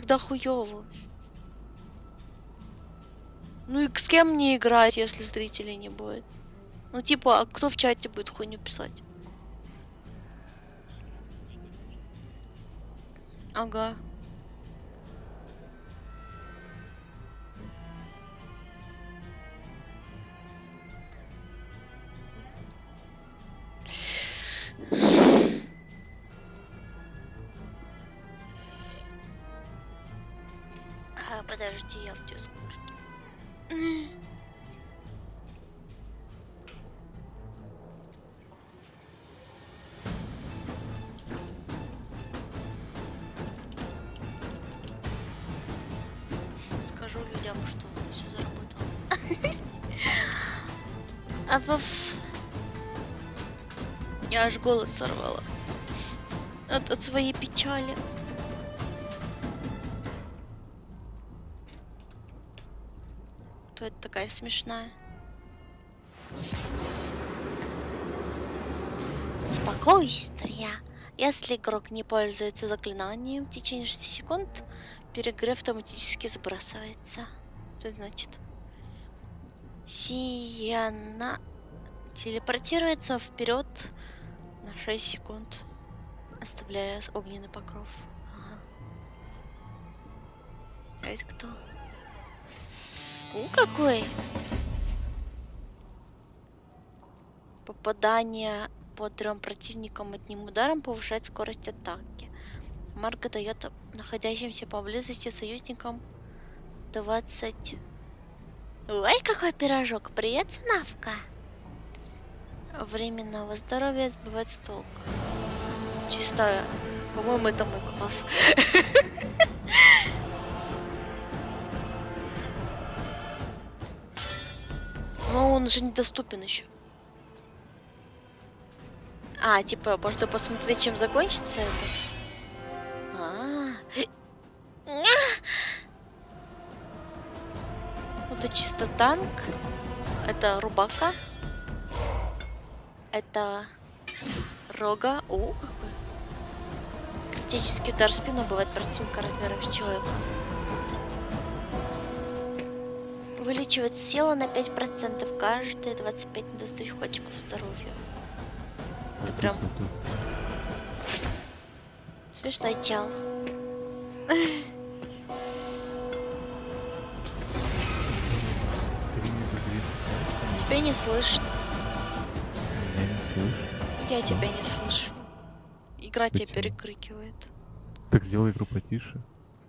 тогда хуёво. Ну и с кем мне играть, если зрителей не будет? Ну типа, а кто в чате будет хуйню писать? Ага. Подожди, я в Дискорд. Скажу людям, что все заработало. Я аж голос сорвала. От своей печали. Кто это такая смешная? Спокойствие. Если игрок не пользуется заклинанием в течение 6 секунд, перегрев автоматически сбрасывается. Что это значит? Сиена телепортируется вперед на 6 секунд, оставляя огненный покров. Ага. А это кто? Какой? Попадание по 3 противникам одним ударом повышает скорость атаки. Марка дает находящимся поблизости союзникам 20. Ой, какой пирожок! Привет, Навка! Временного здоровья сбивает с толку. Чисто, по-моему, это мой класс. Но он же недоступен еще. А, типа, можно посмотреть, чем закончится это. Это чисто танк. Это рубака. Это рога. О, какой. Критический удар в спину бывает противника размером с человека. Увеличивает силу на 5%. Каждые 25 недостающих очков здоровья. Это прям смешной чел. Тебя не слышно. Я не слышу. Я тебя не слышу. Игра тебя перекрикивает. Так сделай игру потише.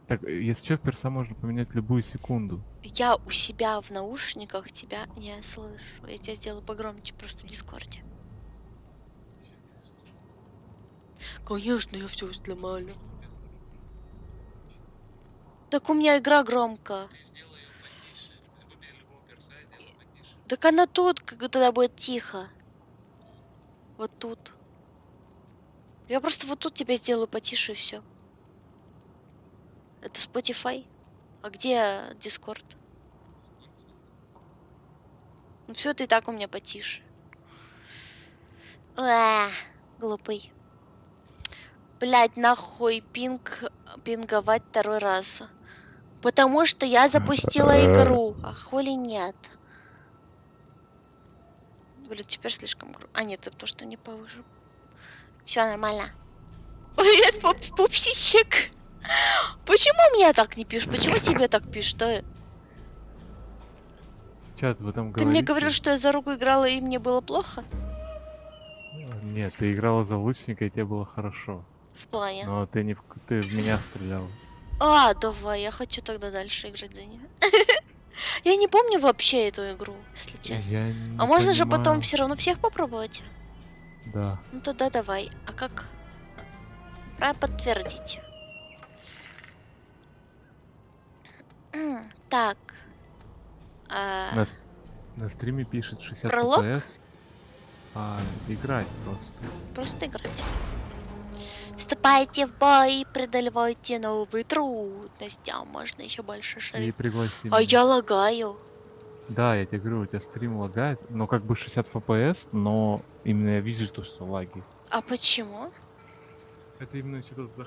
Так, если что, перса можно поменять любую секунду. Я у себя в наушниках тебя не слышу. Я тебя сделаю погромче просто в Дискорде. Конечно, я все сломала. Так у меня игра громко. Так она тут, как тогда будет тихо. Вот тут. Я просто вот тут тебя сделаю потише и все. Это Spotify? А где Discord? Ну все, ты и так у меня потише. Глупый. Блять, нахуй пинговать 2-й раз. Потому что я запустила игру. А хули нет? Блин, теперь слишком громко. А нет, это то, что не повыше. Все нормально. Привет, пупсичек. Почему мне так не пишешь? Почему тебе так пишут? Чат, вы там говорите? Ты мне говорил, что я за руку играла и мне было плохо? Нет, ты играла за лучника и тебе было хорошо. В плане? Но ты в меня стрелял. А, давай, я хочу тогда дальше играть за нее. Я не помню вообще эту игру, если честно. А можно же потом все равно всех попробовать? Да. Ну тогда давай. А как? Пора подтвердить. Так. На стриме пишет 60 Пролог? FPS. А играть просто. Просто играть. Вступайте в бой, преодолевайте новые трудности. А можно еще больше шарить. А я лагаю. Да, я тебе говорю, у тебя стрим лагает, но как бы 60 FPS, но именно я вижу, что лаги. А почему? Это именно что-то за...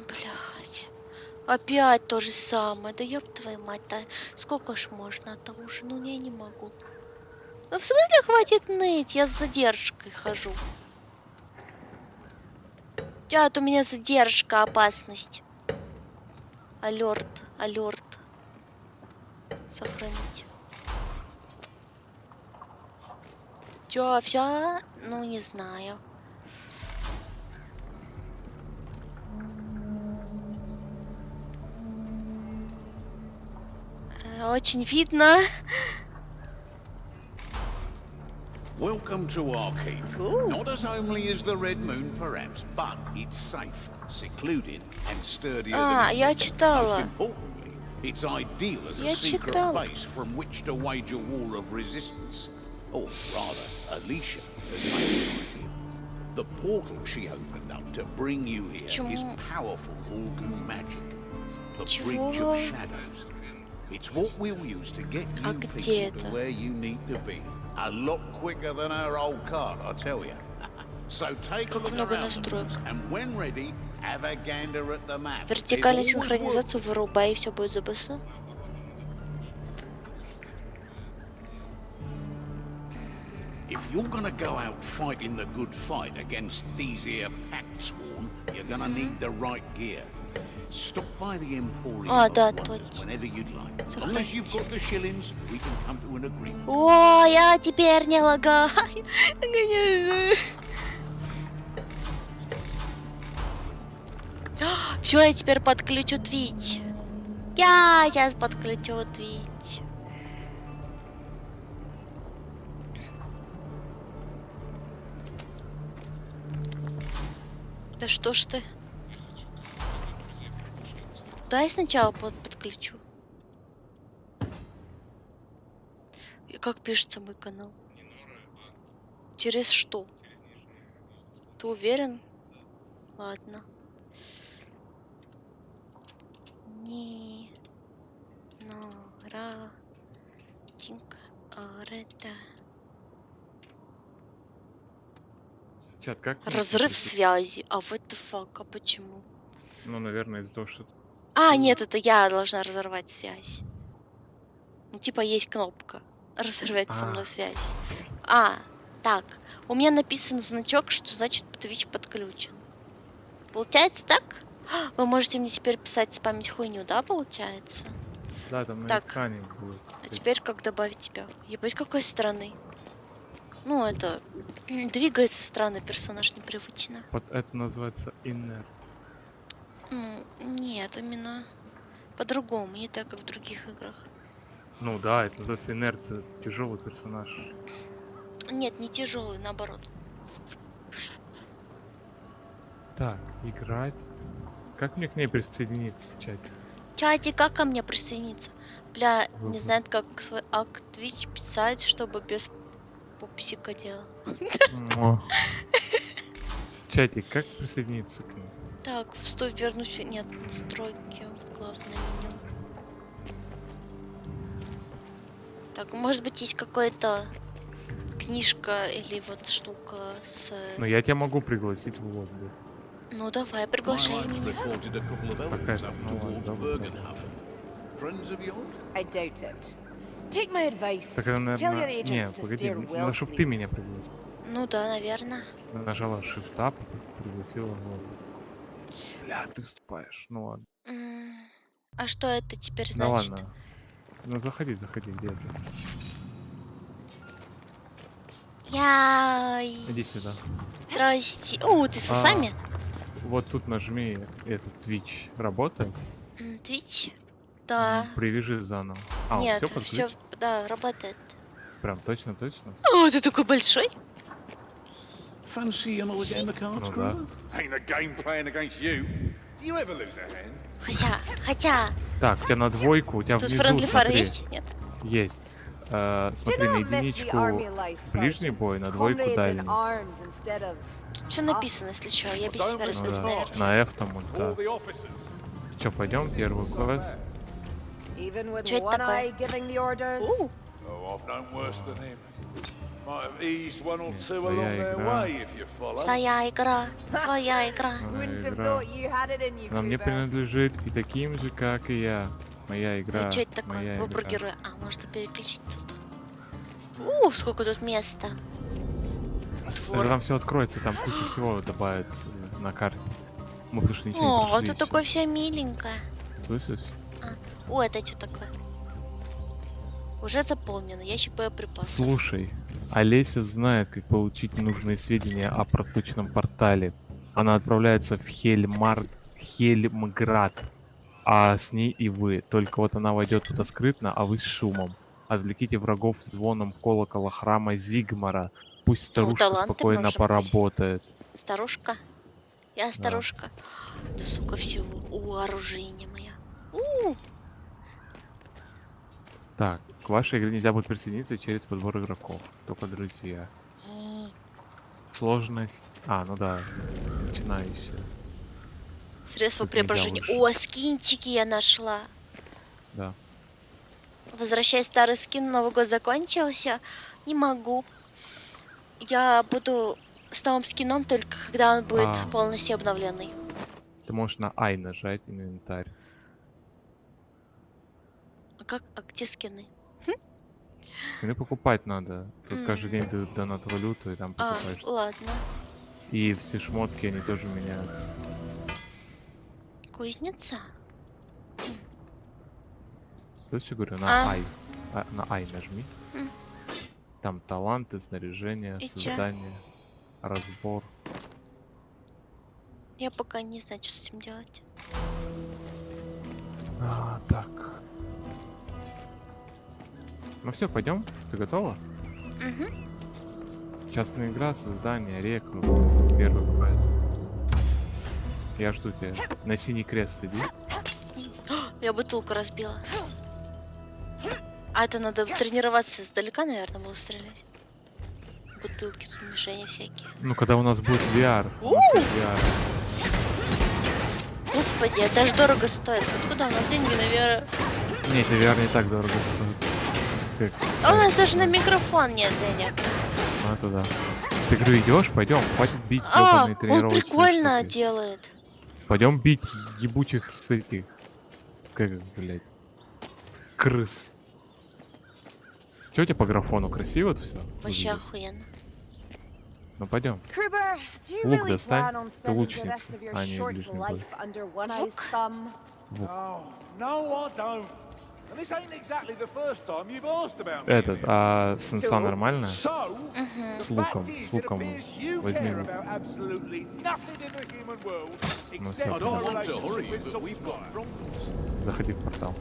Блять. Опять то же самое. Да ёб твою мать, да сколько ж можно-то уже? Ну я не могу. Ну в смысле хватит ныть? Я с задержкой хожу. Чат, у меня задержка, опасность. Алерт, алерт. Сохранить. Чё, всё? Ну не знаю. Очень видно. Welcome to our keep. Ooh. Not as homely as the Red Moon, perhaps, but it's safe, secluded, and sturdier than Я Most читала. importantly, it's ideal as a Я secret читала. base from which to wage a war of resistance. Or rather, Alicia has made it ideal. The portal she opened up to bring you here is Чему? powerful Ulgu magic. The Чего? Bridge of Shadows. It's what we'll use to get А you где people to это? where you need to be. A lot quicker than our old cart, I tell you. So take a Как look много around, настроек. and when ready, have a gander at the map. Вертикальную There's always work. синхронизацию вырубай, и все будет ЗБС. If you're gonna go out fighting the good fight against these here pact sworn, you're gonna need the right gear. Stop by the Emporium of да, Wonders точно. whenever you'd like. As long as you've got the shillings, we can come to an agreement. О, я теперь не лагаю. Все, я теперь подключу Twitch. Я сейчас подключу Twitch. Да что ж ты? Дай сначала подключу. И как пишется мой канал? Через что? Ты уверен? Ладно. Не нора тинка арета. Чат, как? мне Разрыв подключить? связи. А what the fuck? А почему? Ну, наверное, из-за того, что... Нет, это я должна разорвать связь. Ну, типа, есть кнопка. Разорвать со мной связь. Так. У меня написан значок, что значит Twitch подключен. Получается так? Вы можете мне теперь писать, спамить хуйню, да, получается? Да, там на Так. экране будет. А теперь как добавить тебя? Ебать, какой странный. Ну, это... Двигается странно, персонаж непривычно. Вот это называется иннер. Ну, нет, именно по-другому, не так, как в других играх. Ну да, это называется инерция. Тяжелый персонаж. Нет, не тяжелый, наоборот. Так, играть. Как мне к ней присоединиться, чат? Чати, как ко мне присоединиться? Бля, не Выбор. знает, как свой акт Twitch писать, чтобы без пупсика делал. О. Чатик, как присоединиться к ней? Так, вступ, вернусь. Нет, настройки, главное меню. Так, может быть, есть какая-то книжка или вот штука с... Ну, я тебя могу пригласить в лобби. Ну, давай, My приглашай line's меня. reported a couple of Okay, elders up no, I towards don't. Bergenhafen. Friends of yours? I doubt it. Take my advice. Так это, Tell your наверное... Не, agents to погоди, steer надо, чтобы ты well. меня пригласил. Ну да, наверное. Нажала Shift-Up, пригласила в лобби. Бля, ты вступаешь. Ну ладно. А что это теперь Ну значит? ладно. Ну заходи, где ты? Иди сюда. Здрасте. О, ты с усами? Вот тут нажми этот Twitch. Работает? Twitch? Да. Привяжи заново. Нет, все все, подключено? да, работает. Прям точно? О, ты такой большой? Fancy another game of cards, Ну да. Gruber? Ain't a game playing against you. Do you ever lose a hand? Хотя, Так, у тебя на двойку, у тебя тут внизу, Friendly Fire смотри, есть? Нет? есть. Смотри, на Do not miss the единичку army life, ближний Sergeant. бой, на двойку Comrades in дальний. arms instead of... Тут что написано, если что? Я без тебя Ну раздать, да, наверное. на F там ульта. All the officers. Че, пойдем первый квест? Even with Чё это one такое? eye giving the orders. У, Oh, I've known worse than him. Might have eased one or Yes, two yeah, along their yeah. way, if you follow. Своя игра, своя игра. Wouldn't have игра. thought you had it in you, Она мне Kubo. принадлежит и таким же, как и я. Моя игра. Ну, что это такое? Моя Выбор игра. героя. А, можно переключить тут. Сколько тут места. Это там все откроется, там куча всего добавится на карте. Мы потому что ничего не О, прошли тут ещё. такое все миленькое. Слышишь? О, это что такое? Уже заполнено. Ящик боеприпасов. Слушай, Олеся знает, как получить нужные сведения о проточном портале. Она отправляется в Хельмград, а с ней и вы. Только вот она войдет туда скрытно, а вы с шумом. Отвлеките врагов звоном колокола храма Зигмара. Пусть старушка таланты спокойно можем поработает. Старушка? Я старушка. Да, сука, всего. Оружие моя. Так, к вашей игре нельзя будет присоединиться через подбор игроков. Только друзья. Сложность... А, ну да, начинающая. Средства Тут нельзя преображения. лучше. О, скинчики я нашла. Да. Возвращай старый скин, Новый год закончился. Не могу. Я буду с новым скином только когда он будет А. полностью обновленный. Ты можешь на I нажать инвентарь. А где скины? Скины покупать надо. Тут каждый М. день дают донат валюту, и там А, покупаешь. ладно. И все шмотки, они тоже меняются. Кузница? Слышишь, я говорю, А. на I. На I нажми. М. Там таланты, снаряжение, И чё? создание, разбор. Я пока не знаю, что с этим делать. Так. Ну все, пойдем. Ты готова? Угу. Частная игра, создание, рекрут, первый квест. Я жду тебя. На синий крест иди. Я бутылку разбила. А это надо тренироваться издалека, наверное, было стрелять. Бутылки, тут мишени всякие. Ну, когда у нас будет VR. У нас есть VR. Господи, это ж дорого стоит. Откуда у нас деньги на VR? Нет, VR не так дорого стоит. А у нас даже на микрофон нет денег. А, туда. Ты говорю, идешь, пойдем, хватит бить А, ёбаные он тренировочные прикольно штуки. делает. Пойдем бить ебучих с этих. Как их, блядь? Крыс. Че у тебя по графону? Красиво все? Вообще охуенно. Ну пойдем. Kruber, do you Лук really достань. plan on Ты spending the лучница, rest of your а не short ближний бой. life under one eye's thumb? Oh, no, I don't. And this ain't exactly the first time you've asked about me. Этот, а сенса нормально? So, С the луком, fact is, с it луком appears you возьми care лук. about absolutely nothing in the human world всё, except I your don't want to relationship hurry you, with but we've got Saltzpyre. problems. Заходи в портал.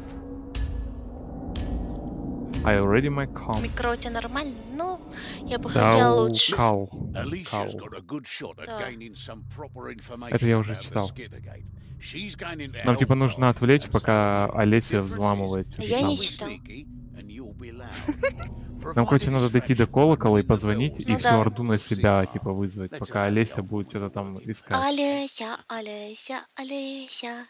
I already my calm. Микро у тебя нормально? Ну, я бы хотела лучше. Кал. Alicia's got a good shot at Да. gaining some proper information Это я уже about the читал. Skittergate. She's going into Нам типа нужно Hellfire отвлечь, and пока so Олеся difference is взламывает. Я что-то не там. читал. sneaky, and you'll be loud. Нам, короче, надо дойти до колокола и позвонить, и Ну всю да. Орду на себя, типа, вызвать, пока Олеся будет что-то там искать. Олеся, Олеся, Олеся.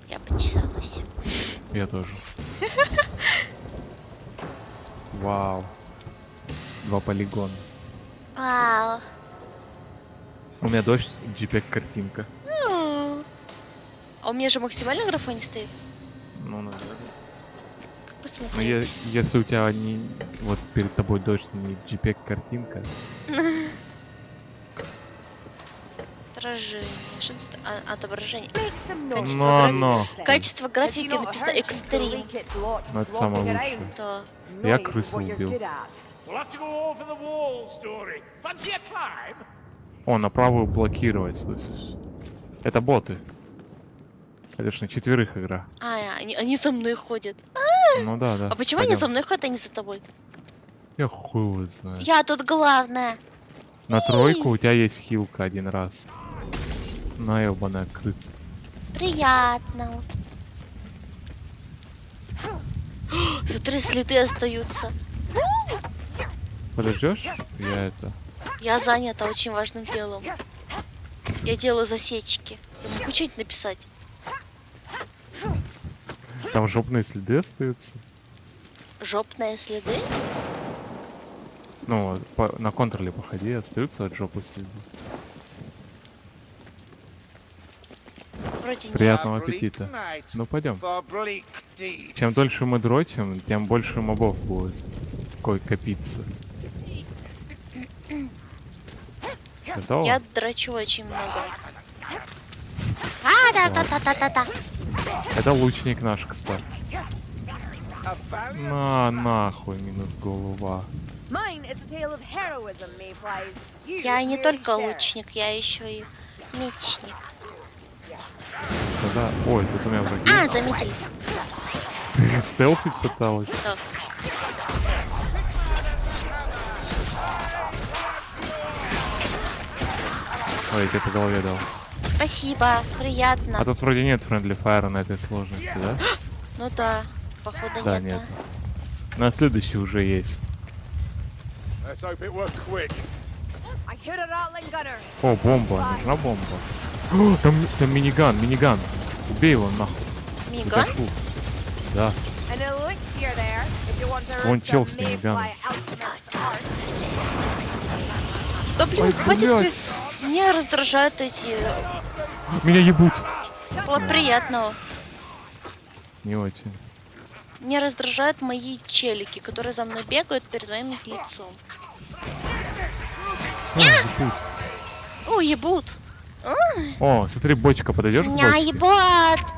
Я почесалась. Я тоже. Вау. 2 полигона. Вау. У меня дождь, JPEG картинка. А у меня же максимально графон не стоит. Ну, наверное. Как Ну, посмотреть? если у тебя не... Вот перед тобой дождь, не JPEG картинка. Отражение. Что это? Отображение. Make some noise. Но. Качество Has he графики not написано heard you экстрим. leak its lot Ну, это самое flopping лучшее. around? Да. Я Noise is крысу what you're убил. good at. We'll have to go over the wall, Story. Fancy a climb? О, на правую блокировать, слышишь? Это боты. Это ж на 4 игра. Они за мной ходят. Ну да, да. А почему они Пойдём. за мной ходят, а не за тобой? Я хуй его знаю. Я тут главная. На тройку у тебя есть хилка один раз. На ебаная крыса. Приятно. Смотри, следы остаются. Подождешь? Я это... Я занята очень важным делом. Я делаю засечки. Я могу что-нибудь написать. Там жопные следы остаются. Жопные следы? Ну, на контроле походи, остаются от жопы следы. Вроде нет. Приятного аппетита. Ну, пойдем. Чем дольше мы дрочим, тем больше мобов будет копиться. Готово? Я дрочу очень много. А, да-да-да-да-да-да. Это лучник наш, кстати. На, нахуй, минус голова. Mine is a tale of heroism, Mayflies. You Я не merely только share. лучник, я еще и мечник. Тогда... Ой, тут у меня враги. А, заметили. Стелсить пыталась. Да. Ой, я тебе по голове дал. Спасибо, приятно. А тут вроде нет френдли файра на этой сложности, да? Ну да, походу Да, нет. нет. На следующий уже есть. Let's hope it works quick. I hear a rattling gunner. О, бомба, нужна бомба. О, там миниган. Убей его нахуй. Миган? Пикашу. Да. An elixir there, if you want to Вон risk a чел с миниганом. Mayfly ultimate art. Да блин, Ой, хватит. блядь. Меня раздражают эти. Меня ебут. Вот приятного. Не очень. Меня раздражают мои челики, которые за мной бегают перед моим лицом. А, ебут. О, ебут. О, смотри, бочка, подойдешь к Меня бочке? ебут.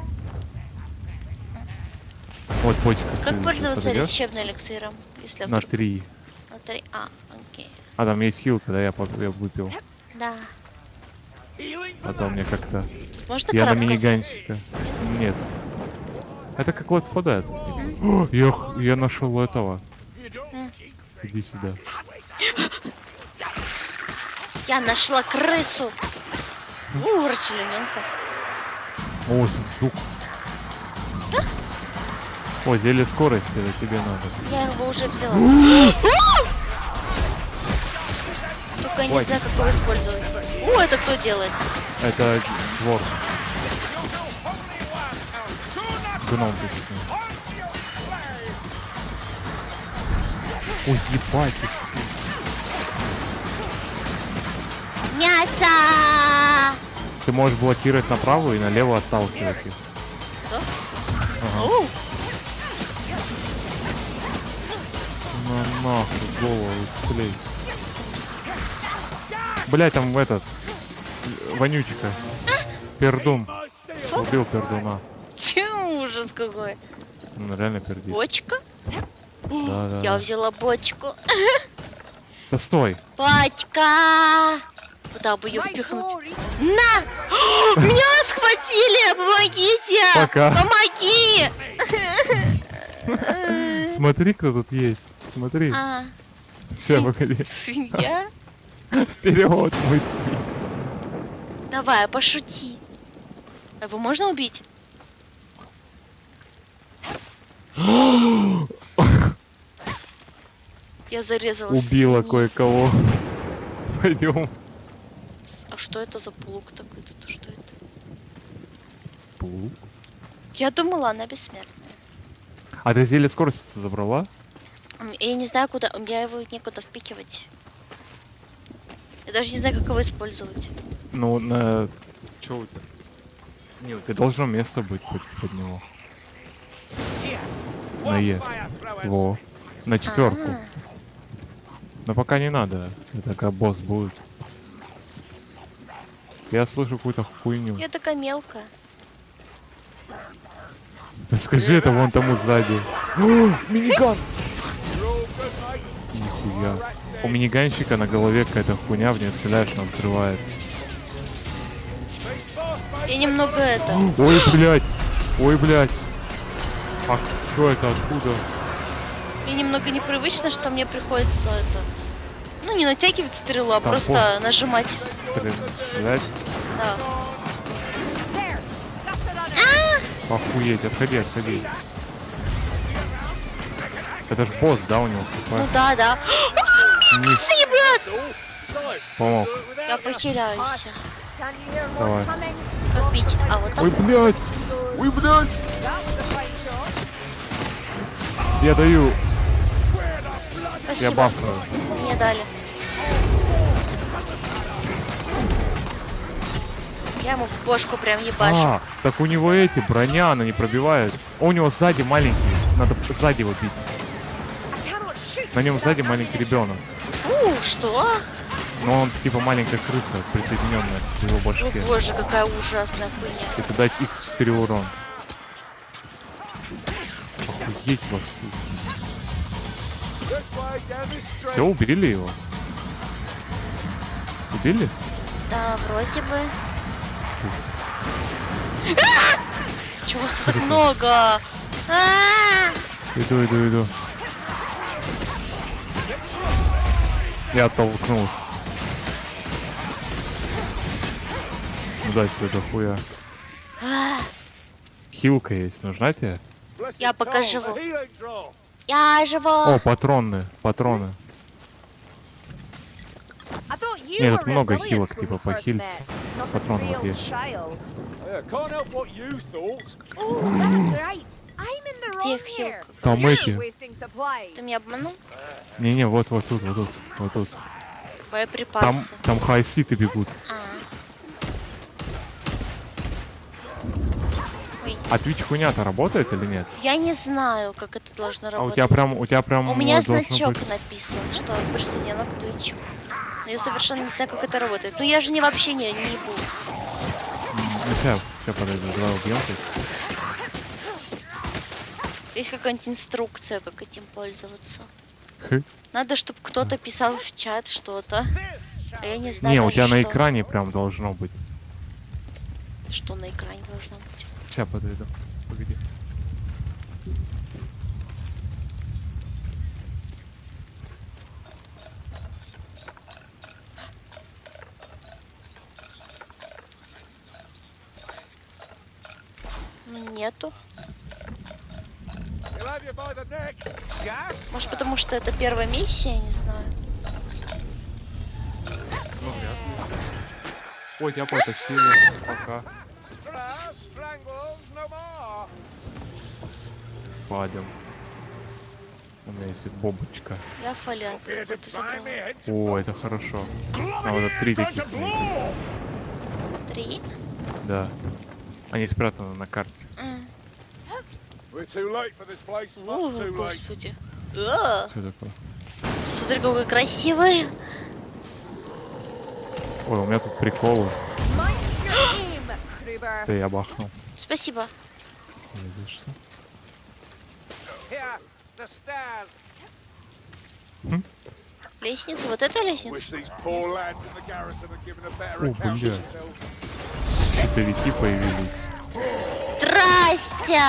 Вот бочка. Как следующая, пользоваться подойдешь? лечебным эликсиром? Если На вдруг... 3. На 3. А, окей. А, там есть хилка, да, я выпил. Да. Потом мне как-то... Тут можно Я на карабкаться? миниганчика. Нет. Это как вот фодет. Я нашел этого. Иди сюда. Я нашла крысу. Расчлененка. О, сундук. О, зелье скорости, это тебе надо. Я его уже взяла. Только я не Ой. знаю, как его использовать. О, это кто делает? Это двор. Гном точнее. Ой, ебать. Мясо! Ты можешь блокировать направо и налево отталкивать их. Оу, На нахуй голову склей. Блять, там этот вонючка. Пердун. Убил пердуна. че ужас какой. Он реально пердит. Бочка? Да. Я взяла бочку. Да стой. Бочка! Куда бы ее My впихнуть? glory. На! Меня схватили! Помогите! Пока. Помоги! Смотри, кто тут есть. Смотри. А, Все, погоди. свинья? Вперед, мой свин. Давай, пошути. А его можно убить? Я зарезала Убила свинью. кое-кого. Пойдем. А что это за плуг такой? Тут что это? Пук. Я думала, она бессмертная. А ты зелье скорости забрала? Я не знаю, куда. У меня его некуда впихивать. Я даже не знаю, как его использовать. Ну, на... Чё у тебя? Не, у тебя должно место быть под него. На Е. Во. На 4. А, Но пока не надо. Это как босс будет. Я слышу какую-то хуйню. я такая мелкая. Да скажи это вон тому сзади. О, миниган! Нихуя. У миниганщика на голове какая-то хуйня, в нее стреляешь, она взрывается. Я немного это. Ой, блядь! Ой, блядь! А что это? Откуда? Мне немного непривычно, что мне приходится это. Ну, не натягивать стрелу, а Там просто босс. нажимать. Блядь, Да. There. That's another. охуеть, отходи. Это ж босс, да, у него? Ну да, да. Помог. Я похиляюсь. Can you hear more Давай. coming? Как бить? А вот Ой, так. блядь! Ой, блядь! That was a fine shot. Я даю. Я Спасибо. бафаю. Мне дали. Я ему в бошку прям ебашу. А, так у него эти, броня, она не пробивает. О, у него сзади маленький. Надо сзади его бить. На нем сзади маленький ребенок. Что? Но он типа маленькая крыса, присоединенная к его О башке. боже, какая ужасная хуйня. Это дать X4 урон. Охуеть вас. This way, down this street. Все, убили его. Убили? Да, вроде бы. Чего вас тут так много? Иду. Я оттолкнулся. Ну да, тебе дохуя. Хилка есть, нужна тебе? Blessed Я пока toll, живу. a healing draw. Я жива. О, патроны. I thought you Нет, were тут много resilient хилок, when типа, we first похилить. met, not a Патроны вот real есть. child. Yeah, can't help what you thought. Oh, that's right. I'm in the Где wrong here. хилка? Там You're эти. wasting supplies. Ты меня обманул? Не-не, вот тут. Боеприпасы. Там хайситы бегут. Ой. А Twitch хуйня-то работает или нет? Я не знаю, как это должно А работать. у тебя прям У меня должно значок быть. написан, что присоединено к Твичу. Но я совершенно не знаю, как это работает. Ну я же не вообще не буду. Ну, сейчас подойду, давай убьем тут. Есть какая-нибудь инструкция, как этим пользоваться. Хы. Надо, чтобы кто-то писал в чат что-то. А я не знаю Не, у даже тебя на что. экране прям должно быть. Что на экране должно быть. Сейчас подойду. Погоди. Ну нету. He'll have you by the neck. Gas? Может потому что это первая миссия, я не знаю. Ну, вряд ли. Ой, тебя потащили. Пока. Strangles no more. Падем. У меня есть бомбочка. Я фолиант Here to какой-то find забрала. me. О, это хорошо. А вот это 3 таких. Blow. 3? Да. Они спрятаны на карте. We're too late for this place. О, Much too late. господи. Что такое? Смотри, какой красивый. Ой, у меня тут приколы. Mind your aim, Kruber. Да я бахнул. Спасибо. Видишь, что? Here, the stairs. Лестницу? Вот эту Wish лестницу? these poor lads in the garrison had given a better Oh, account of бля. themselves. Щитовики появились. Здрасте!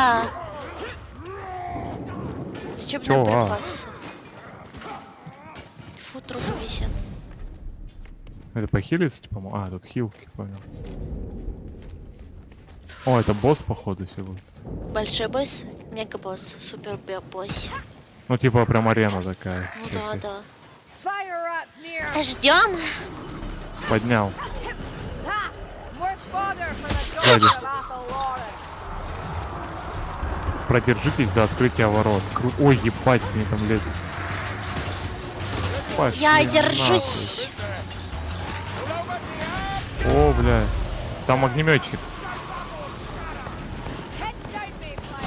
Лечебные Чё, припасы. Фу, трупы висят. Это похилиться, по-моему? А, тут хилки, понял. О, это босс, походу, сегодня. Большой босс, мега-босс, супер-босс. Ну, типа, прям арена такая. Ну да, да. Fire rats near. Ждем. Поднял. Ha! More fodder for the Сзади. dogs of Athel-Lauren. Продержитесь до открытия ворот. Ой, ебать, мне там лезет. Пошли Я нахуй. держусь. О, бля. Там огнеметчик. Head down, Mayfly.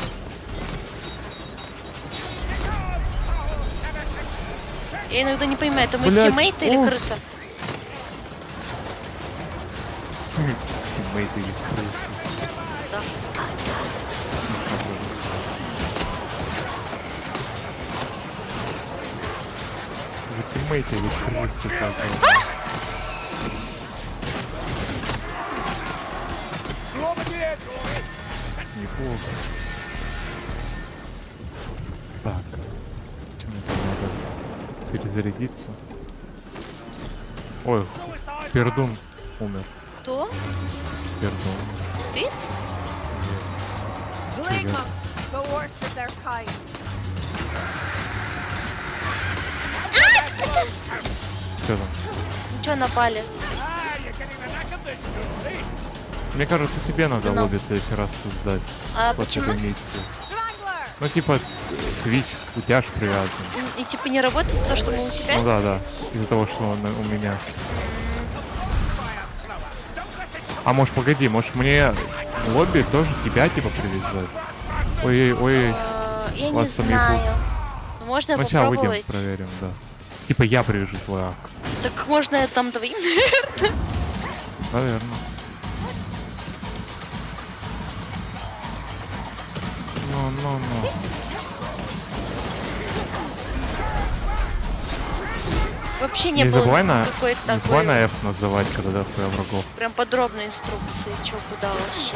Я иногда не понимаю, это мой Блядь, тиммейт или о. крыса? Тиммейты или крысы. Да. Вы тиммейты или крысы, как бы. Неплохо. Так. Чем мне там надо перезарядиться? Ой, пердун умер. Кто? Пердун. Ты? Blade monks, the worst of their kind. Что там? Ну чё напали? Мне кажется, тебе надо Ну. лобби в следующий раз создать. А После почему? этой миссии. Strangler! Ну, типа, Twitch у тебя ж привязан. И типа не работает то, что мы у тебя? Ну да. Из-за того, что он у меня. А может, погоди, может мне в лобби тоже тебя типа привязать? Ой-ой-ой. Я не вас там знаю. Ну, можно Ну, сейчас выйдем, попробовать. проверим, да. Типа я привяжу твой ак. Так можно я там двоим? Наверное. Ну. Вообще не Не было забывай на, какой-то не забывай на такой F называть, когда твоих врагов. прям подробной инструкции, что куда вообще.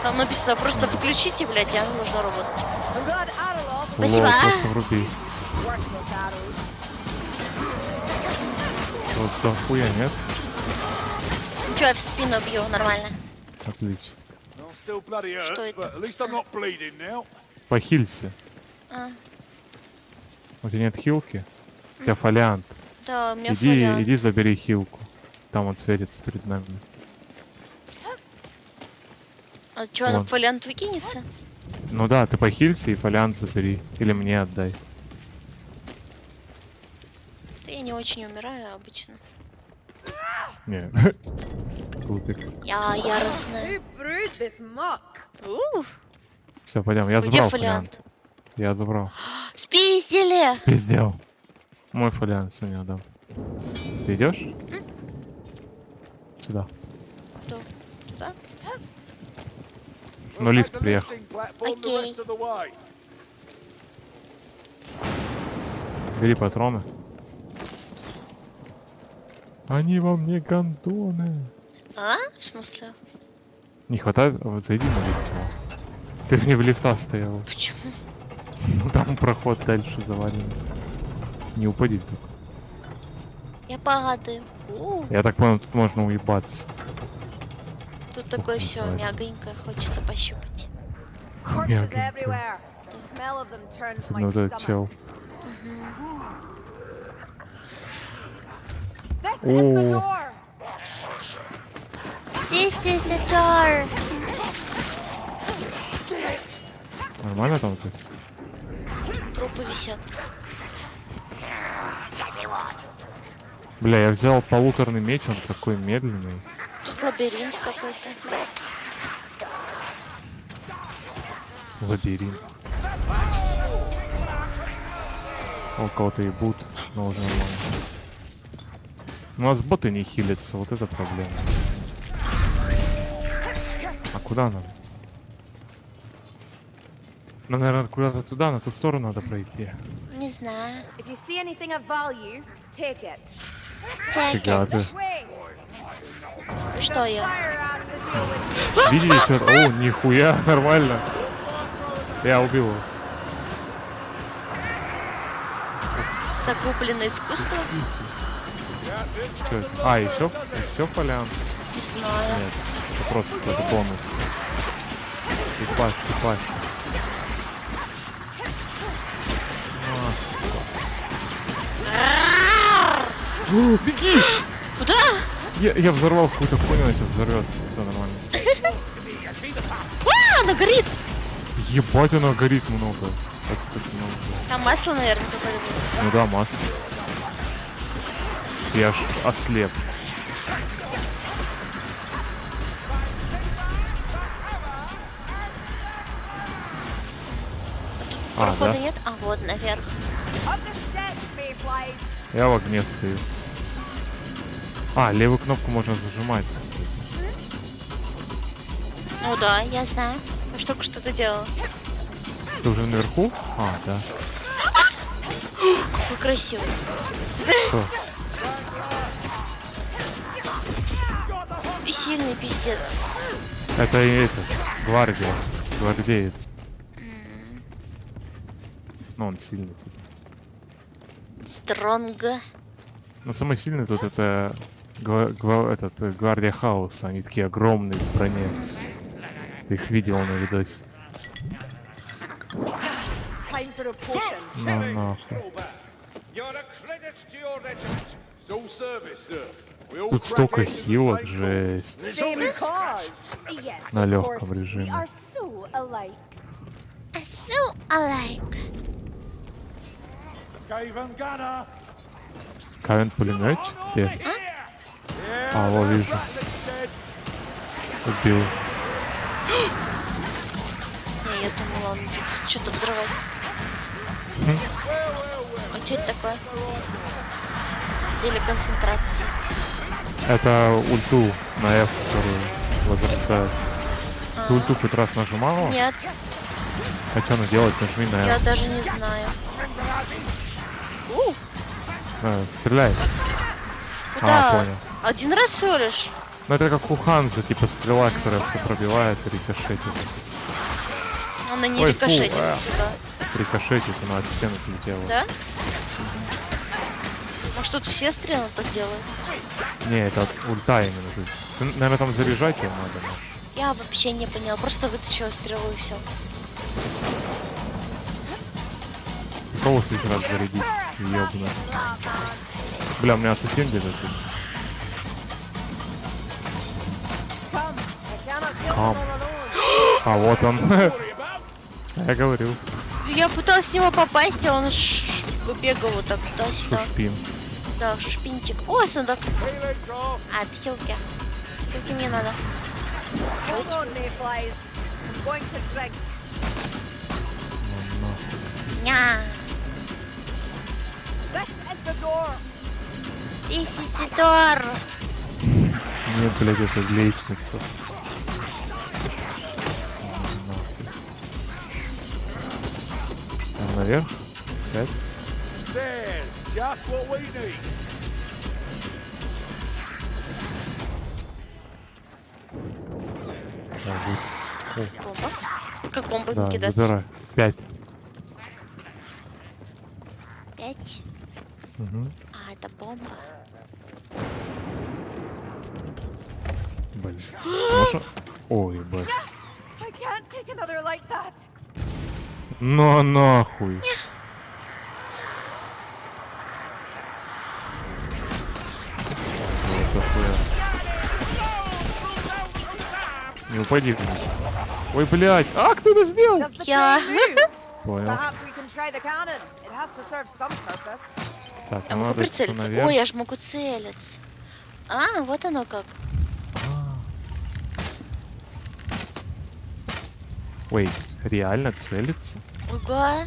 Там написано просто выключите, блядь, и оно должно работать. I'm glad Aralov Спасибо. Лол, просто вруби. worthless arrows. Вот за хуя, нет? Ничего, я в спину бью, нормально. Отлично. Well, still bloody hurts, Что это? but at least I'm not bleeding now. Похилься. А, У тебя нет хилки? У тебя фолиант. да, у меня Иди, фолиант. иди забери хилку. Там он светится перед нами. А что, на Вон. фолиант выкинется? Ну да, ты похилься и фолиант забери. Или мне отдай. Да я не очень умираю обычно. Не. Глупик. Я яростная. Who brewed this muck? Все, пойдем. Я Где забрал фолиант? фолиант. Я забрал. Спиздили! Пиздел. Мой фолиант сегодня отдам. Ты идешь? Сюда. Что? Туда? Ну, We'll лифт take the приехал. lifting platform the Окей. rest of the way. Бери патроны. Они во мне гондоны. А? В смысле? Не хватает? Вот зайди на лифт. Ты же не в лифта стоял. Почему? Ну там проход дальше заваленный. Не упади только. Я падаю. Я так понял, тут можно уебаться. Тут такое все давай. мягонькое, хочется пощупать. Corpses Мягенько. everywhere. The smell of them turns my Ну вот этот stomach. чел. This is the О. door. This is the door. Нормально там тут? Трупы висят. Бля, я взял полуторный меч, он такой медленный. Тут лабиринт какой-то. Лабиринт. У кого-то ебут, но уже нормально. У нас боты не хилятся, вот это проблема. А куда нам? Ну, наверное, куда-то туда, на ту сторону надо пройти. Не знаю. If you see anything of value, take it. Фига ты. Way. Что я? Fire out to deal with. Видели что-то? О, нихуя, нормально. Я убил его. Загубленное искусство? Чё это? А, еще фолиант? Не знаю. Нет, это просто какой-то бонус. Типаж. Беги! Куда? Я взорвал какую-то хуйню, это взорвется. Все нормально. А, она горит! Ебать, она горит много. Так много. Там масло, наверное, какое-то было. Ну да, масса. Я аж ослеп. А, Прохода да? нет? А, вот, наверх. Up the steps, Mayflies. Я в огне стою. А, левую кнопку можно зажимать. Ну да, я знаю. Я ж только что-то делала. Ты уже наверху? А, да. Какой красивый. Что? И сильный пиздец. Это и этот, гвардия. Гвардеец. Ну, он сильный тут. Стронга. Но самый сильный тут это гвардия хаоса. Они такие огромные в броне. Ты их видел на видосе. Time for a potion. Ну нахуй. You're a credit to your regiment. It's all service, sir. We all Тут crack столько eggs in the хилок, same жесть. Same cause. Yes, На of легком course. We режиме. are so alike. So alike. Skaven gunner. Кавен пулемет? Где? Yeah, А, вот вижу. Rattling's dead. Убил. Не, я думала, он будет что-то взрывать. А что это такое? Зелье концентрации. Это ульту на F, которую возрастает. Ты ульту хоть раз нажимала? Нет, А что она делает? Нажми на я F. даже не знаю. Стреляй. Куда? А, понял. Один раз всего лишь. Ну это как у Ханза, типа стрела, которая все пробивает и рикошетит. Она не Ой, фу, рикошетит а. нифига. Рикошетит, она от стены слетела. Да? Может, тут все стрелы так делают? Не, это ульта именно. То есть, наверное, там заряжать ее надо. Может. Я вообще не поняла. Просто вытащила стрелу и все. Кого следующий раз зарядить? Ёбно. Бля, у меня ассасин где-то тут. Come. I cannot kill Come. them all alone. А, вот он. Я говорил. Я пыталась с него попасть, а он бегал вот так туда-сюда. Шушпин. Да, шпинчик. О, сундук. Healing's off. А, хилки. Хилки мне надо. Hold on, mayflies. I'm going to drink. Ня. This is the door. Исисидор. Нет, блядь, это лестница. Там наверх? Опять? There's just what we need. Да, будет. Бомба. Как бомба Да, кидаться? забирай. 5. 5. Угу. А, это бомба. Блин. Можно? Ой, ебать. I can't take another like that. Ну нахуй. Вот такое. Не упади. Ой, блядь. А, кто это сделал? Does the Yeah. train move? Понял. Perhaps we can try the cannon. It has to serve some purpose. Так, Я ну могу надо что прицелиться. наверх. Ой, я ж могу целиться. А, вот оно как. Ой, реально целится? Ого.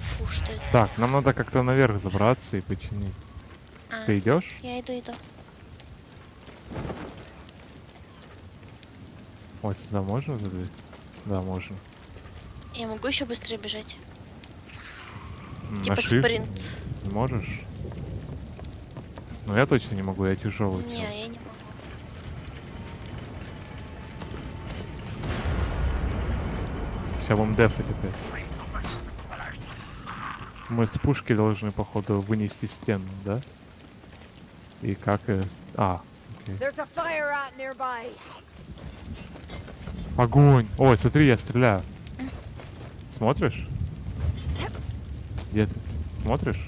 Фу, что это? Так, нам надо как-то наверх забраться и починить. А, Ты идешь? я иду. Вот сюда можно забыть? Да, можно. Я могу еще быстрее бежать. На Типа shift спринт. не можешь? Ну я точно не могу, я тяжелый. Не, я не могу. Сейчас будем дефать опять. Мы с пушки должны, походу, вынести стену, да? И как... А, окей. There's a fire rat nearby. Огонь! Ой, смотри, я стреляю. Смотришь? Где ты? Смотришь?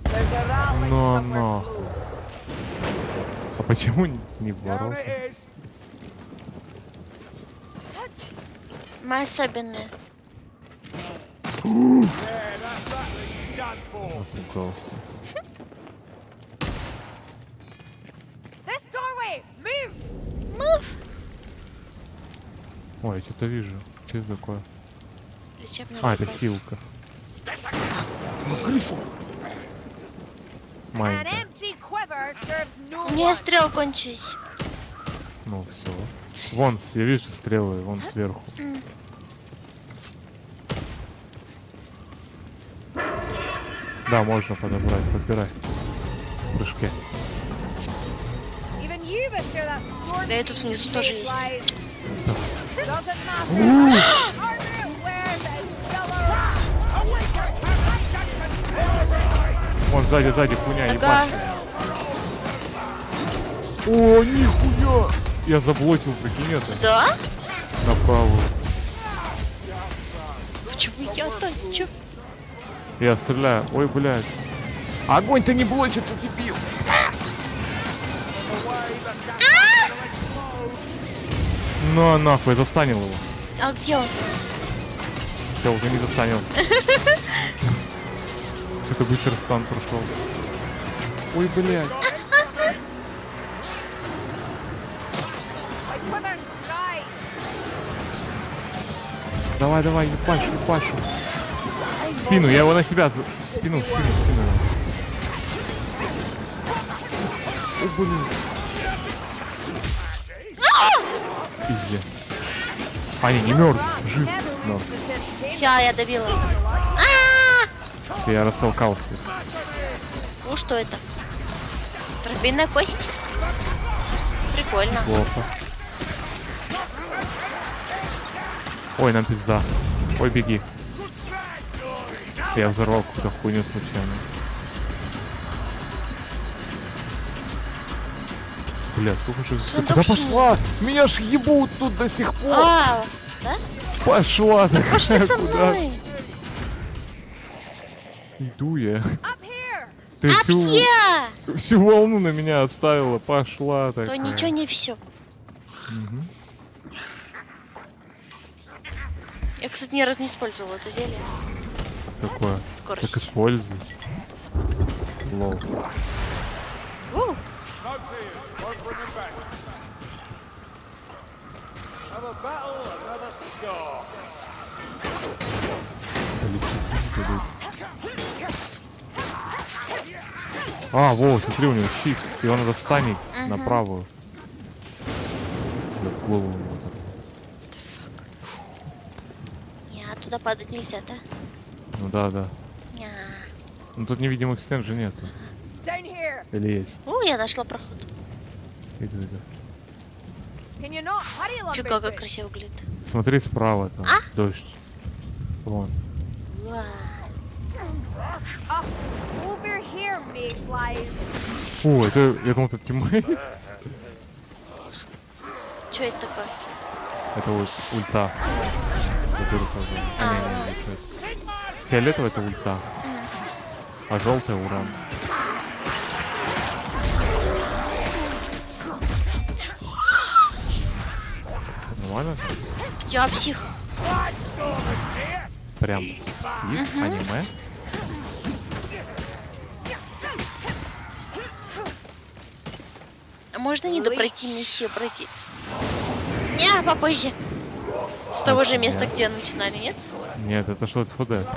There's a rattling No, somewhere no. close. А почему не в Down ворота? it is. Мы особенные. Yeah, that's Rattling done for. Напугался. This doorway! Move! Ой, я что-то вижу. Что это такое? Лечебный А, это припас. хилка. An Маленькая. empty quiver serves no У меня one. стрелы кончились. Ну, все. Вон, я вижу стрелы, вон сверху. Да, можно подобрать, подбирай. В прыжке. Even you must hear that storm. Да и тут внизу тоже есть. Mayflies. Doesn't matter. Our new wares is still around. Вон сзади, хуйня, Ага. ебать. О, нихуя! Я заблочил, прикинь это. Да? Направо. Почему я-то? Чё? Я стреляю. Ой, блядь. Огонь-то не блочится, дебил. Ну, нахуй, застанил его. А где он? Все, уже не застанил. Что-то быстро стан прошел. Ой, блядь. My quiver's dry. Давай, давай, ебашь. В спину, я его на себя... Спину. О, блин. Пиздец. А, не мертв, жив. Но. Вся, я добила. Я растолкался. Что это? Трофейная кость? Прикольно. Плохо. Ой, нам пизда. Ой, беги. Я взорвал какую-то хуйню случайно. Бля, сколько же... Сундук Куда синий. пошла? Меня ж ебут тут до сих пор. А, да? Пошла ты. Пошли со Куда? мной. Иду я. Up here. Ты Апья! всю волну на меня оставила. Пошла То такая. ничего не все. Я, кстати, ни разу не использовала это зелье. Такое. Так Скорость. используй. Лол. У, No fear. Won't bring him back. Another battle, another scar. А, во, смотри, у него щит. Его надо станить на правую. Да, в голову ему так. не, туда падать нельзя, да? Ну да. Ня. Ну тут невидимых стен же нету. Down here. Или есть? Я нашла проход. Иду. Can you not hurry along? Чё, big как boots? красиво выглядит. Смотри справа там. Дождь. Вон. Уа. Up over here, mayflies. О, это, я думал, это тиммейт. Чё это такое? Это вот ульта. Которую создали. Не, это- Фиолетовый это ульта. А желтый уран. Нормально? Я псих. Прям и аниме. А можно не допройти миссию, пройти? Не, попозже. С того же места, где начинали, нет? Нет, это что-то ФД.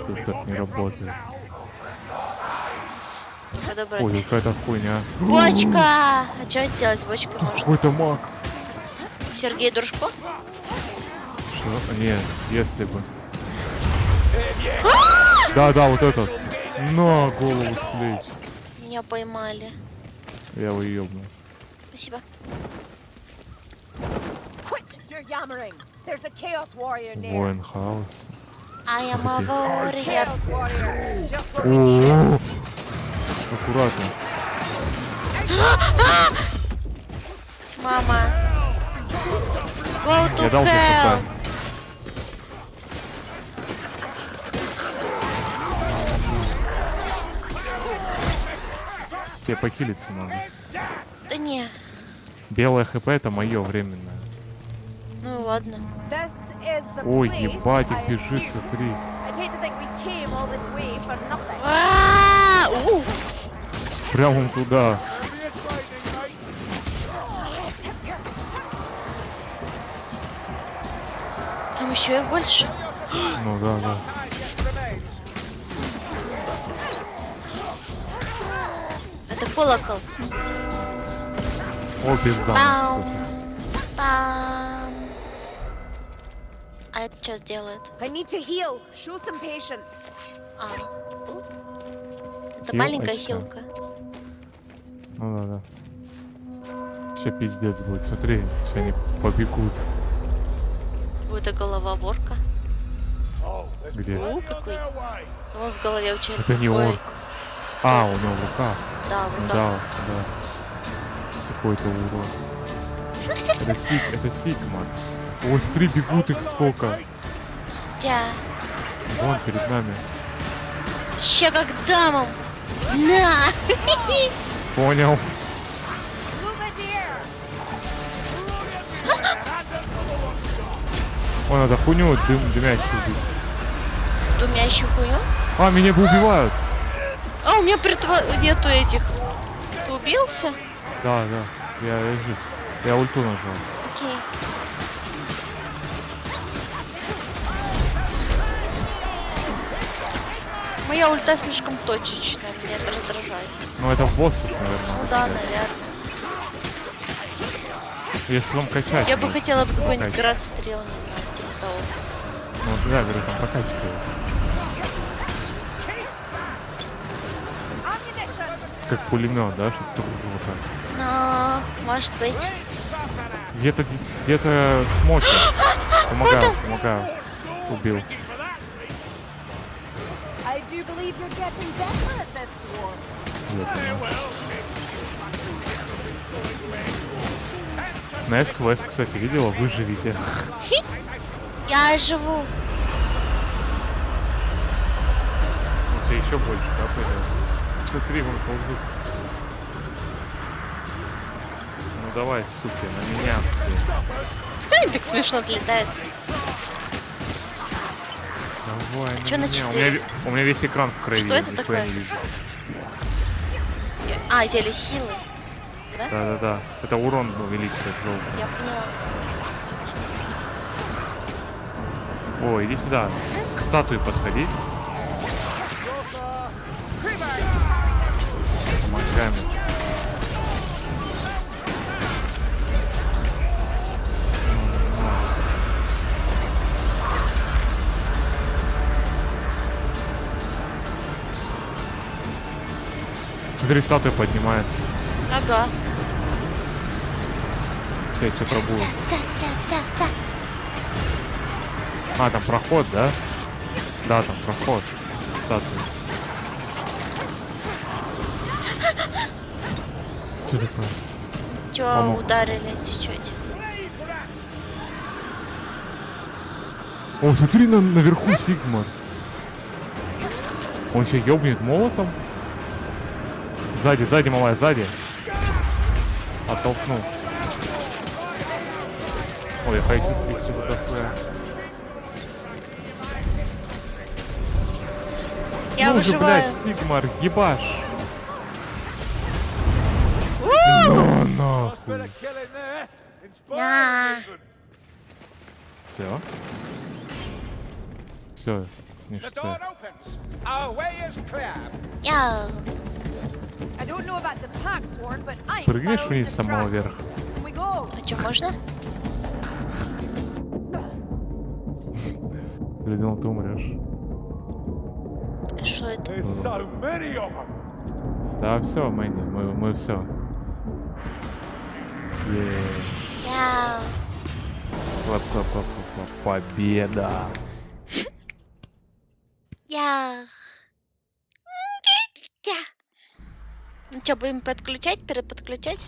Тут так не работает. Надо брать. Ой, какая-то хуйня. Бочка! А что делать с бочкой можно? Какой-то маг. Сергей Дружко? Что? Нет, если бы. Да, вот этот. На голову с плеч. Меня поймали. Я его ёбну. Спасибо. Quit your yammering. There's a chaos warrior near. Воин хаос. I am a warrior. Chaos warrior. Just what we need. О, аккуратно. Мама. Go to Я дал hell. тебе Тебе покилиться надо. Да не. Белое хп это мое временное. Ну и ладно. This is the Ой, place, ебать, I их бежит, assume. смотри. I'd hate to think we came all this way for nothing. А-а-а! Прям вон туда. Там еще и больше. Ну да. Это колокол. О, пизда. Пам. Пам. А это что делает? I need to heal. Show some patience. А. Это Хил, маленькая а чё? хилка. Ну да. Сейчас пиздец будет. Смотри, сейчас они побегут. Будет голова ворка. Где? Какой. Вон в голове у человека. Это не Ой, орк. А, у него в руках. Да, Ну вот так. да. Какой-то урод. Это Сигма. Ой, смотри, бегут их сколько. Тя. Вон перед нами. Ща как дамам. На! Понял. Move it here. Ой, надо хуйню дымящую убить. Думящую хуйню? А, меня бы убивают. А, у меня нету этих. Ты убился? Да, я жив. Я ульту нажал. Окей. Моя ульта слишком точечная, меня это раздражает. Ну это в боссах, наверное. Ну да, наверное. Если вам качать. Я бы ну, хотела бы какой-нибудь прокачивать. град стрел, не знаю, типа того. Ну да, говорю, там прокачиваю. Как пулемет, да, что-то вот так. Ну, может быть. Где-то смоки. Помогаю. Убил. I do believe you're getting better at this, dwarf. На S-квест, кстати, видела? Выживите. Я живу. У тебя еще больше, да, пожалуйста? Смотри, вон ползут. Ну давай, суки, на меня все. Так смешно отлетает. Давай, чё на меня. 4? У меня весь экран в крови. Что это нихуя такое? не вижу. А, зелье силы. Да. Это урон увеличивает желтый. Я поняла. О, иди сюда. К статуе подходи. Помогаем. Смотри, статуя поднимается. Ага. Все, все пробую. А, там проход, да? Да, там проход. Статуя. Что такое? Чё, Помог. ударили чуть-чуть. О, смотри, наверху Сигмар. Он еще ёбнет молотом. Сзади, малая, сзади. Оттолкнул. Ой, я хочу прийти вот такое. Я Ну же, выживаю. блядь, Сигмар, ебаш. Ну, нахуй. Better kill in there. Inspire На. even. Все. Все. The Ништяк. door opens. Our way is clear. Я. I don't know about the pack sworn, but I'm Прыгнешь thoroughly вниз с самого distracted. верха? Can we go? А чё, можно? Я думал, ты умрешь. Что это? There's so many of them. Да, все, Мэнни, мы все. Я. Победа. Я. Ну что, будем переподключать?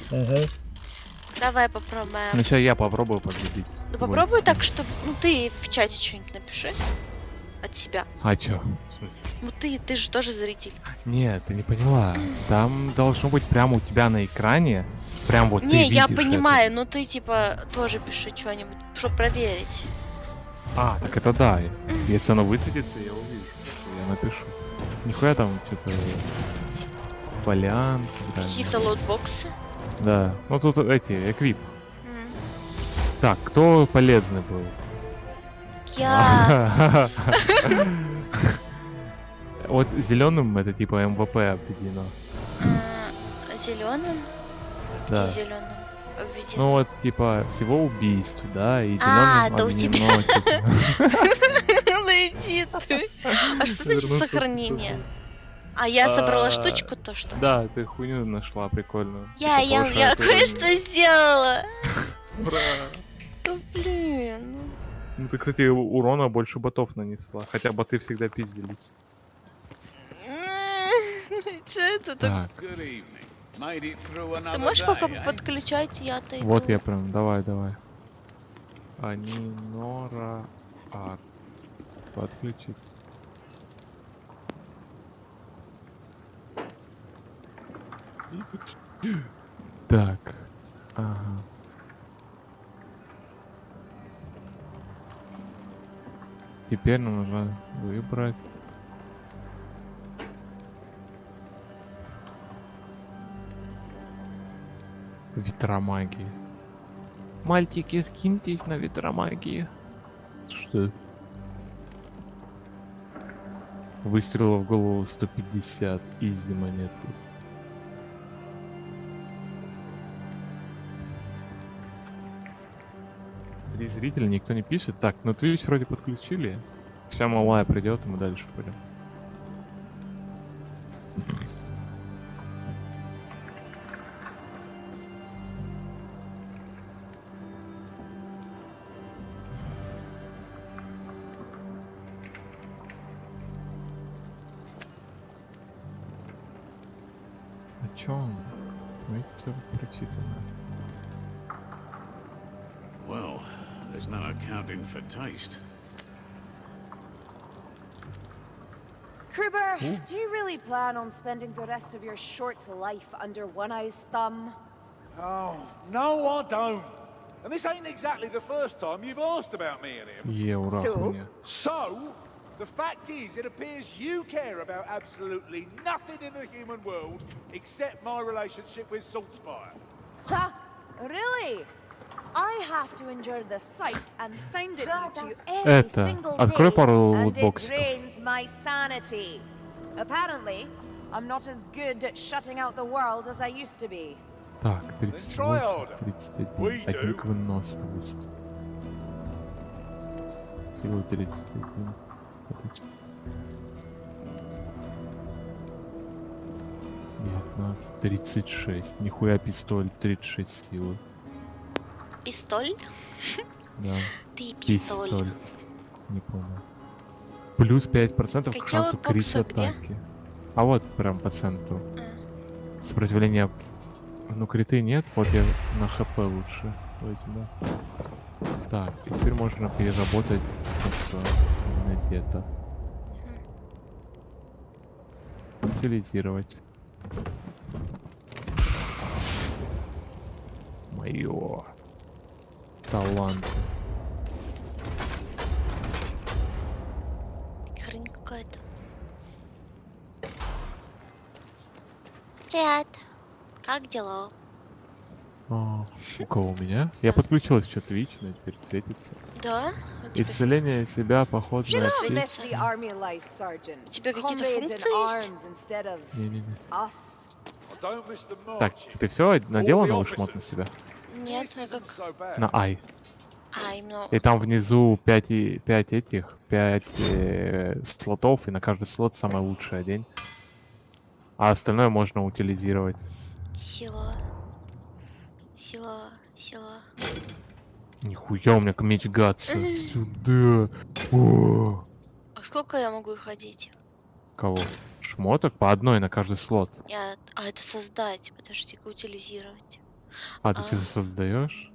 Давай попробуем. Сначала я попробую победить. Ну попробуй так, чтобы... Ну ты в чате что-нибудь напиши. От себя. А чё? В смысле? Ну ты же тоже зритель. Нет, ты не поняла. Там должно быть прямо у тебя на экране. Прям вот ты Не, я видишь понимаю, но ты типа тоже пиши что-нибудь, чтобы проверить. это. А, так это да. Если оно высветится, я увижу. Я напишу. Нихуя там что-то... Полянки. да. Какие-то лотбоксы. Да. Ну тут эти, эквип. М. Так, кто полезный был? Я. Вот зеленым это типа МВП обведено. Зеленым? Да. Где зеленым? Обведено. Ну вот типа всего убийств, да, и А, зеленым да у тебя. обведено, типа. Найди ты. А что значит Вернуться в сохранение? А я собрала А, штучку, то что? Да, ты хуйню нашла прикольную. Я Типа повышает уровень. кое-что сделала. Ура! Да блин. Ну ты, кстати, урона больше ботов нанесла. Хотя боты всегда пиздились. Что это такое? Так, Good evening. Made it through another Ты можешь day, пока eh? подключать, я отойду. вот я прям, давай. Анинора Ар. Подключиться. Так. Ага. теперь нам нужно выбрать. Ветромагии. Мальчики, скиньтесь на ветромагии. Что? Выстрела в голову 150. Изи монеты. Три зрителя, никто не пишет. Так, ну Twitch вроде подключили. Сейчас малая придет, и мы дальше пойдем. О чем? Видите, все прочитано. Well, there's no accounting for taste. Kruber, do you really plan on spending the rest of your short life under One Eye's thumb? Oh, no, I don't. And this ain't exactly the first time you've asked about me and him. Еура So? хуйня. So, the fact is, it appears you care about absolutely nothing in the human world except my relationship with Saltspire. Ha! Really? I have to endure the sight and sound of you two every Это, single открой day, пару and it лутбоксиков. drains my sanity. Apparently, I'm not as good at shutting out the world as I used to be. Так, try 38, harder. 31. We Один do. к выносливости. Сила 31. 19, 36. Нихуя пистоль, 36 силы. Пистоль? Да. Ты пистоль. Пистоль. Не понял. Плюс 5% к Какие шансу крит лутбоксы где? атаки. А вот прям по центру. Сопротивление. Ну, криты нет, вот я на хп лучше возьму. Так, теперь можно переработать что где-то. Утилизировать. Моё. Талант. Хрень какая-то. Привет. Как дела? А, у кого у меня? Я подключилась что Twitch, но теперь светится. Да? У тебя Исцеление себя, поход You на don't miss птиц. the army life, Sergeant. Тебе какие-то Comrades in функции есть? arms instead of Не-не-не. us. I don't miss the Так, marching. ты все надела новый шмот на себя? Нет, This ну isn't как... so bad. На Ай. А, именно... И там внизу 5 этих, 5 слотов, и на каждый слот самое лучшее одень. А остальное можно утилизировать. Сила. Сила. Сила. Нихуя, у меня меч Гатса. Сюда. О, А сколько я могу их одеть? кого? Шмоток по одной на каждый слот. Нет. А, это создать. Подожди-ка, утилизировать. А, ты А. что создаешь?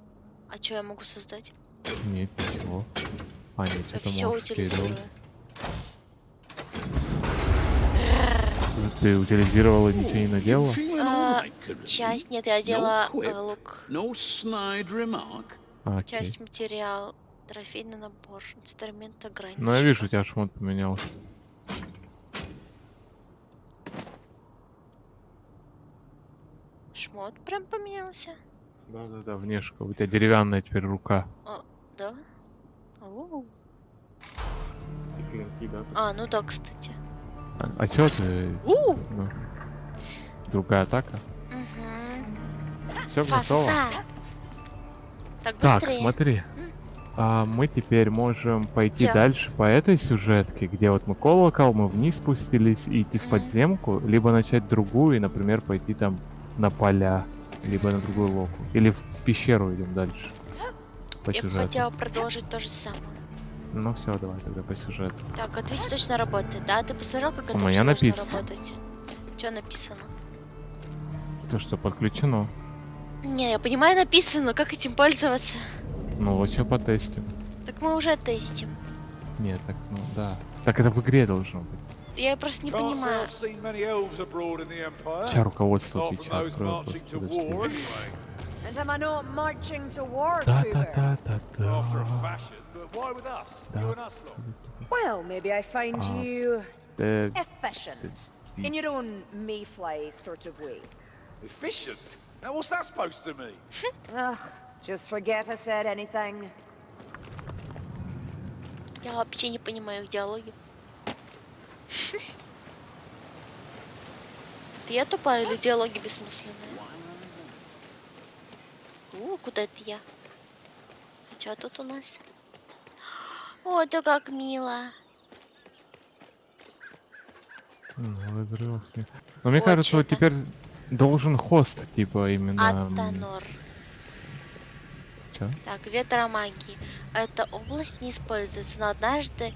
А что я могу создать? Нет, ничего. А, нет, Я что-то все можешь утилизирую. переделать. Ты утилизировала, ничего не наделала? Feeling А, all right, Karim? часть, нет, я одела quip. лук. No snide remark. Окей. Часть материал. Трофейный набор. Инструмент ограничен. Ну, я вижу, у тебя шмот поменялся. Шмот прям поменялся. Да-да-да, внешка. У тебя деревянная теперь рука. О, да? Оу. А, ну да, кстати. А чё ты? У! Ну, другая атака? Угу. Все готово. Фа-фа. Так, Так, быстрее. смотри. Мы теперь можем пойти Чё? дальше по этой сюжетке, где вот мы колокол, мы вниз спустились и идти в Мгм. подземку, либо начать другую и, например, пойти там на поля, либо на другую локу. Или в пещеру идем дальше. По Я бы сюжету. хотела продолжить то же самое. Ну все, давай тогда по сюжету. Так, ответь точно работает, да? Ты посмотрел, как это У вообще меня должно написано. работать? Что написано? То, что подключено. Не, я понимаю, написано, как этим пользоваться. Ну вот сейчас потестим. Так мы уже тестим. Нет, так, ну да. Так это в игре должно быть. Я просто не Can't say понимаю. I've seen many elves abroad in the Empire. Сейчас руководство Apart from Твича those открою marching просто. to подожди. war anyway. And am I not marching to war, Kruber? After a Да-да-да-да-да. fashion, but why with us? Да. You and us lot. Well, maybe I find you efficient. y- In your own mayfly sort of way. Efficient? Now, what's that supposed to mean? Ugh, just forget I said anything. Я вообще не понимаю их диалоги. Это я тупая или диалоги бессмысленные? Куда это я? А что тут у нас? О, это как мило. Разрывов нет. Но мне кажется, вот Очень, да. теперь должен хост, типа, именно... Атанор. Чё? Так, ветромагии. Эта область не используется, но однажды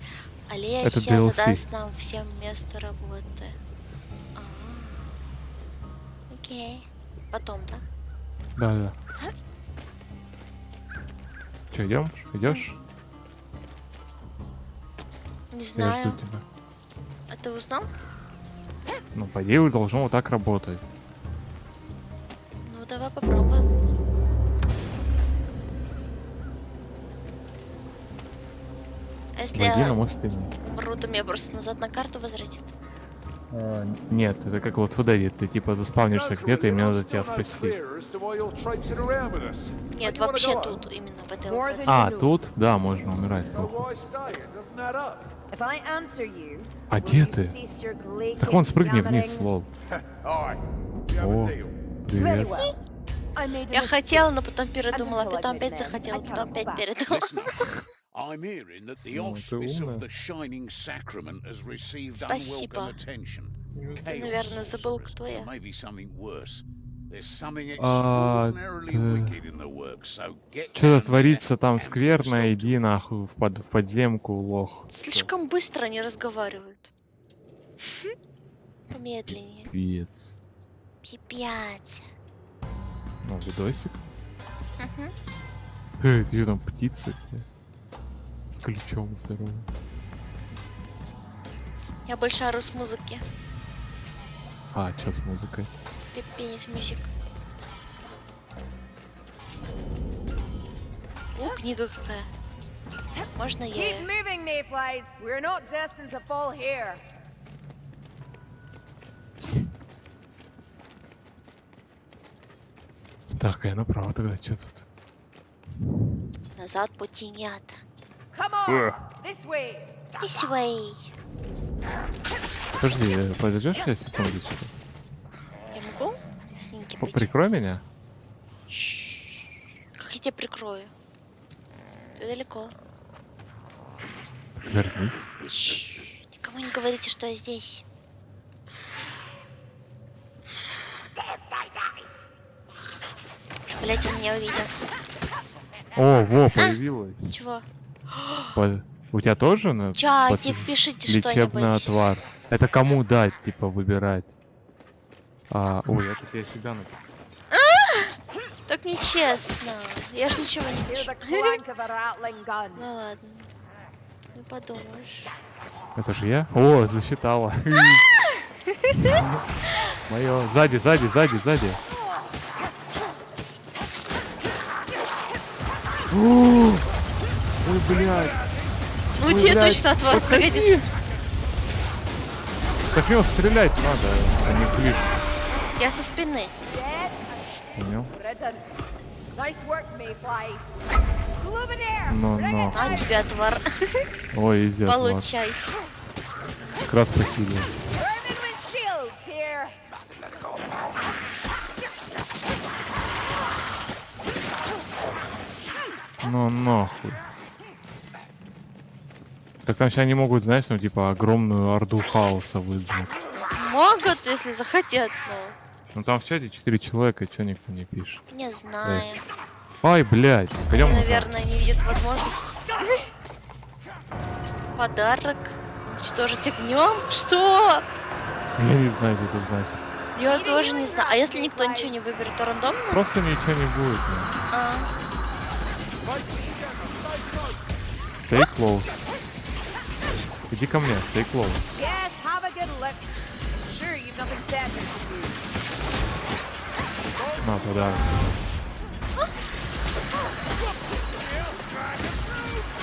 Это Алесия DLC. задаст нам всем место работы. А, окей. Потом, да? Да. Че, идем? Идешь? Не Я жду знаю. тебя. А ты узнал? Ну, по идее, должно вот так работать. Ну, давай попробуем. А если Войди на я мост стены. умру, то меня просто назад на карту возвратит? Нет, это как вот в Dead, ты типа заспавнишься где-то, и мне надо тебя спасти. Нет, вообще тут, именно в этой More локации. А, тут, да, можно умирать. If I answer you, А will где you ты? cease your glacial Так вон спрыгни вниз, yammering? лол. Alright, О, Very привет. well. I made a Я mistake. хотела, но потом передумала, Until I потом did, опять ma'am. захотела, I потом can't опять go back. передумала. I'm hearing that the Ну, ты auspice умная. of the Shining Sacrament has received Спасибо. unwelcome attention. Ты, наверное, забыл, кто я. Maybe something worse. There's something А, extraordinarily да. wicked in the works, so get Что-то down творится there там and скверно, stop иди нахуй в подземку, лох. Слишком быстро они разговаривают. Помедленнее. Пиздец. Пипять. Ну, видосик. Мгм. Ты что там, птицы? С ключом здоровым. Я больше ору с музыки. А, что с музыкой? Пенис мюзик. Книга какая. Можно я? Keep moving, mayflies. We're not destined to fall here. Так, я направо тогда, что тут? Назад пути нет. Come on, this way. This way. Подожди, подождешь я секундочку? Я могу синенький быть? Прикрой меня. Шш. Как я тебя прикрою? Ты далеко. Вернись. Шш. Никому не говорите, что я здесь. Блять, он меня увидел. О, во, появилась. Чего? У тебя тоже на Чатик, пишите лечебный что-нибудь. отвар? Это кому дать, типа, выбирать? Ой, это я себя написал. Так нечестно. Я ж ничего не Hear пишу. the clank of a rattling gun. Ну ладно. Ну подумаешь. Это же я? О, засчитала. Мое. Сзади. Ой, блядь. Ну Ой, тебе блядь, точно отвар подходи. пригодится. Так в него стрелять надо, а не клик. Я со спины. Dead Понял? riddance. Nice work, mayfly. Luminaire, Ну, bring ну. it На down. тебе отвар. Ой, иди отвар. Получай. Как раз похилил. Vermin with shields here. Ну нахуй. Так там сейчас они могут, знаешь, ну типа огромную орду хаоса вызвать. Могут, если захотят, но Ну там в чате 4 человека, что никто не пишет. не знаю. Ай, блядь, пойдем. Они, наверное, не видят возможности. Подарок. Уничтожить огнем? Что? Я не знаю, что это значит. Я тоже не знаю. А если никто ничего не выберет, то рандомно? Просто ничего не будет. Ну. А, Stay close. Иди ко мне, stay close. Yes, have a good look. Sure, you've nothing better to do. На, подарок.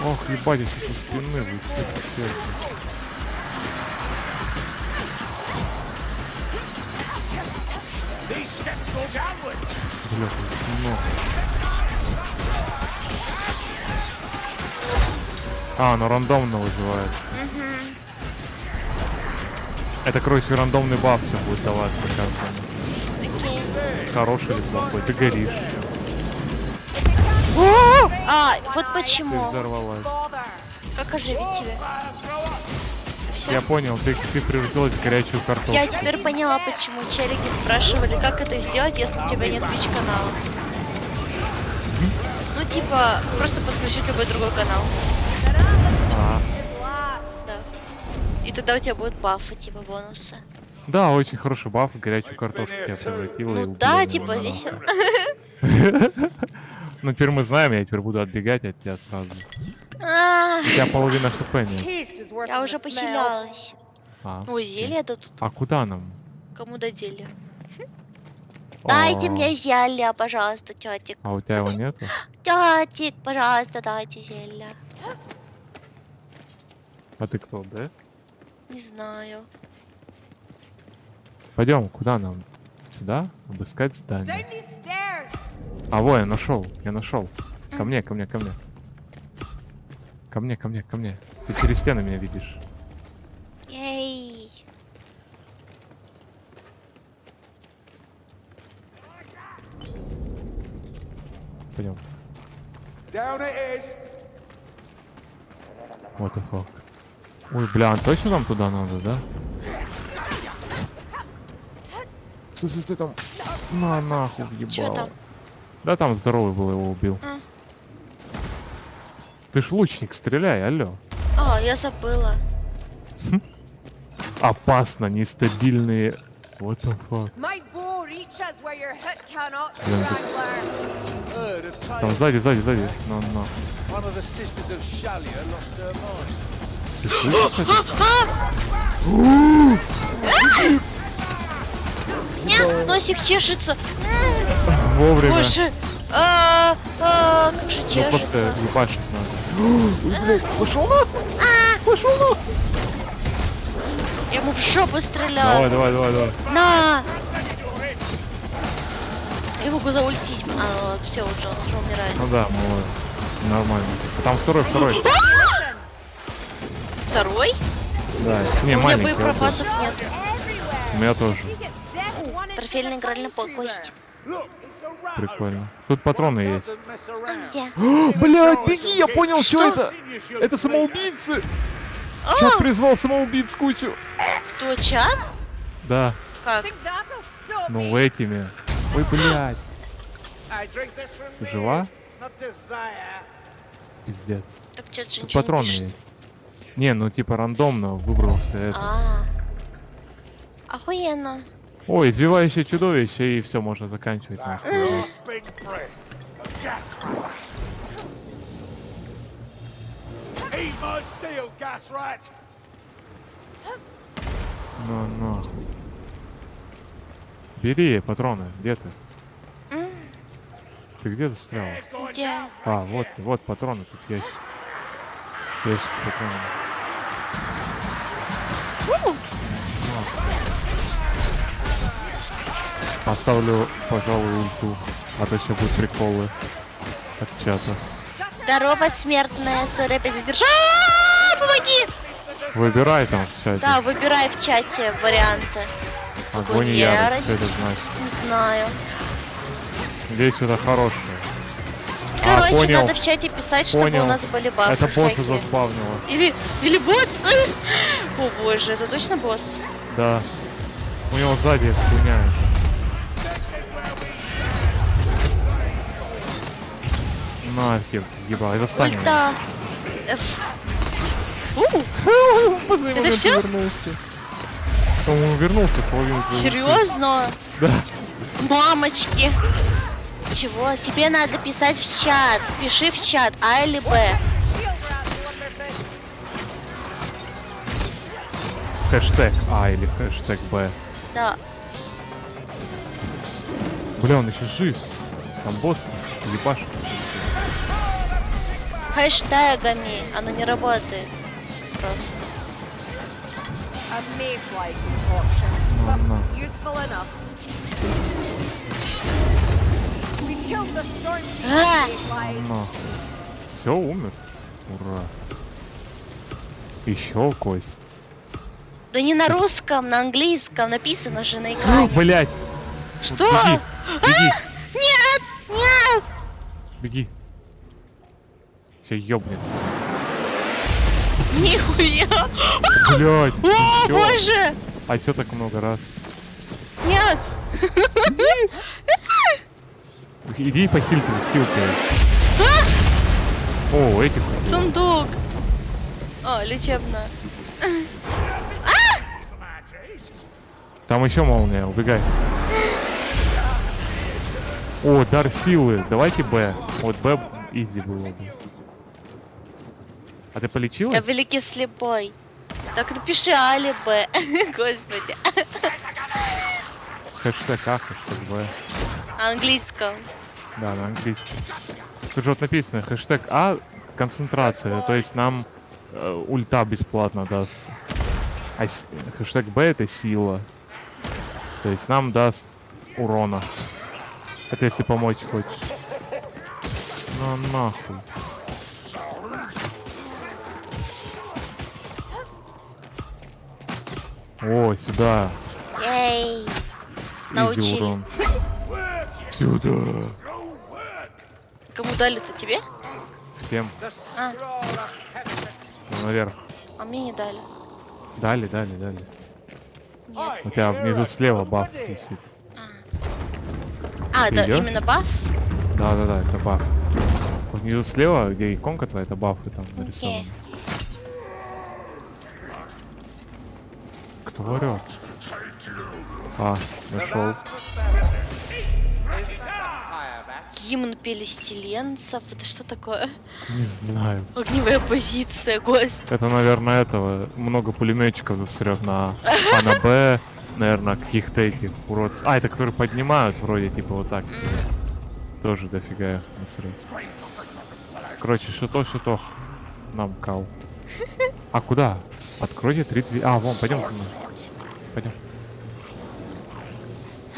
Ох, ебать, я со спины вы. These steps go downwards. Бля, тут много. А, оно рандомно вызывается. Это, короче, рандомный баф все будет даваться каждому. Окей. Хороший или плохой, ты горишь. А, вот Ты почему. взорвалась. Bother. Как оживить тебя? Все. Я понял, ты превратилась в горячую картошку. Я теперь поняла, почему челики спрашивали, как это сделать, если у тебя нет Twitch канала. Ну, типа, просто подключить любой другой канал. А, Last. Да. И тогда у тебя будут бафы, типа, бонусы. да, очень хороший баф в горячую картошку я превратила. и Ну да, убила типа, его. весело. Ну, теперь мы знаем, я теперь буду отбегать от тебя сразу. А, У тебя половина хп нет. Taste is worse Я than уже the smell. похилялась. А, Ой, зелье да тут а куда нам? кому додели. Дайте А, мне зелье, пожалуйста, тетик. А у тебя его нету? Тетик, пожалуйста, дайте зелье. А ты кто, да? Не знаю. Пойдем, куда нам? Сюда? Обыскать здание. Down these stairs. А, во, я нашел. Ко мне, ко мне, ко мне. Ко мне, ко мне, ко мне. Ты через стены меня видишь. Ей. Пойдем. Down it is. What the fuck. Ой, бля, точно нам туда надо, да? Стой, там. На, нахуй, Чё ебало. там? Да там здоровый был, его убил. А. Ты ж лучник, стреляй, алло. А, я забыла. Опасно, нестабильные. What the fuck. My bow reaches where your hit cannot, Yeah. Strangler. Heard of Там tales. сзади. На. One of the sisters of Shalia lost her mind. Ты слышишь это? Нет, носик чешется. Вовремя. Боже. Как же Ну просто чешется. ебашить надо. Пошел на! Я ему в жопу стреляла. Давай. На! Я могу заультить. А, вот, все, уже, он уже умирает. Ну да, молодец. Нормально. Там второй. Второй? Да. Не, У меня маленький. вот боеприпасов нет. это. У меня тоже. He gets death one Трофейный игральный кость. Look, it's a rat. Прикольно. Тут патроны есть. Doesn't mess around. Где? Блядь, беги, я понял, что это. You should Это bleed. самоубийцы. Чат призвал самоубийц кучу. Кто, чат? Да, Как? think that'll stop ну me. этими. Ой, блядь. I drink this from Ты me, жива? not desire. Пиздец. Так чат же Тут ничего не патроны пишет. есть. Не, ну типа рандомно выбрался это. А. Охуенно. Ой, извивающее чудовище, и все, можно заканчивать нахуй. Grasping breath. A gas rat. Eat my steel, gas rat. Ну нахуй. Бери патроны, где ты? Ты где застряла? It's going Где? down. А, вот патроны, тут ящик. Ящик с патронами. Поставлю, пожалуй, ульту, а то все будут приколы от чата. Здорово, смертная. Сори, опять задержал. Помоги! Выбирай там в чате. Да, выбирай в чате варианты. Огонь и ярость. ярость, что это значит? Не знаю. Здесь что-то хорошее. Короче, понял. надо в чате писать, чтобы Понял. у нас были бафы Это босса всякие. заспавнило. Или боссы. О боже, это точно босс? Да. У него сзади хуйня. Нафиг, ебал, это станет. Ульта. Это всё? Он вернулся половину. твоей Серьезно? Да. Мамочки. Чего? Тебе надо писать в чат. Пиши в чат А или Б. Shield rat will underfit. Хэштег А или хэштег Б. Да. Бля, он еще жив. Там босс ебашит. хэштегами. Оно не работает. Просто. A Mayfly concoction, but useful enough. We killed the storm Ah! Mayflies. Нахуй. Все, умер. Ура. Еще кость. Да не на русском, на английском. Написано же на экране. Блять. Что? Беги. Беги. Нет! Нет! Беги. Все ёбнется. Нихуя! Блять. О, боже! А чё так много раз? Нет! Иди похилься, хилкой. О, этих. Сундук! О, лечебно. Там еще молния, убегай. О, дар силы. Давайте Б. Вот Б изи было бы. А ты полечилась? Я великий слепой. Так напиши Али Б. Господи. Хэштег А, хэштег Б. Английском. Да, на английском. Тут же вот написано хэштег А концентрация, то есть нам ульта бесплатно даст. А хэштег Б это сила. То есть нам даст урона. Это если помочь хочешь. Ну нахуй. О, сюда. Ей. Изи Научили. урон. Сюда. Кому дали-то тебе? Всем. А, Ну, наверх. а мне не дали. Дали. У тебя внизу слева баф висит. А, Ты да, идёшь? именно баф? Да, это баф. Вот внизу слева, где иконка твоя, это бафы там нарисованы. Окей. Кто орёт? А, нашел. Гимн пелестиленцев. Это что такое? Не знаю. Огневая позиция, господи. Это, наверное, этого. Много пулеметчиков засрёт на А на Б. Наверное, каких-то этих урод. А, это которые поднимают вроде, типа вот так. Тоже дофига их насрёт. Короче, что-то нам кал. А куда? Откройте 3 двери. А, вон, пойдем со мной. Пойдем.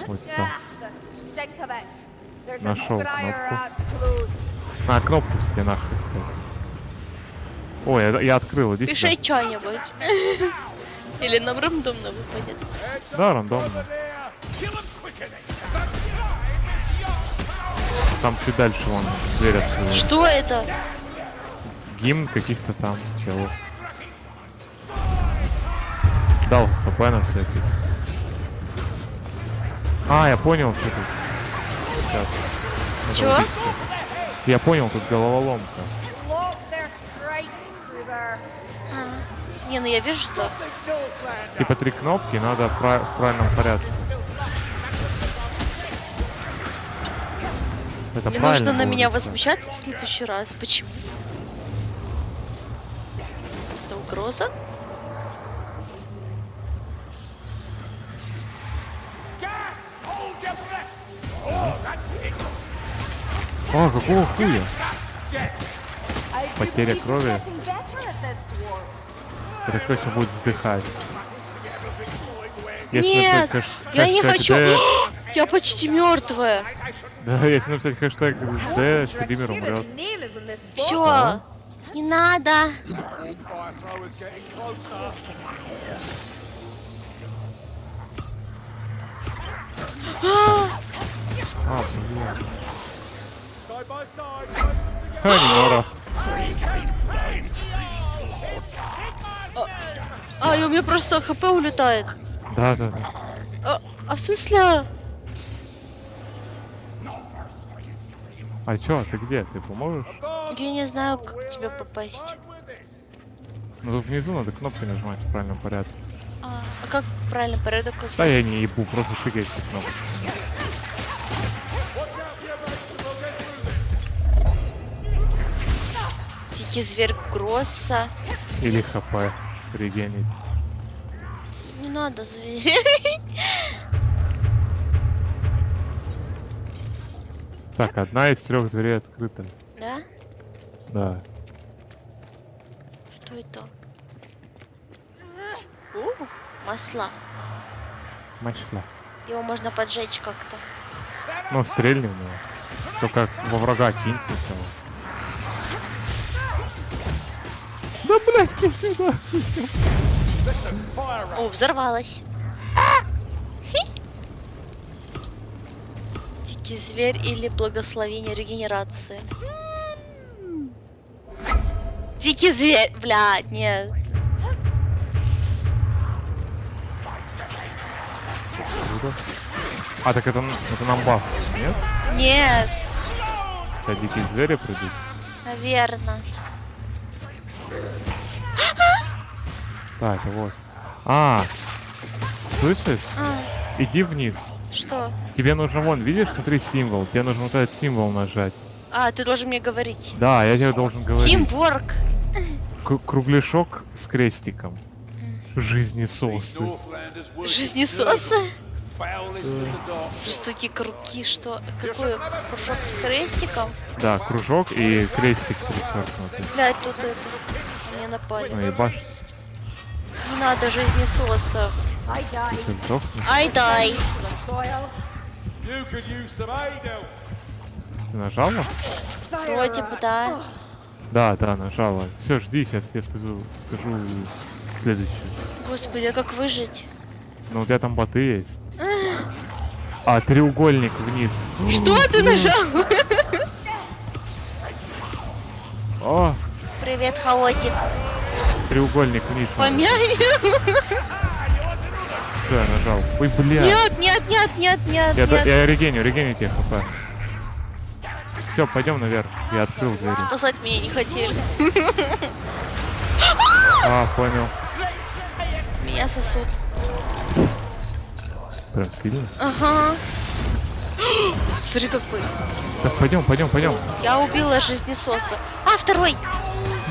Вот сюда. Ah, the stink of it. There's a Нашел scryer кнопку. at close. А, кнопку в стенах искал. Ой, я открыл, иди Пиши сюда. что-нибудь. Или нам рандомно выпадет. Да, рандомно. Там чуть дальше вон дверь открылась. Что это? Гимн каких-то там челов. Дал хп на всякий. А, я понял, что тут. Сейчас. Надо Чего? убить всех. Я понял, тут головоломка. Block their strikes, Kruger. Не, ну я вижу, что... Типа 3 кнопки, надо в правильном порядке. Это Не правильно нужно на меня будет, да. возмущаться в следующий раз. Почему? Это угроза? О, какого хуя? I Потеря could be крови. getting better at this war. Это точно будет вздыхать. Если Нет, написать я не хэштег хочу. Д, Я почти мертвая. да, если написать хэштег Д, стример Here умрет. the nail is in this Все. Не надо. Fire throwers getting closer. А, блин. Side by side. Ха, Нора. А, и у меня просто хп улетает. Да. А в смысле? А чё, ты где? Ты поможешь? Я не знаю, как к тебе попасть. Ну тут внизу надо кнопки нажимать в правильном порядке. А как правильно порядок Да узнать? я не ебу, просто тыкайте кнопки. Дикий зверь Гросса. Или хп регенить. Не надо зверя. Так, одна из 3 дверей открыта. Да? Да. Что это? Масло. Мачла. Его можно поджечь как-то. Ну, стрельни в него. Только во врага кинь сначала. Да, блядь, не сюда. О, взорвалась. Хи. Дикий зверь или благословение регенерации. Дикий зверь, блядь, нет. А, так это нам баф, нет? Нет, Сейчас дикие звери придут. наверное. Так, вот. Слышишь? Иди вниз. Что? Тебе нужно вон, видишь, смотри символ. Тебе нужно вот этот символ нажать. А, ты должен мне говорить. Да, я тебе должен говорить. Тимворк. Кругляшок с крестиком. Жизнесосы. Northlanders worship Жизнесосы? foulest of the dark. Жестокие круги, что? Какой кружок с крестиком? Да, кружок и крестик перечеркнутый. Блядь, тут это. Мне напали. Ну ебашь, Не надо жизнесосов. I die. ты сдохнешь. Ай дай. The soil. You could use some aid help. Ты нажала? Вроде бы, да. Да, нажала. Все, жди, сейчас я скажу следующее. Господи, а как выжить? Ну у тебя там боты есть. А, треугольник вниз. Что ты нажал? О, Привет, хаотик. треугольник вниз. Помяни. Все, я нажал. Ой, бля. Нет, нет, нет, нет, нет, нет. Я регеню тебе хп. Все, пойдем наверх. Я открыл дверь. Спасать меня не хотели. А, понял. Меня сосут. Прям сильно. Ага. Смотри какой. Так, пойдем. Я убила жизнесоса. А, второй.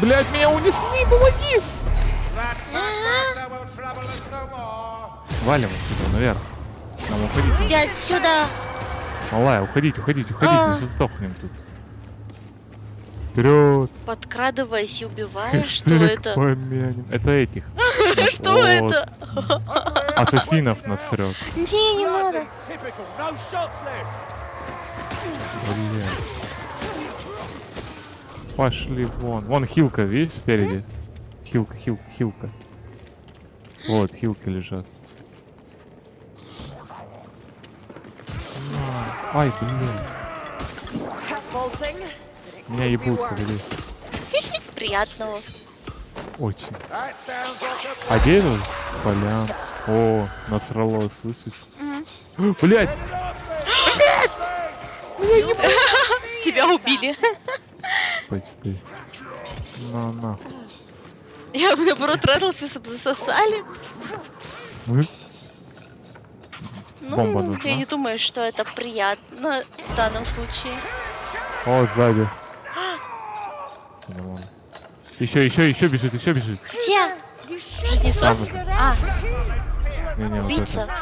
Блять, меня унесли, помоги! That will trouble us no more. Валим отсюда, наверх. Нам уходить. Иди отсюда. Малая, уходить, мы сейчас сдохнем тут. Вперед! Подкрадываясь и убивая. Что это? Помянем. Это этих. Что Вот. это? Ассасинов насрет. Не надо. Typical. No shots left. Блин. Пошли вон. Вон хилка, видишь, спереди? Хилка. Вот, хилки лежат. Ай, блин. Catbolting. Меня ебут, погоди. Приятного. Очень. That sounds like a А где это? Полян. О, насрало, слышишь? Блять! Тебя убили. Почти. На нахуй. Я бы наоборот радовался, если бы засосали. Мы? Ну, Бомба нужна. я не думаю, что это приятно в данном случае. О, сзади. Еще бежит. Где? Жизнесос? А, Не, вот убийца. это.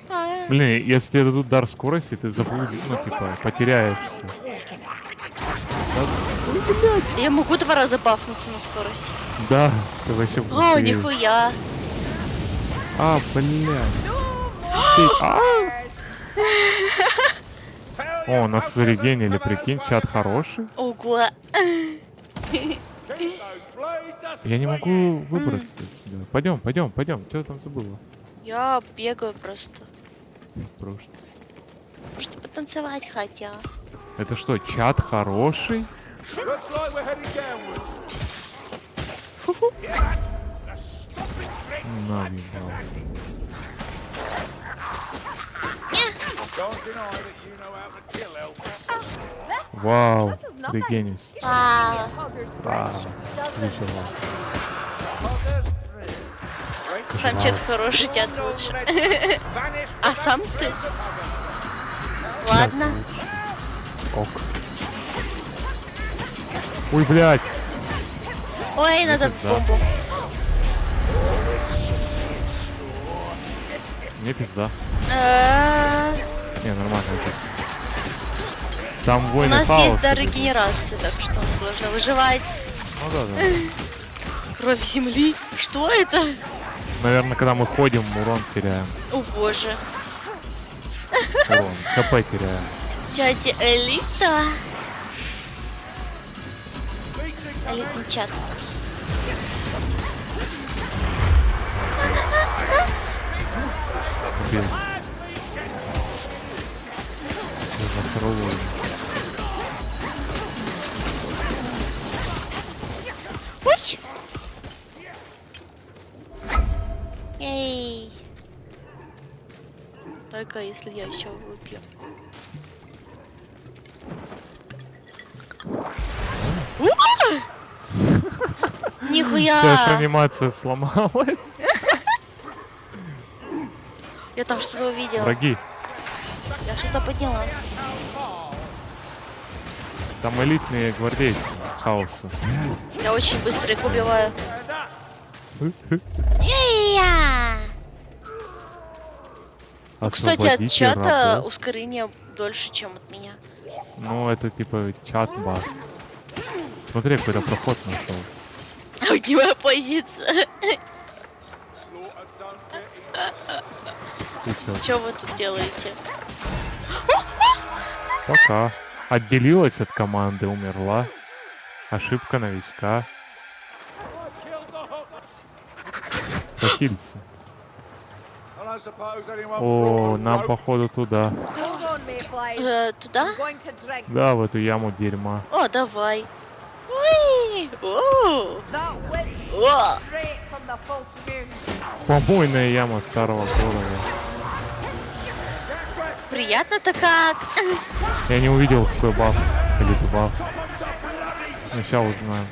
А, Блин, если тебе дадут дар скорости, ты заблудишь, ну, типа, потеряешься. Я могу 2 раза бафнуться на скорость. Да, ты вообще О, быстрее. нихуя. А, блядь. О, нас зарегенили, прикинь, чат хороший. Ого. keep those blades a Я не могу выбраться отсюда. Пойдем. Что там забыла? Я бегаю просто. Просто. Просто потанцевать хотя. Это что, чат хороший? Looks like we're heading downwards. На, ебал. Don't deny that you know how to kill elf. Вау, This is nothing. прикинь. А, Hogger's А, French doesn't весело. сам чат хороший, чат лучше. Vanish. А сам ты? Ладно. Ок. Ой, блядь. Ой, надо да. бомбу. Мне пизда. Э, Не, нормально. Там У войны нас хаоса есть дар идут. регенерации, так что мы должны выживать. Ну да, да. Кровь земли. Что это? Наверное, когда мы ходим, урон теряем. О боже. Урон. КП теряем. Чате элита. Элитный чат. Убил. Засрываю. Ой! Эй! Только если я еще выпью. Сейчас Нихуя! анимация сломалась. Я там что-то увидела. Враги. Я что-то подняла. Там элитные гвардейцы хаоса. Я очень быстро их убиваю. Я! Ну, кстати, от Освободите чата рабов. ускорение дольше, чем от меня. Ну, это типа чат-бат. Смотри, какой-то проход нашел. Огневая позиция. Ты чё? Что вы тут делаете? Пока. Отделилась от команды, умерла. Ошибка новичка. Похилься. I don't suppose anyone О, brought a нам rope. походу туда. Hold on, Mayflies. Туда? I'm going to drink. Да, в эту яму дерьма. О, давай. Ой! О! That went О! straight from the false moon. Помойная яма старого города. Приятно-то как. Я не увидел, какой баф. Или баф. Ну, сейчас узнаем.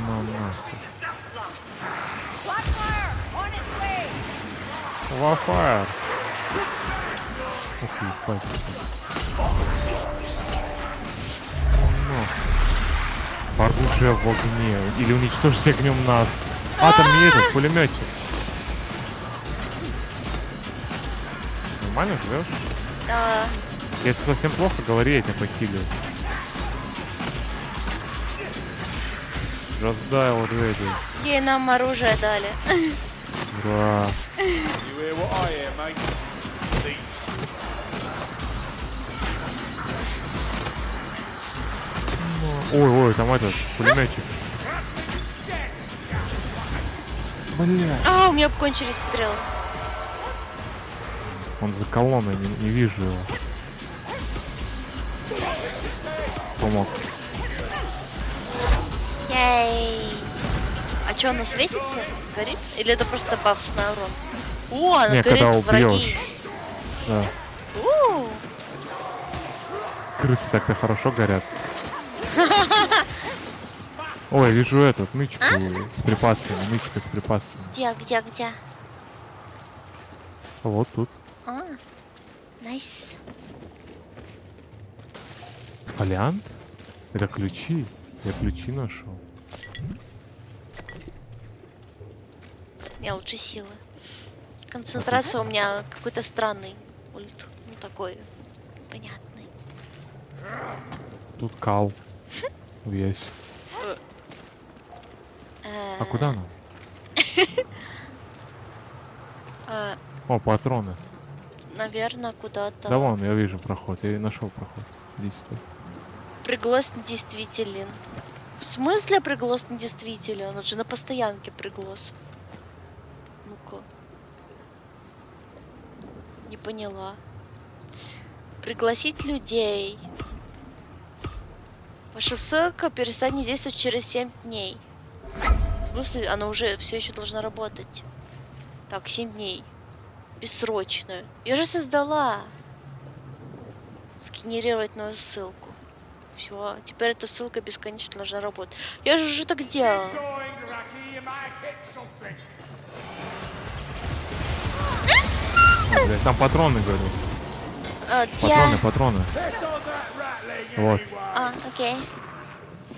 Ну, нахуй. Blackfire, on its way. Вафайр. Ух, ебать. Ну, оружие в огне. Или уничтожить огнем нас. Атомный этот, пулеметчик. Нормально живешь? Да. Если совсем плохо, говори, я тебя покилю. Раздай already. Ей нам оружие дали. Ура. You hear what I hear, mate? These. Ой, там этот, пулеметчик. Бля. А, у меня кончились стрелы. Он за колонной, не вижу его. Помог. Ей. А что, она светится? Горит? Или это просто баф на урон? О, она Не, горит, когда враги. убьешь. Да. У, Крысы так-то хорошо горят. Ой, вижу этот, нычку с припасами, нычка с припасами. где? Вот тут. А, найс. Фолиант? Это ключи. Я ключи нашел. Я лучше силы. Концентрация у меня какой-то странный ульт. Ну, такой понятный. Тут кал. Весь. А куда нам? О, патроны. Наверное, куда-то. Да вон, я вижу проход. Я нашел проход. Иди сюда. Приглас недействителен. В смысле приглас недействителен? Он же на постоянке приглас. Ну-ка. Не поняла. Пригласить людей. Ваша ссылка перестанет действовать через 7 дней. В смысле, она уже все еще должна работать. Так, 7 дней. Бессрочную. Я же создала. Сгенерировать новую ссылку. Все, теперь эта ссылка бесконечно должна работать. Я же уже так делала. Going, Raki, you might hit something. О, блядь, там патроны, говорю. Где? Патроны. Piss on that rattling, Вот. anyone. А, окей.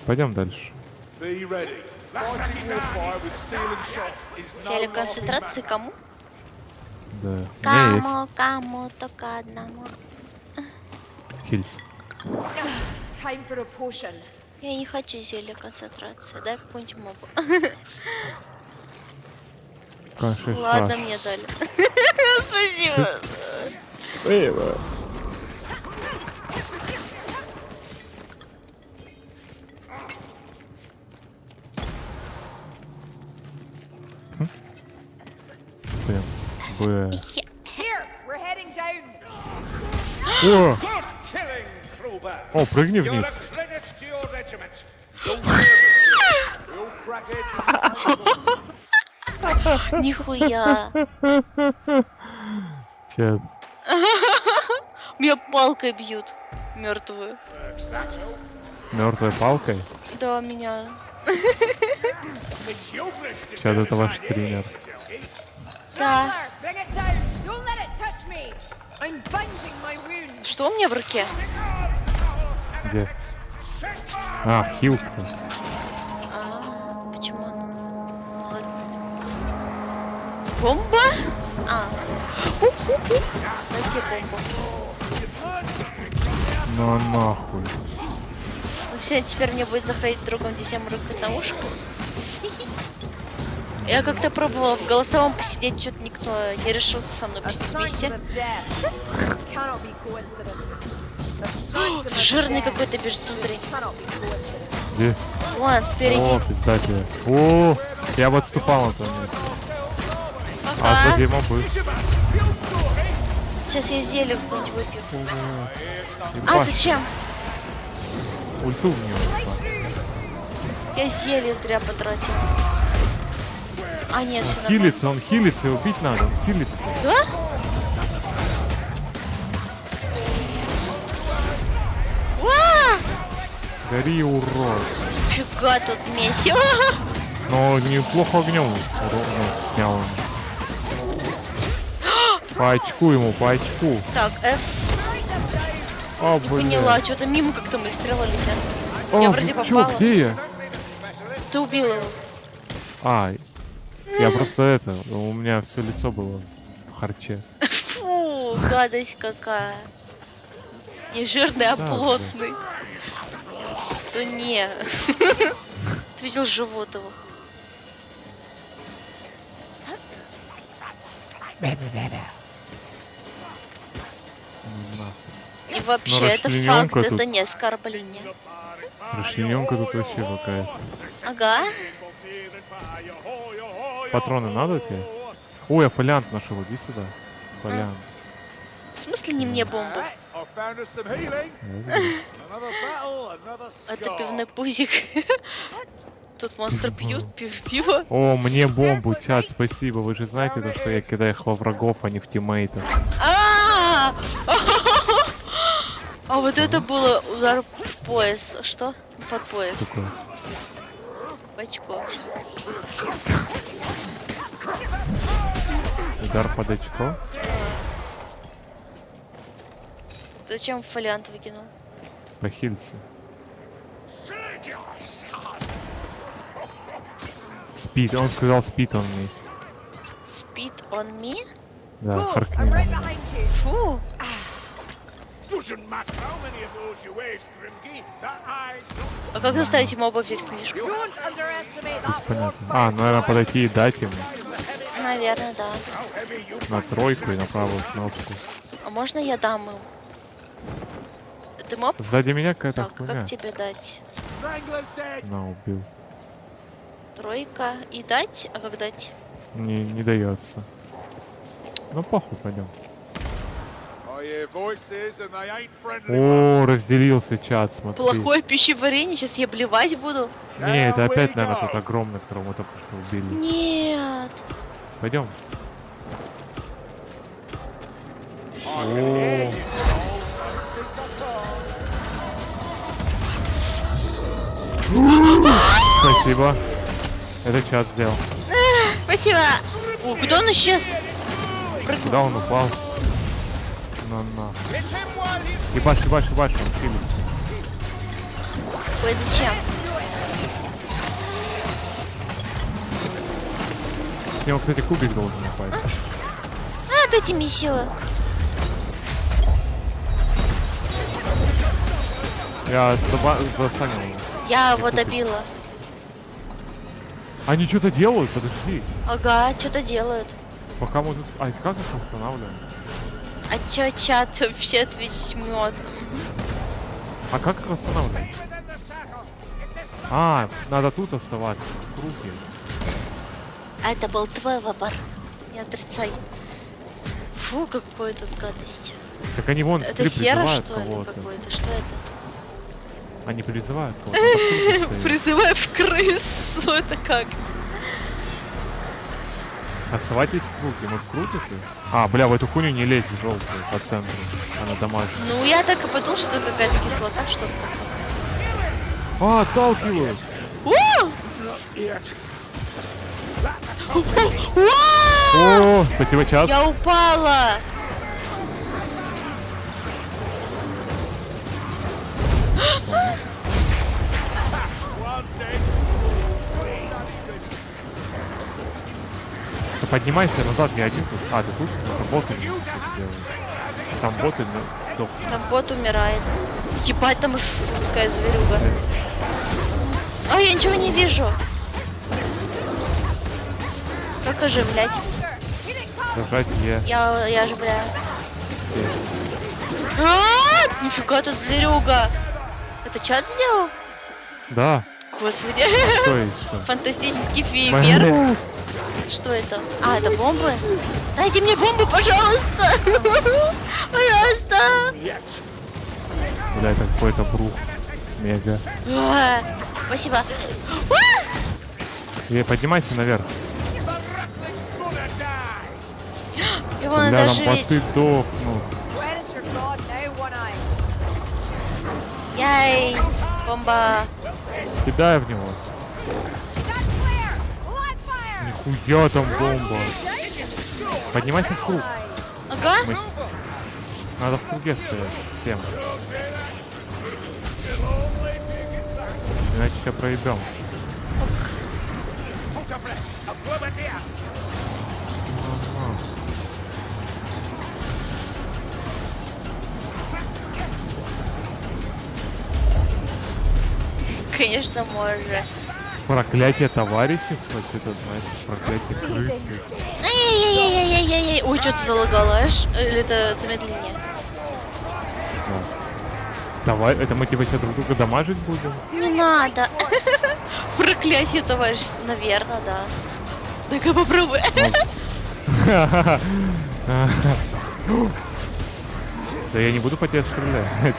Пойдем дальше. Be ready. Fighting warfare with steel and shot is no Сели laughing концентрации matter. кому? Да. У меня есть Кому, только одному. хильс. Time for a potion. Я не хочу зелье концентрации. Дай какую-нибудь мобу. Конечно, Ладно, мне дали. Спасибо. Прям. Б. Here, we're heading down. О! Good killing, Kruber. О, прыгни You're вниз. a credit to your regiment. Your service. We'll crack edges. Нихуя. Сейчас. Меня палкой бьют. Мертвую. Мертвой палкой. Да, меня. Сейчас это ваш стример. Да. Traveler, bring it down. Don't let it touch me. I'm binding my wounds. Что у меня в руке? Где? А, хилка. Почему она? Ладно. Бомба? А. Дайте бомбу. Ну нахуй. Ну все, теперь мне будет заходить в другом, где 7 рукой на ушко. Я как-то пробовала в голосовом посидеть, что-то никто не решился со мной A sight вместе. of death. This cannot be coincidence. A sight of Жирный death. какой-то бежит внутри. Cannot be coincidence. Где? Вон, впереди. О, пизда тебе. О, я бы отступал на том месте. А Пока. сзади мобы. Сейчас я зелье какое-нибудь выпью. А Ебать, зачем? ульту в него. Я зелье зря потратил. А нет, все Он нормально. хилится, он хилится, его бить надо, он хилится. Да? Уа! Гори, урод. Фига тут месиво. Но неплохо огнем снял он. По очку ему, по очку. Так, F. О, Не блин. поняла, что-то мимо как-то мои стрелы летят. О, Я вроде ты попала. чё, где я? Ты убил его. А, я просто это, у меня все лицо было в харче. Фу, гадость какая. Не жирный, а Да, плотный. То не. Ты видел живот его? И вообще, Ну, это расчленёнка факт, тут. это не оскорбление. Расчленёнка тут вообще какая. Ага. Патроны надо тебе? Ой, я фолиант нашел, иди сюда. Фолиант. В смысле не мне бомбу? I found us some healing. Я Another battle, another Это scar. пивной пузик. Тут монстры пьют пиво. О, мне бомбу, чат, спасибо. Вы же знаете, то, что я кидаю их во врагов, а не в тиммейтов. А А вот это было удар в пояс. Что? Под пояс. Такое. В очко. Удар под очко. Зачем фолиант выкинул? Похилься. Спит, он сказал спит он мне. Speed on me? Да, Good, харкни. I'm right behind you. Фу. Doesn't matter how many of those you waste, Grimke. That eye's not А как заставить моба взять книжку? Don't underestimate that Понятно. warfare. А, наверное, подойти и дать ему Наверное, да. на тройку и на правую кнопку. А можно я дам им? Ты моб? Сзади меня какая-то Так, хуйня. как тебе дать? Wrangler's dead. На, убил. Тройка. И дать? А как дать? Не дается. Ну, похуй, пойдем. I hear voices and they ain't friendly. О, разделился чат, смотри. Плохое пищеварение, сейчас я блевать буду. Не, это Down we опять, наверное, go. тот огромный, которого мы только что убили. Нет. Пойдем. I Спасибо. Это чат сделал. Спасибо. О, куда он исчез? Куда он упал? На. Ебашь, он хилится. Ой, зачем? С него, кстати, кубик должен упасть. А, дайте мне силы. Я застанил его. Я его кубик. добила. Они что-то делают? Подожди. Ага, что-то делают. Пока мы тут... А как их останавливаем? А чё чат вообще отвечмет? А как их останавливаем? А, надо тут оставаться. В круге. А это был твой выбор. Не отрицай. Фу, какой тут гадость. Так они вон Это три сера, призывают что ли, кого-то. какой-то? Что это? Они призывают кого-то. Там в круге стоят. Призывай в крысу, это как? Оставайтесь в круге. Мы в круге ты? А, бля, в эту хуйню не лезь, желтую, по центру. Она домашняя. Ну, я так и подумал, что какая-то кислота, что-то такое. А, отталкивают! О! О, спасибо, чат. Я упала! Ты поднимайся назад, я один тут. А, ты тут? Там боты не делают. Там боты, но сдохли. Там бот умирает. Ебать, там жуткая зверюга. А, я ничего не вижу. Покажи, блядь. Зажать Е. Я же, бля. А, нифига тут зверюга. Это чат сделал? Да. Господи. Что еще? Фантастический фейерверк. Что это? А, это бомбы? Дайте мне бомбы, пожалуйста. Пожалуйста. Бля, это какой-то брух. Мега. А, спасибо. А! Поднимайся наверх. Его Бля, надо там оживить. посты дохнут. Where is your god now, One Eye? Яй, бомба. Кидай в него. That's clear! Live fire! Нихуя там бомба. Поднимайся в круг. Ага. Мы- Надо в круге стоять. Всем. Иначе тебя проебем. Конечно, можно. Проклятие товарищества, что-то значит, проклятие крысы. Ай-яй-яй-яй-яй-яй. Ой, что-то залагало аж. Или это замедление? Да. Давай, это мы типа сейчас друг друга дамажить будем? Не надо. Проклятие товарищества, наверное, да. Дай-ка попробуй. Да я не буду по тебе стрелять.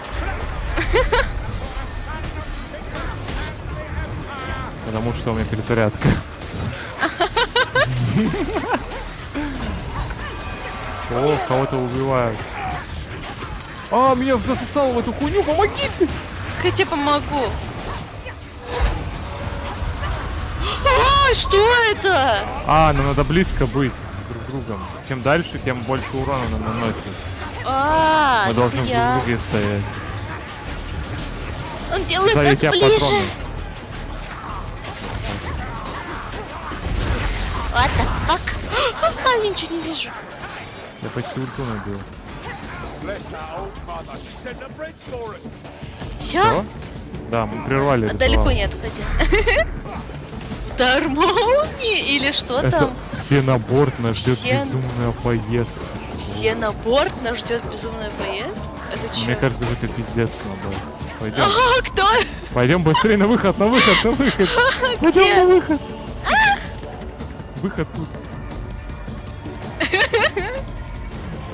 Потому что у меня перезарядка. О, кого-то убивают. А, меня засосало в эту хуйню, помогите! Я тебе помогу. А, что это? А, ну надо близко быть друг с другом. Чем дальше, тем больше урона нам наносит. А, Мы должны друг нихуя. в друге стоять. Он делает Да, я нас тебя ближе. патроны. What the fuck? Я ничего не вижу. Я почти ульту набил. Bless that old mother. She sent the bridge for us. Все? Что? Да, мы прервали Далеко ритуал. не отходи. Дар молнии или что Это там? все на борт нас ждет Все- безумная поездка. Все на борт, нас ждет безумная поездка. Это что? Мне кажется, это пиздец надо. Пойдем. А, кто? Пойдем быстрее на выход, на выход, на выход. Пойдем Где? на выход. Выход тут.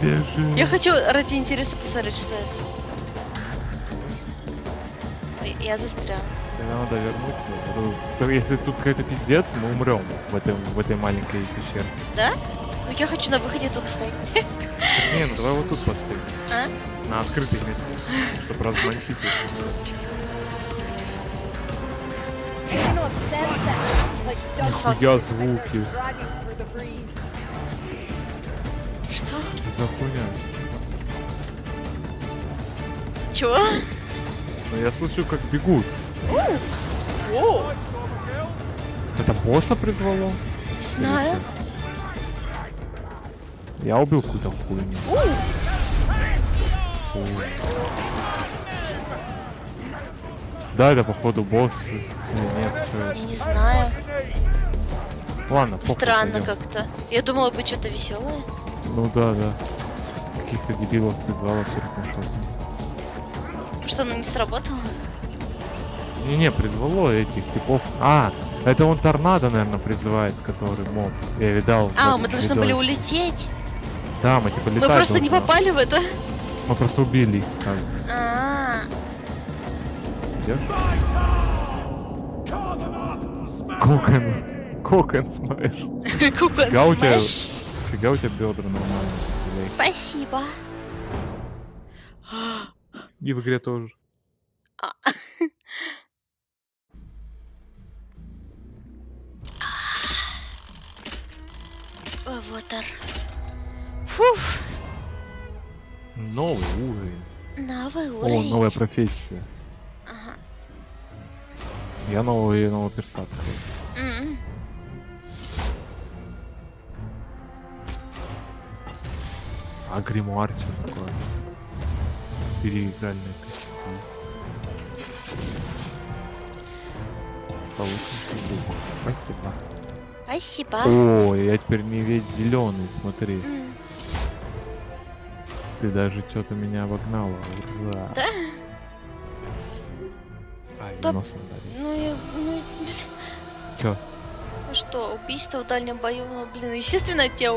Бежим. Я хочу ради интереса посмотреть, что это. Ой, я застряла. Тогда надо вернуться. Если тут какой-то пиздец, мы умрем в этой маленькой пещере. Да? Ну я хочу на выходе тут постоять. Не, ну давай вот тут постоим. А? На открытых местах, чтобы разносить их. I cannot sense it. Like dust Нихуя звуки. dragging through the breeze. Что? Что за хуйня? Чего? Ну я слышу, как бегут. О, Это босса призвало? не знаю. Я убил какую-то хуйню. Да, это походу босс. Или нет, что это? Я не знаю. Ладно, похуй, Странно пойдём. как-то. Я думала бы что-то веселое. Ну да, да. Каких-то дебилов призвала всех нашел. Что оно не сработало? Не-не, призвало этих типов. А, это он торнадо, наверное, призывает, который моб. Я видал. в А, этом мы должны были видосе. улететь. Да, мы типа Мы летать просто не должны. попали в это. Мы просто убили их сразу. А, Идёшь? Кокон. Кокон смэш. Кукон Фига у тебя, смэш. фига у тебя бедра нормально. блядь. Спасибо. И в игре тоже. Аватар. Фуф. Новый уровень. Новый О, уровень. новая профессия. Ага. Я нового перса. М. А гримуар что такое? Переигральные костюмы. Получишь дух. Спасибо. Спасибо. О, я теперь не весь зеленый, смотри. М. Ты даже что-то меня обогнала. Ура. Да? А, Да. носом ударил. Ну, Чё? ну что, убийство в дальнем бою, ну, блин, естественно, я тебя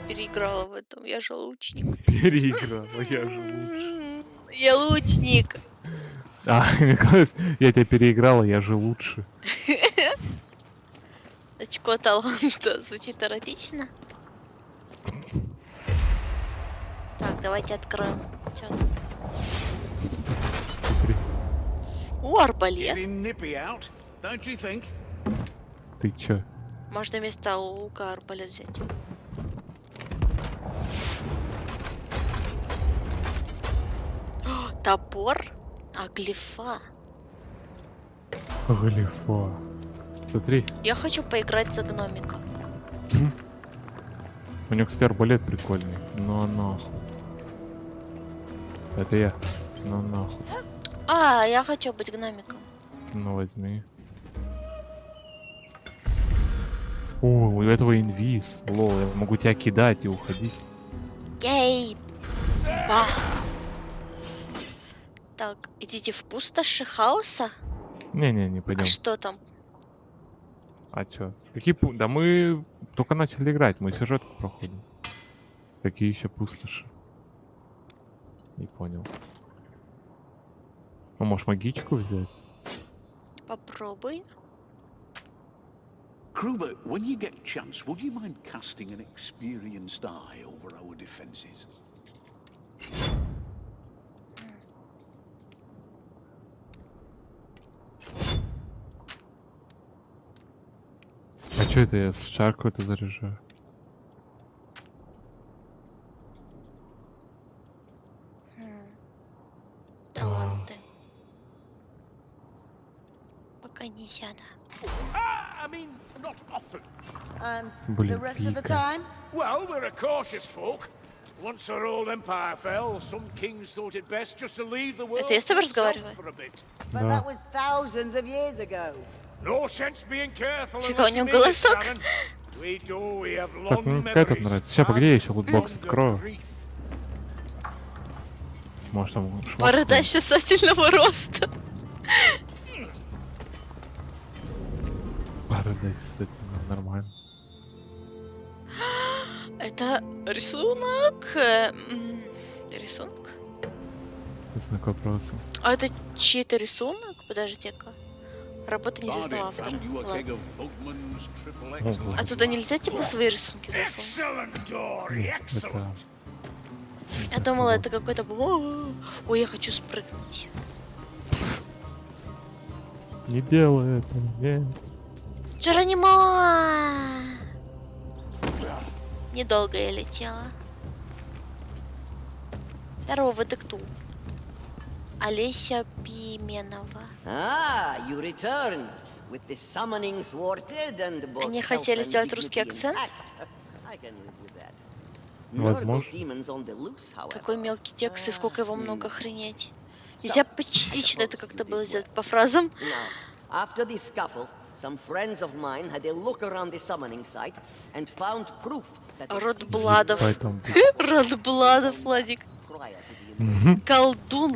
переиграла в этом, я же лучник. Переиграла, я же лучше. Я лучник. А, мне казалось, я тебя переиграла, я же лучше. Очко таланта. Звучит эротично. Так, давайте откроем. Чё? Смотри, О, арбалет. Getting nippy out, don't you think? ты чё? Можно вместо лука арбалет взять. О, топор? А, глифа. Глифа. Смотри, Я хочу поиграть за гномика. у него, кстати, арбалет прикольный. Ну нахуй. Это я. Ну нахуй. А, я хочу быть гномиком. Ну возьми. О, у этого инвиз. Лол, я могу тебя кидать и уходить. Ей! Бах! Так, идите в пустоши хаоса? Не-не-не, А пойдем. что там? А чё? Да мы только начали играть, мы сюжетку проходим. Какие еще пустоши? Не понял. Ну, может, магичку взять? Попробуй. Kruber, when you get a chance, would you mind casting an experienced eye over our defences? А чё это я с шар какой-то заряжаю? Таланты. Пока нельзя, да. I mean, not often. And Блин, the rest of the пика. time? Well, we're a cautious folk. Once our old empire fell, some kings thought it best just to leave the world Это я с тобой to itself разговариваю? for a bit. But Да. that was thousands of years ago. No sense being careful Фига, у unless you него mean it, голосок. Baron. We do, we have Так, long ну какая тут memories нравится? Сейчас, погоди, я еще лутбокс and открою. grief. Может, там шмат Борода какой-нибудь? счастательного роста. Борода, кстати, нормально. Это рисунок. Рисунок? Знак вопроса. А это чей-то рисунок? Подожди-ка. Работа неизвестного Barded автора. found you a keg Ладно. of Bugman's triple Ого. excellent. А туда нельзя типа свои рисунки засунуть? Excellent, Dory, Нет, это... excellent. Я думала, это какой-то... Ой, я хочу спрыгнуть. Не делай это, нет. Джеронимо! Недолго я летела. Здорово, ты кто? Олеся Пименова. Ah, you return with the summoning thwarted and both Они health хотели and сделать dignity русский акцент? intact. I can live with that. Возможно. demons on the loose, however. Какой мелкий текст и сколько его много, охренеть. Нельзя частично это как-то было сделать по фразам. Now, after the scuffle, some friends of mine had a look around the summoning site and found proof that the Род Бладов. Поэтому Род Бладов, Владик. prior to the Колдун,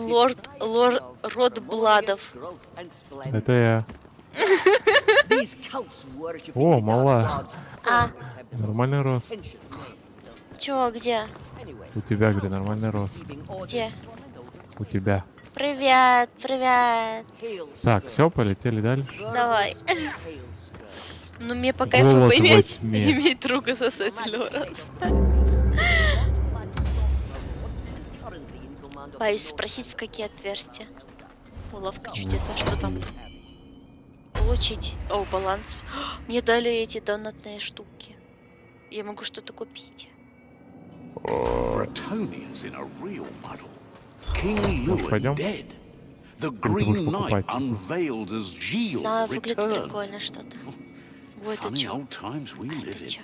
Род Бладов. growth and splendor. это я. These cults worshiping О, the dark мала. gods А. always have the Нормальный рост. pretentious names, don't Чё, где? they? Anyway, У тебя, говорю, нормальный рост. receiving orders Где? from an older У тебя. Привет, привет. hail Так, skirt. все, полетели дальше. Давай. Hail skirt. Ну, мне по кайфу Голод иметь, во тьме. иметь друга сосательного роста. Currently in command of Боюсь спросить, в какие отверстия. Уловка чудес, а что там? Получить. О, баланс. Мне дали эти донатные штуки. Я могу что-то купить. Bretonia's in a real muddle. King Lewin пойдем? dead. The ты будешь Green Knight покупать. unveiled as Gilles Знаю, выглядит returned. прикольно что-то. Ой, это Funny чё? old times we live Это in. чё?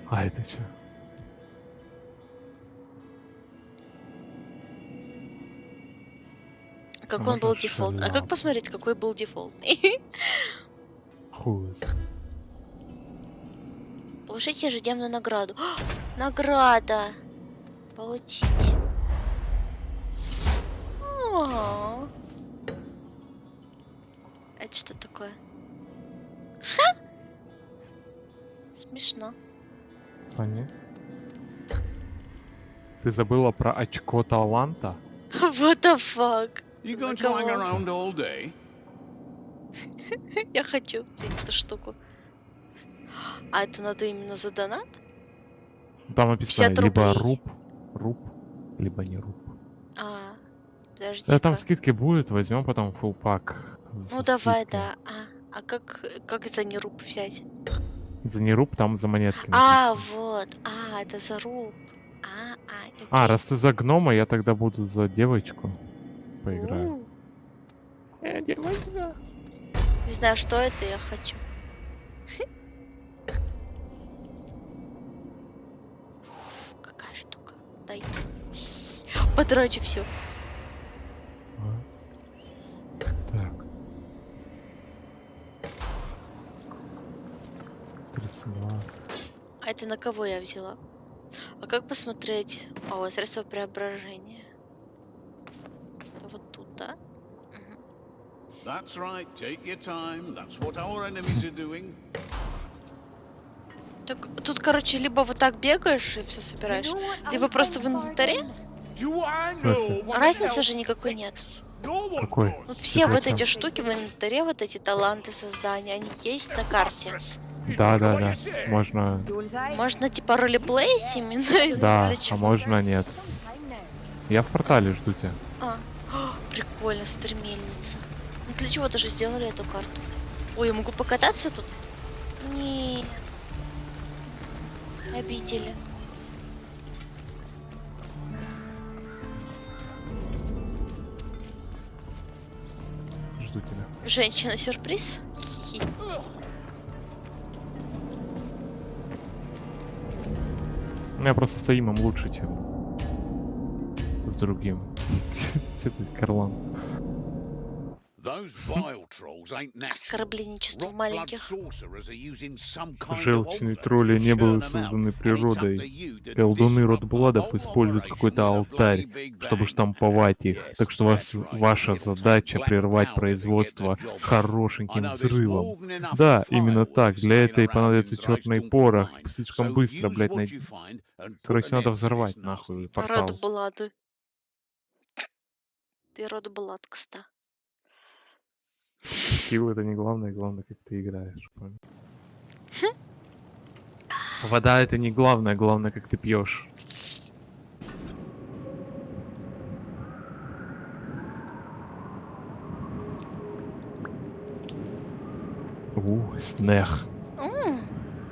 А, это что? Как А он был можно дефолт? А как шляпу? посмотреть, какой был дефолтный? Хуй. Получите ежедневную награду. Награда! Получить. О. Это что такое? Ха! Смешно. Понятно. Ты забыла про очко таланта? What the fuck? You going to hang Кого? around all day? Я хочу взять эту штуку. А это надо именно за донат? Там написано 50 либо рублей. руб, либо не руб. А, подожди. Да, там скидки будет, возьмем потом full пак. Ну давай, да. А как за неруб взять? За не руб, там за монетки. А, написано. вот. А, это за руб. А, раз ты за гнома, я тогда буду за девочку. Поиграю. Девочка. Не знаю, что это, я хочу. Фу, какая штука. Дай. Потрачу все. Так. 32. А это на кого я взяла? А как посмотреть? О, средство преображения. Это вот тут, да? That's right, take your time. That's what our enemies are doing. Так, тут, короче, либо вот так бегаешь и все собираешь, либо просто в инвентаре. Do I смысле? know what the Разницы hell же никакой нет. no one Какой? knows? Вот все Ты вот при эти чём? штуки в инвентаре, вот эти таланты создания, они есть на карте. Да. Можно. Don't I? Можно типа ролеплеить именно? Да, Для а чего? можно нет. Sometime now. Я в портале жду тебя. Прикольно, смотри, мельница. Ну для чего даже сделали эту карту? Ой, я могу покататься тут? Не. Обидели. Жду тебя. Женщина-сюрприз? Хи-хи. У меня просто с Аимом лучше, чем с другим. Что ты, Карлан? Those bile trolls ain't natural. Оскорбление чувств Rock blood маленьких. sorcerers are using some kind of Желчные altar тролли to не были churn 'em out, созданы and it's up to природой. you to Колдуны disrupt the Ротбладов whole используют operation какой-то with a алтарь, bloody big чтобы bang. штамповать их. Yes, Так что that's right. ваша It'll take задача black прервать powder to get производство the job done. I хорошеньким know there's взрывом. more than enough Да, fire именно так. Для staying этого и around понадобится in черный Dresden порох. Mine. Слишком So быстро, use блядь, what найти. you find and put Короче, an надо end to взорвать this нахуй nasty портал. Родблады. Ты Родблад, кста. Скилл это не главное, главное, как ты играешь. Понял? Вода это не главное, главное, как ты пьешь. Снег.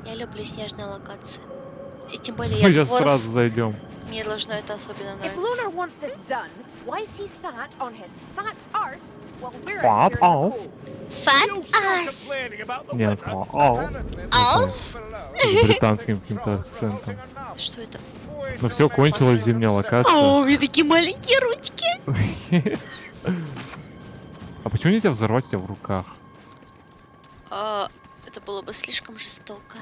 Я люблю снежные локации. И тем более Мы я сейчас двор, сразу зайдем. мне должно это особенно If нравиться. Lunar wants this done, why is he sat on his fat arse while we're Fat out here in the arse? cold? Фат You start ас! complaining about the Не, он weather, сказал «Ау». and then Ас? below. С британским каким-то акцентом. Что это? Ну все, кончилась зимняя А локация. у меня такие маленькие ручки. А почему нельзя взорвать тебя в руках? Это было бы слишком жестоко.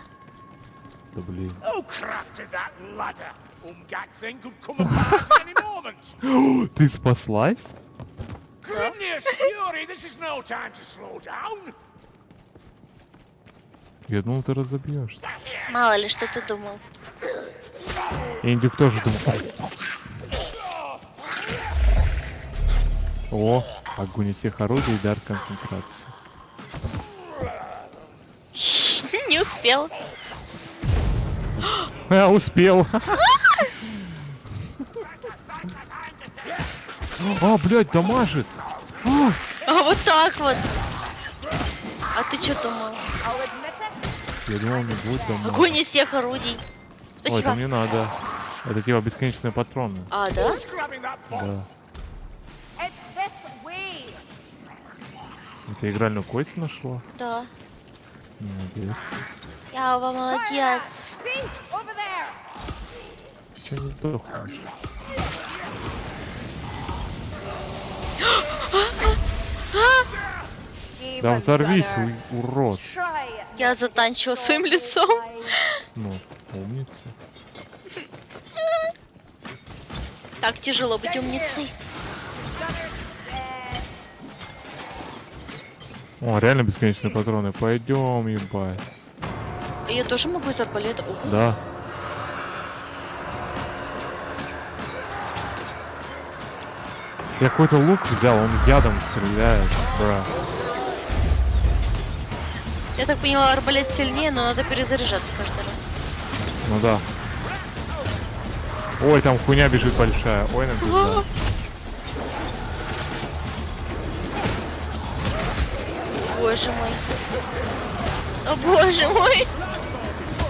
Да блин. Who crafted that ladder? That thing could come apart at any moment. Ты спаслась? Grimnius Fury, this is no time to slow down. Я думал, ты разобьешься. Мало ли, что ты думал. Индюк тоже думал. О, огонь из всех орудий и дар концентрации. Не успел. Я успел. А, блядь, дамажит. А вот так вот. А ты что думал? I'll admit it. Я думал, не будет дамажить. Огонь из всех орудий. Ой, Спасибо. там не надо. Это типа бесконечные патроны. А, да? Who's grabbing that bomb? Да. It's this way. Ты игральную кость нашла? Да. Молодец. Ява, молодец. See? Over there. Че не сдохнешь? Да Even взорвись, better. урод. Try. Я затанчиваю своим лицом. Ну, умница. Так тяжело быть умницей. О, реально бесконечные патроны. Пойдем, ебать. Я тоже могу из арбалета. О, Да. Я какой-то лук взял, он ядом стреляет, бра. я так поняла, арбалет сильнее, но надо перезаряжаться каждый раз. Ну да. Ой, там хуйня бежит большая. Ой, нам пизда. Боже мой. О, боже мой.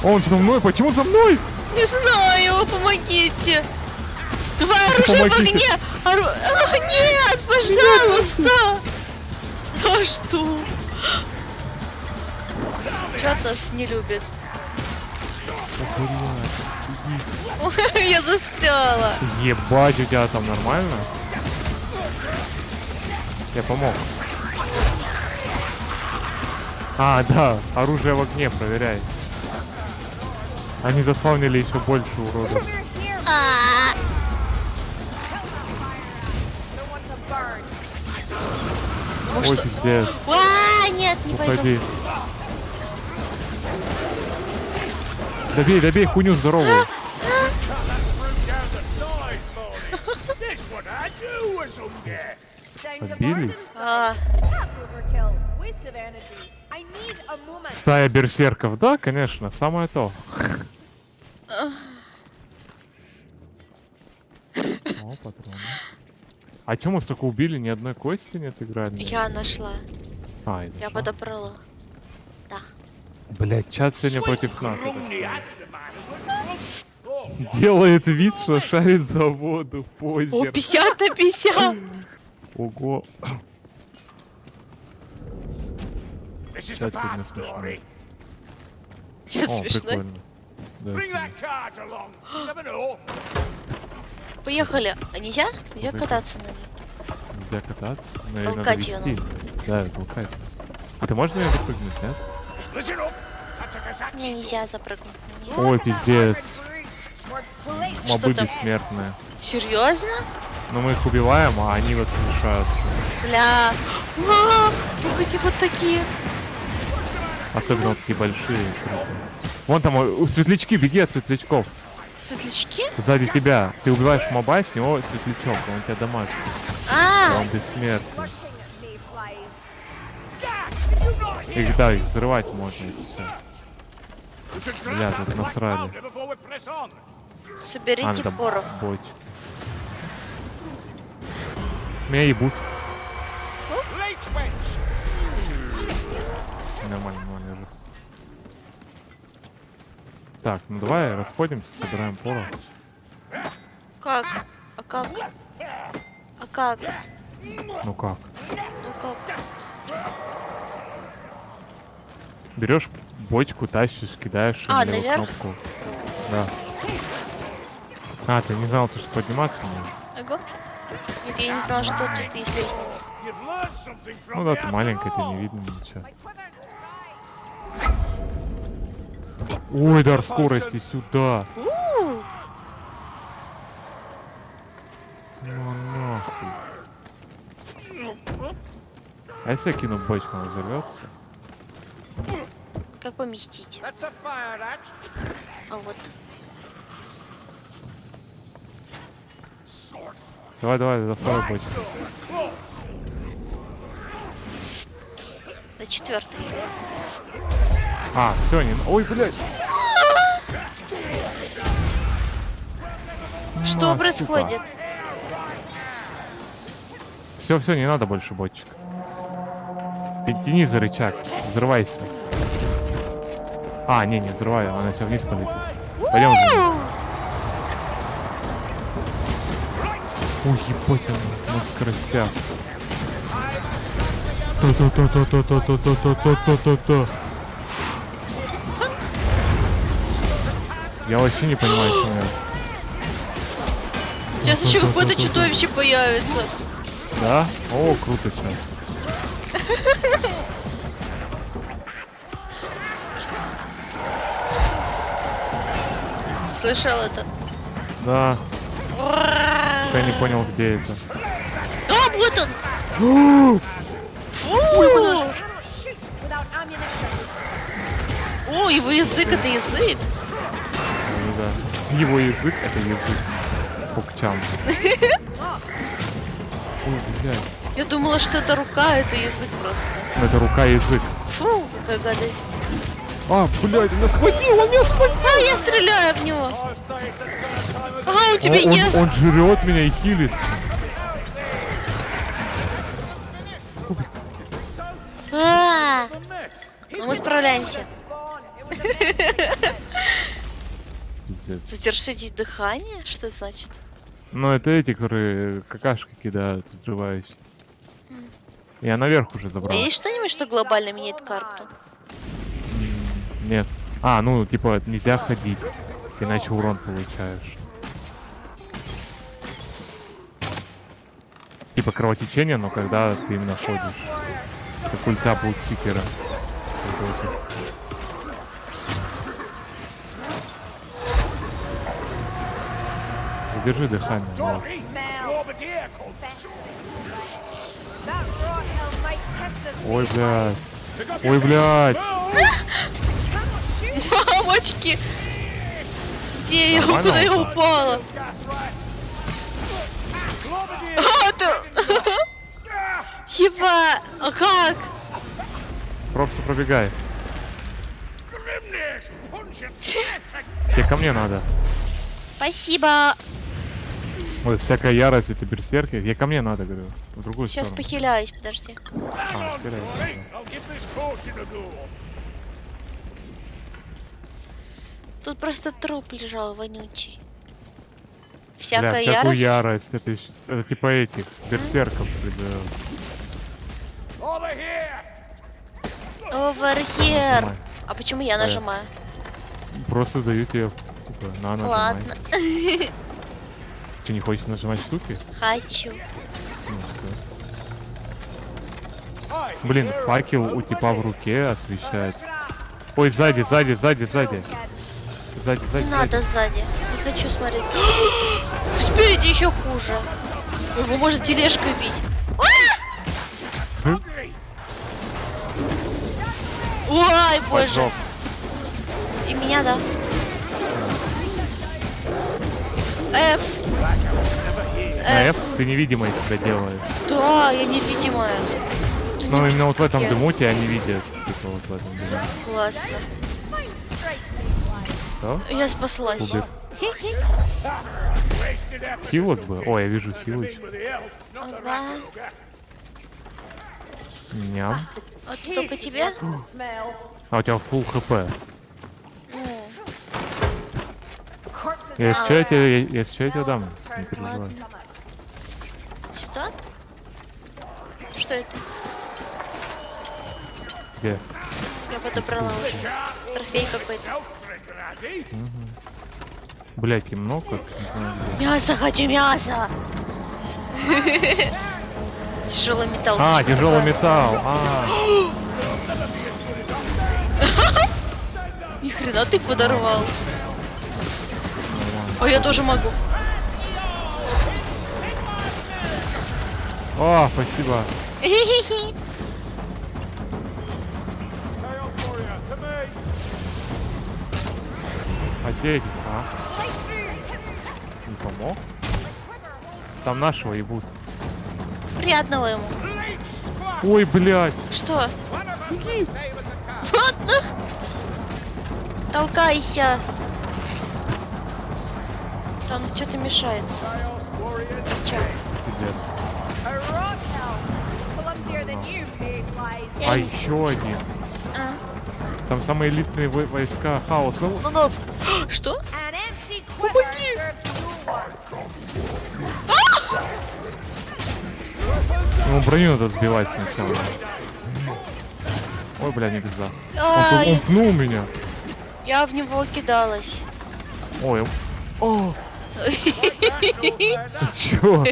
Он за мной, почему за мной? Не знаю, помогите. Давай оружие в Помогите. огне. О, нет, пожалуйста. За что? Чё нас не любит? Ой, я застряла. Ебать, у тебя там нормально? Я помог. А, да, оружие в огне, проверяй. Они заспавнили еще больше уродов. Over here. А, Don't want to burn. Ой, пиздец. а, нет, не пойду. Уходи. Добей, добей хуйню здоровую. This what I do as undead. Time to Побились? burn inside. А, That's overkill. Waste of energy. I need a moment. Стая берсерков, да, конечно, самое то. О, патроны. А чё мы столько убили? Ни одной кости нет играли? я нашла. А, Я это подобрала. Да. блять, чат сегодня против нас. это Grumney что? added a man who was drunk. Делает вид, что шарит за воду. О, Позер. 50 на 50. Ого. This is the Чат сегодня bad смешной. story. Нет, О, смешно. прикольно. Да, Bring сильно. that cart along. You never know. Поехали. А нельзя? Нельзя Поехали. кататься на ней. Нельзя кататься? Наверное, надо Толкать её вести. Да, толкать. А ты можешь на нее запрыгнуть, нет? Listen up. That's a Kazaki. Мне нельзя запрыгнуть на нее. Ой, пиздец. We're late. Мобы Что там? бессмертные. Серьезно? Но мы их убиваем, а они вот мешаются. Бля. Ух, эти вот такие. Особенно вот такие большие. Вон там светлячки, беги от светлячков. Светлячки? Сзади тебя. Ты убиваешь моба, с него светлячок, он тебя дамажит. А, Он бессмертный. Looking at me, flies. Dad, you not hear? Их, да, их взрывать можно, и всё. We should Бля, grab тут that black насрали. powder before we press on. соберите Надо порох. бочь. Меня ебут. Late wench. Нормально, нормально, жив. Так, ну давай расходимся, собираем порох. Как? А как? А как? Ну как? Ну как? Берешь бочку, тащишь, кидаешь А, на левую наверх? кнопку. Да. А, ты не знал, что подниматься можно? Ого. Нет, я не знала, что тут есть лестница. You've learned something from Ну да, ты маленькая, ты не видно ничего. Ой, дар скорости сюда. У-у-у. Ну нахуй. А если я кину бочку, она взорвется? Как поместить? That's a fire hatch. А вот. Давай, давай, за второй бочку. На 4-й. А, все, не... Ой, блядь. Что А, происходит? Все, все, не надо больше бочек. Ты тяни за рычаг, взрывайся. А, не взрывай, она все вниз полетит. Пойдем. Ой, ебать, он на скоростях. То-то-то-то-то-то-то-то-то-то-то. Я вообще не понимаю, что это. Сейчас еще какое-то чудовище появится. Да? О, круто сейчас. Слышал это? Да. Я не понял, где это. А, вот он! Фу! Without ammunition. О, его язык это язык. Ну да. Его язык это язык. Пукчам. Ой, блядь. Я думала, что это рука, это язык просто. Это рука язык. Фу, какая гадость. А, блядь, он меня схватил, он меня схватил. А, я стреляю в него. I'd say it's the first time I've Ага, у тебя есть. Он жрет меня и хилится. А, ну мы справляемся. Пиздец. Задержите дыхание? Что это значит? Ну, это эти, которые какашки кидают, взрывающие. Я наверх уже А забрал. есть что-нибудь, что глобально меняет карту? Нет. А, ну, типа, нельзя ходить, иначе урон получаешь. Типа кровотечение, но когда ты именно ходишь. Как ульта Блудсикера. Задержи дыхание. вот. Robert here, called That rot hell might test us. Ой, блядь. Ой, блядь. Мамочки! Где я? Нормально Куда я упал? упала? А, ты... Еба! А как? Просто пробегай. Grimness, punch and Тебе ко мне надо. Спасибо. Ой, всякая ярость, это берсерки. Я ко мне надо, говорю. В другую Сейчас сторону. похиляюсь, подожди. А, теряйся. I'll give this fortune a go. Тут просто труп лежал вонючий. Бля, Всякая всякую ярость. ярость. Это типа этих берсерков придает. Over here. Over here. Нажимай. А почему я нажимаю? Просто дают тебе, типа, на нажимай. Ладно. Ты не хочешь нажимать штуки? Хочу. Ну все. Блин, факел у типа в руке освещает. Ой, сзади. Сзади. Не надо сзади. Не хочу смотреть. Спереди еще хуже. Его может тележкой бить. Ой, боже. Поджог. И меня, да. F. На F ты невидимой себя делаешь. Да, я невидимая. Ты Но не именно вот в этом я. дыму тебя не видят. Типа вот в этом дыму. Классно. Что? Я спаслась. Убит. Хилок бы? Ой, я вижу хилочку. Ага. Ням. Вот только тебе? Smell. А у тебя full хп. Corpses Если что, я тебе дам. Не turns переживай. my stomach. Сюда? Что это? Где? Я подобрала уже. Трофей какой-то. Блять, темно как. Не знаю, где. Мясо, хочу мясо! Тяжелый металл. А, что тяжелый такое? металл. А, Ни хрена ты подорвал. Ой, я тоже могу. о, спасибо. Chaos Warrior, to me! Хотеть, а? Не помог? Там нашего ебут. Приятного ему. Ой, блядь. Что? Ладно. Толкайся. Там что-то мешается. Чё? Пиздец. Hurrah, hell! Clumsier than you, pig lies. А еще один. А? Там самые элитные войска хаоса. На нас! Что? An empty quiver serves you one. Ему броню надо сбивать сначала. Ой, бля, не пизда. Ай, Он пнул меня. я в него кидалась. Ой, о, чё?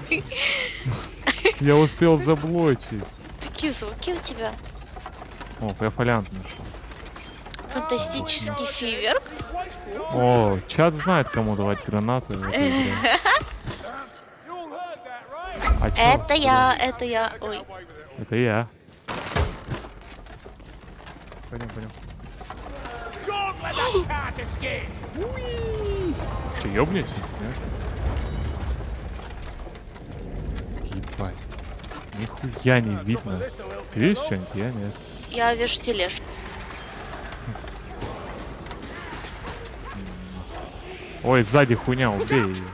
Я успел заблочить. Такие звуки у тебя. О, я фолиант нашел. Фантастический фейерверк. О, чат знает, кому давать гранаты. в этой игре. А чё? Это я. Ой. Это я. Пойдем, пойдем. Don't let that cat escape! Ты ёбнетесь, нет? Ебать. Нихуя не видно. Ты видишь что-нибудь? Я нет. Я вижу тележку. Ой, сзади хуйня, убей ее.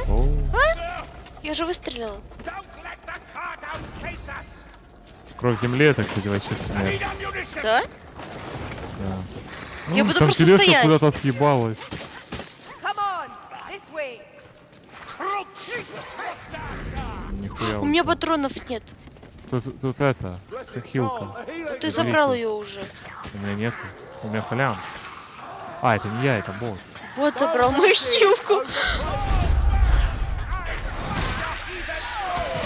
О, Я же выстрелила. Don't let the cat outpace us! кровь земли, это, кстати, вообще Need смерть. ammunition! Да? Да. Я буду там просто тележка стоять. куда-то съебалась. Come on, this way. Нихуя. У меня патронов нет. Тут это, хилка. Ну, ты забрал ее уже. У меня нет. У меня фолиант. А, это не я, это бот. Вот забрал мою хилку.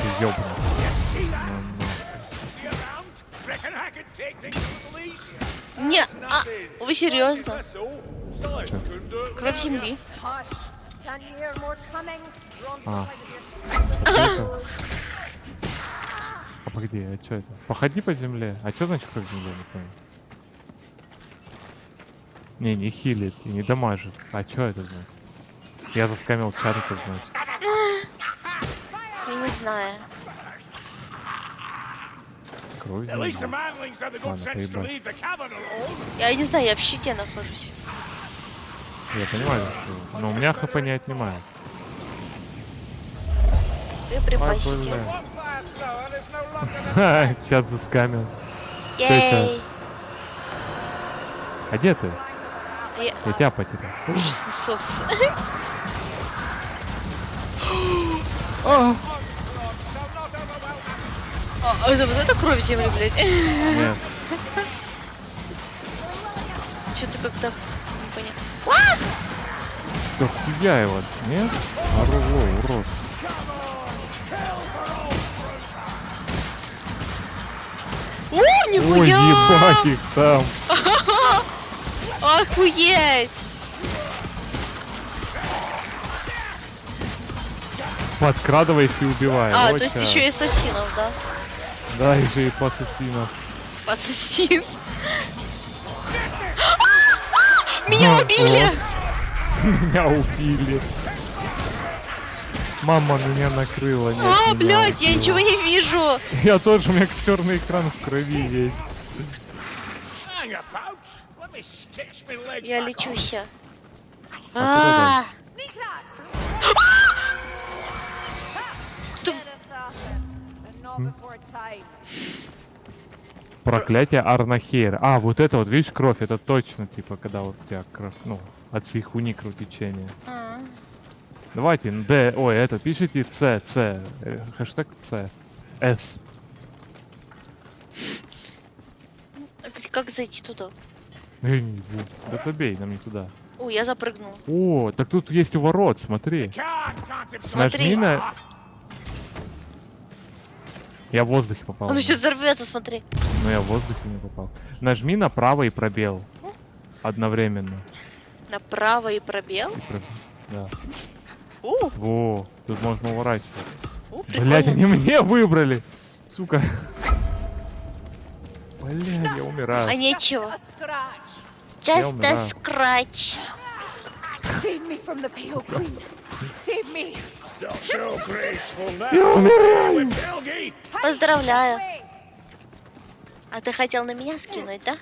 Ты ёбаный. Reckon I could take things a little easier. Не, вы серьезно? That's all. Size couldn't do it. Кровь земли. Hush. Can you hear more coming? Drawn Ah. from the side of your Вот это. А погоди, а что это? Походи по земле. А что значит по земле, не понял? Не хилит и не дамажит. А что это значит? Я заскамил чат, это значит. Я не знаю. Кровь At least the земли. manlings have the good Ладно, sense to поебать. leave the cabin alone. Я не знаю, я в щите нахожусь. Я понимаю, что... Но у меня хп не отнимает. Ты Ай, припасики. бля. One fire thrower is no longer Ха, чат заскамил. Ей. А где ты? Я- Я тебя потерял. Сос. Это вот это кровь земли, блядь. Нет. Что-то как-то не понятно. Да хуя его, нет? Орло, урод. О, Ой, нихуя! ебать их там. Охуеть! Подкрадывайся и убивай. А, Вот то есть чё. еще и ассасинов, да? Да, еще и ассасинов. Ассасин. Меня убили! Меня убили. Мама меня накрыла. нет, А, меня блядь, я убила. ничего не вижу! Я тоже, у меня черный экран в крови весь. hang about. Let me stitch my leg Я back on. лечусь. А Sneak that! Кто- Dead assassin, but not before time. Проклятие Арнахейра. А, вот это вот, видишь, кровь, это точно, типа, когда вот у тебя кровь, ну, от всех уни кровотечения. Давайте, Д, ой, это, пишите С, хэштег С, С. Как зайти туда? Да забей, нам не туда. О, я запрыгнул. О, так тут есть у ворот, смотри. Can't Смотри. Нажми на... Я в воздухе попал. Он сейчас взорвется, смотри. Но я в воздухе не попал. Нажми направо и пробел. Одновременно. Направо и пробел. Да. У, Во, тут можно уворачиваться. прикольно. Блять, они мне выбрали. Сука. Блядь, я умираю. А нечего. A scratch. Just a умираю. scratch. Save me from the Pale Queen. Save me. so graceful now. Я умираю. Helgi! Поздравляю. А ты хотел на меня скинуть, да?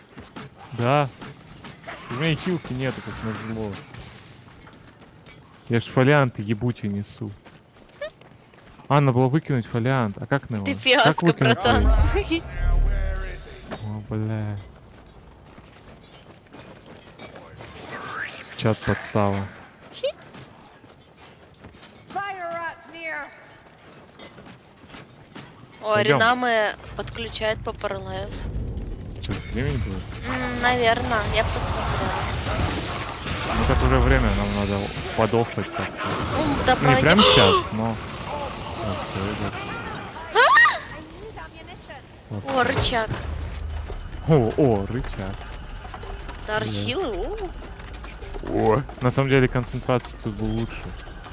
Да. У меня хилки нету, как назло. Я ж фолианты ебучие несу. А, надо было выкинуть фолиант. А как на его? Ты Как фиаско, выкинуть братан. фолиант? О, бля. Чат подстава. Fire rats near. О, Пойдём. Ринамы подключает по параллелю. Сейчас времени будет? Наверное, я посмотрела. Ну так уже время, нам надо подохнуть как-то. Да Ну, не пройдём. прямо сейчас, но... Так, всё, идёт. О, рычаг. О, рычаг. Дар силы. О. На самом деле концентрация тут был лучше.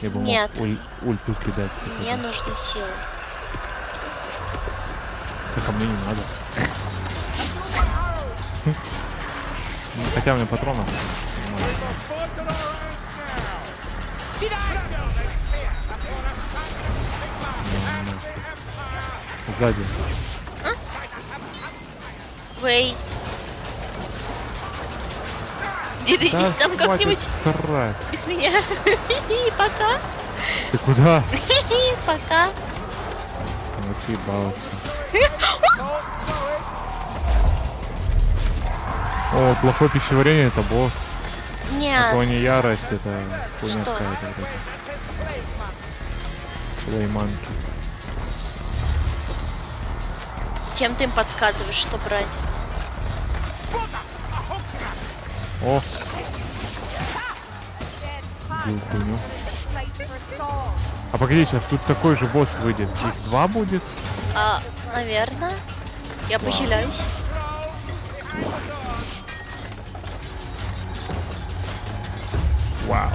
Я бы Нет. мог ульту кидать. Мне нужны силы. Так, а мне не надо. Ну, хотя у меня патронов. Сзади. Вей. Иди там как-нибудь Срать. без меня. Пока. Ты куда? Пока. Вот ебался. О, плохое пищеварение это босс. Нет. Такое не ярость, это хуйня Что? какая-то. Вот это. Лайманки. Чем ты им подсказываешь, что брать? О! Бил хуйню. Sight for Saul. А погоди, сейчас тут такой же босс выйдет. Их два будет? Наверное. Я похиляюсь. Вау.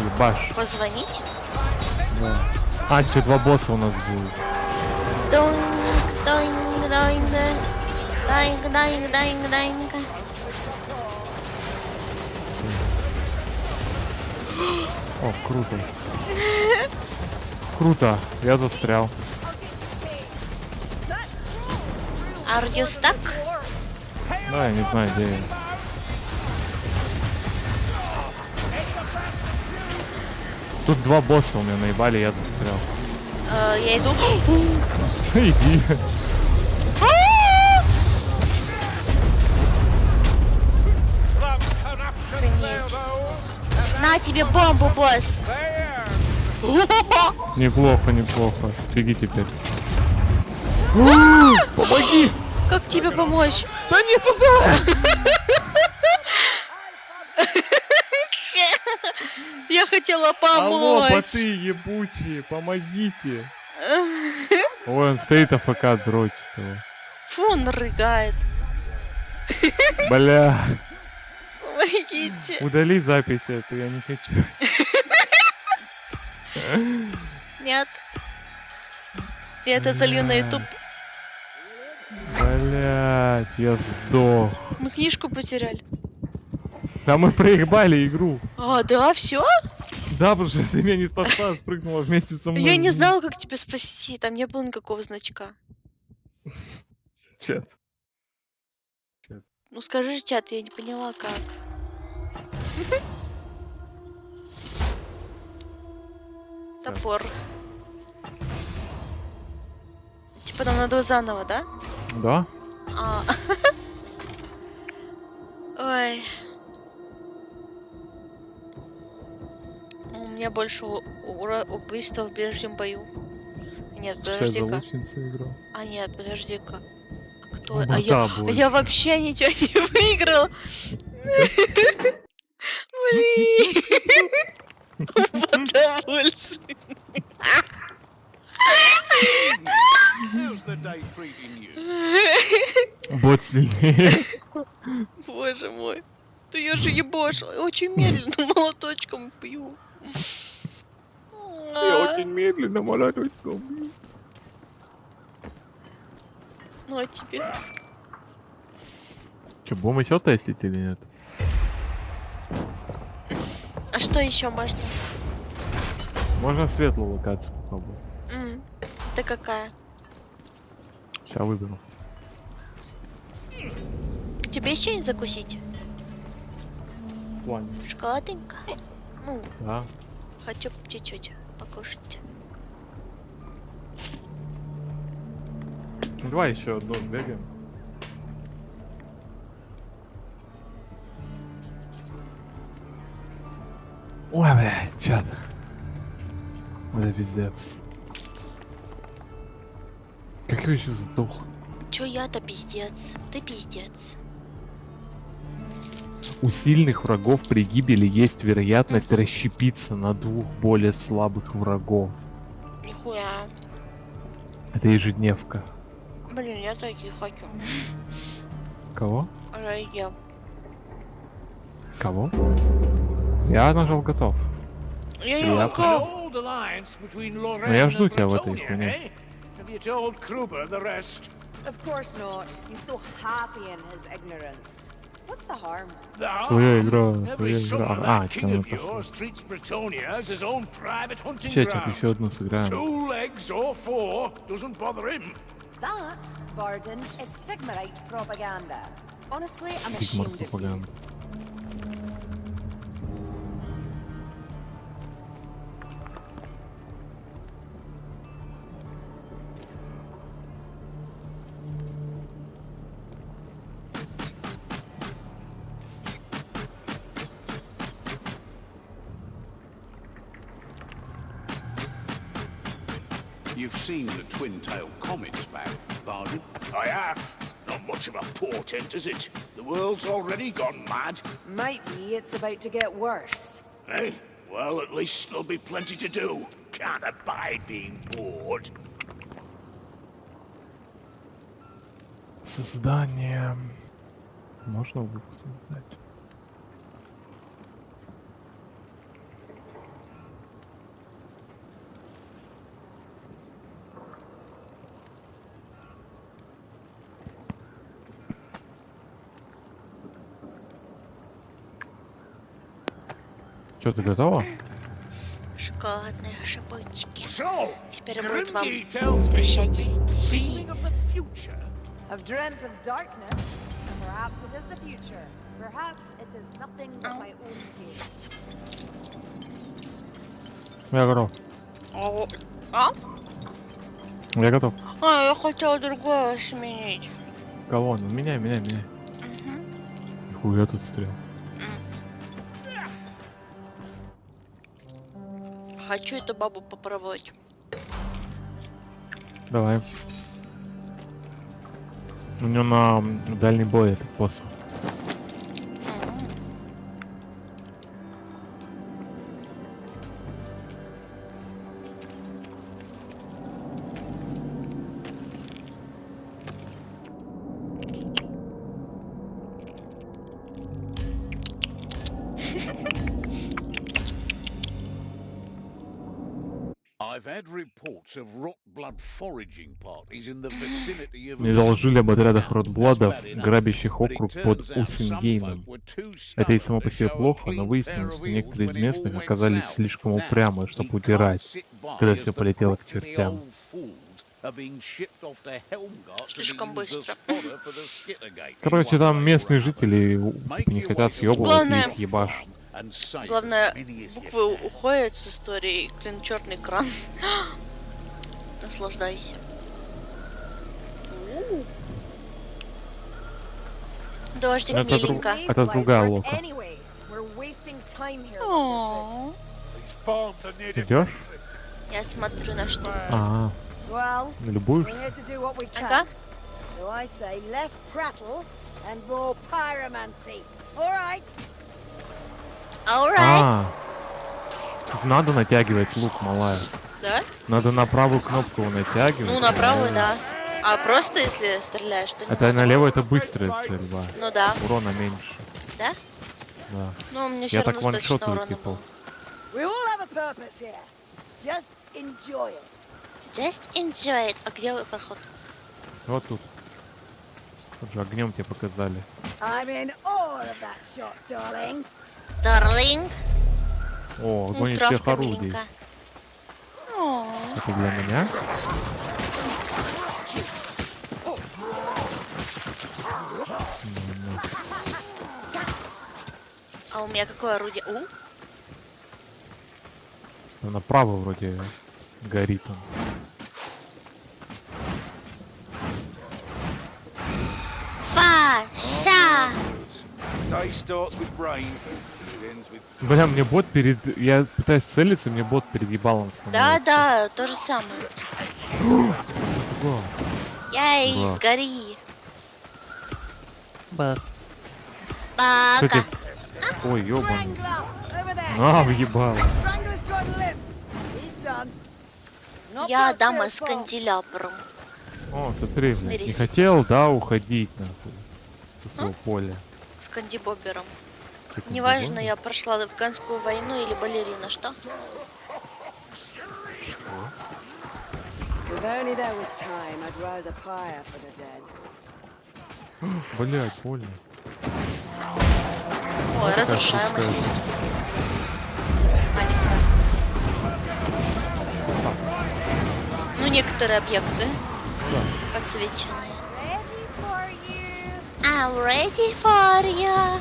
Ебаш. Позвонить? Да. А, еще два босса у нас будет. Донг, донг, донг. Донг, донг, донг, донг. О, круто. Круто. Я застрял. Are you stuck? Да, я не знаю, где я. Тут два босса у меня наебали, я застрял. Я иду. Иди. Охренеть. На тебе бомбу, босс. Неплохо, неплохо. Беги теперь. Помоги! Как тебе помочь? Да не туда! Я хотела Алло, помочь. боты ебучие, помогите! Ой, он стоит АФК, дрочит его. Фу, он рыгает. Бля, Помогите. удали запись эту, я не хочу. Нет. Я это залью на YouTube. Блять, я сдох. Мы книжку потеряли. Да мы проебали игру. А, да, все? Да, потому что ты меня не спасла, спрыгнула вместе со мной. Я не знала, как тебя спасти. Там не было никакого значка. Чат. Ну скажи, чат, я не поняла, как. Топор. Типа нам надо заново, да? Да? А. Ой. У меня больше убийства в ближнем бою. Нет, Что я подожди-ка. заложницу играл? А нет, подожди-ка. А кто? Ну, А да, я больше. вообще ничего не выиграл. Блин. Бота больше. How's the day treating you? Бот сильнее. Боже мой. Да я же ебошил. Очень медленно молоточком пью. Медленно молоточком. Ну а тебе? Че, будем еще тестить или нет? А что еще можно? Можно светлую локацию попробовать. Это какая? Сейчас выберу. Тебе еще не закусить? В плане. Шоколаденька? Ну, Да. хочу чуть-чуть покушать. Ну, давай еще одну сбегаем. Ой, блядь, чат. Это пиздец. Как я еще сдох? Чё я-то пиздец? Ты пиздец. У сильных врагов при гибели есть вероятность расщепиться на двух более слабых врагов. Нихуя. Это ежедневка. Блин, я такие хочу. Кого? Я. Кого? Я нажал готов. Я Я не An готов. Old alliance between Lorraine Ну я and жду тебя в этой Bretonia, хуйне. eh? Have you told Kruber the rest? Of course not. He's so happy in his ignorance. What's the harm? The Своя harm? игра, Every своя son игра. of А, that что king она of пошла. yours treats Bretonia as his own private hunting Чатик, ground. еще одну сыграем. 2 legs or 4 doesn't bother him. That, Varden, is Sigmarite propaganda. Honestly, I'm Сигмар ashamed of you. пропаганда. You've seen the twin-tailed comets back, Barden? I have. Not much of a portent, is it? The world's already gone mad. Might be it's about to get worse. Eh? Well, at least there'll be plenty to do. Can't abide being bored. Создание. Можно лук создать? Что, ты готова? Шоколадные шипучки. So, Теперь будет вам Grimgee tells me прощать. dreaming of the future. I've dreamt of darkness. Perhaps it is the future. Perhaps it is nothing but my own gaze. Я готов. А? Я готов. А, я хотела другое сменить. Кого? Ну, меняй. Нихуя тут стрел. Хочу эту бабу попробовать. Давай. У него на дальний бой этот посох. I've had reports of rot blood foraging parties in the vicinity of Мне доложили об отрядах Ротбладов, грабящих округ под Усингеймом. Это и само по себе плохо, но выяснилось, что некоторые из местных оказались слишком упрямы, чтобы удирать, когда все полетело к чертям. Слишком быстро. Короче, там местные жители типа, не хотят съебывать, Главное- и их ебашут. Главное, буквы уходят с истории, блин, черный экран. Наслаждайся. Дождик Это миленько. Это другая лока. Anyway, we're wasting time here. О, These farms are near Идешь? я смотрю на что. А, Well, Любуешься? we're here to do what we can. Ага. So I say less prattle and more pyromancy. All right. Alright. А, тут надо натягивать лук, малая. Да? Надо на правую кнопку его натягивать. Ну, на правую, да. А просто если стреляешь, то не Это надо. налево это быстрая стрельба. Ну да. Урона меньше. Да? Да. Ну, мне все Я равно так достаточно ваншотаю, урона типа. было. We all have a purpose here. Just enjoy it. Just enjoy it. А где проход? Вот тут. Тут же огнем тебе показали. I'm in awe of that shot, darling. Дарлинг. О, огонь из Травка всех орудий. миленькая. О, Это для меня? а у меня какое орудие? Ну, направо вроде горит он. Фаша! Day starts with rain, it ends with Бля, мне бот перед... Я пытаюсь целиться, мне бот перед ебалом Да, становится. да, то же самое. Ого. Яй, Да. сгори. Кстати, Бака. ой, ёбан. Wrangler, over there. А, въебало. Wrangler's got a limp. He's done. Not Я that дама Phil's с fault. канделябром. О, смотри, блядь. Не Смирись. хотел, да, уходить, нахуй. Со своего поля. С кандибобером. Как Неважно, удобно. я прошла афганскую войну или балерина, что? If only there was time, I'd rouse a pyre for the dead. Блядь, больно. Ой, такая разрушаемость штука. есть. Маленькая. Ну, некоторые объекты подсвеченные. Ready for you. I'm ready for you.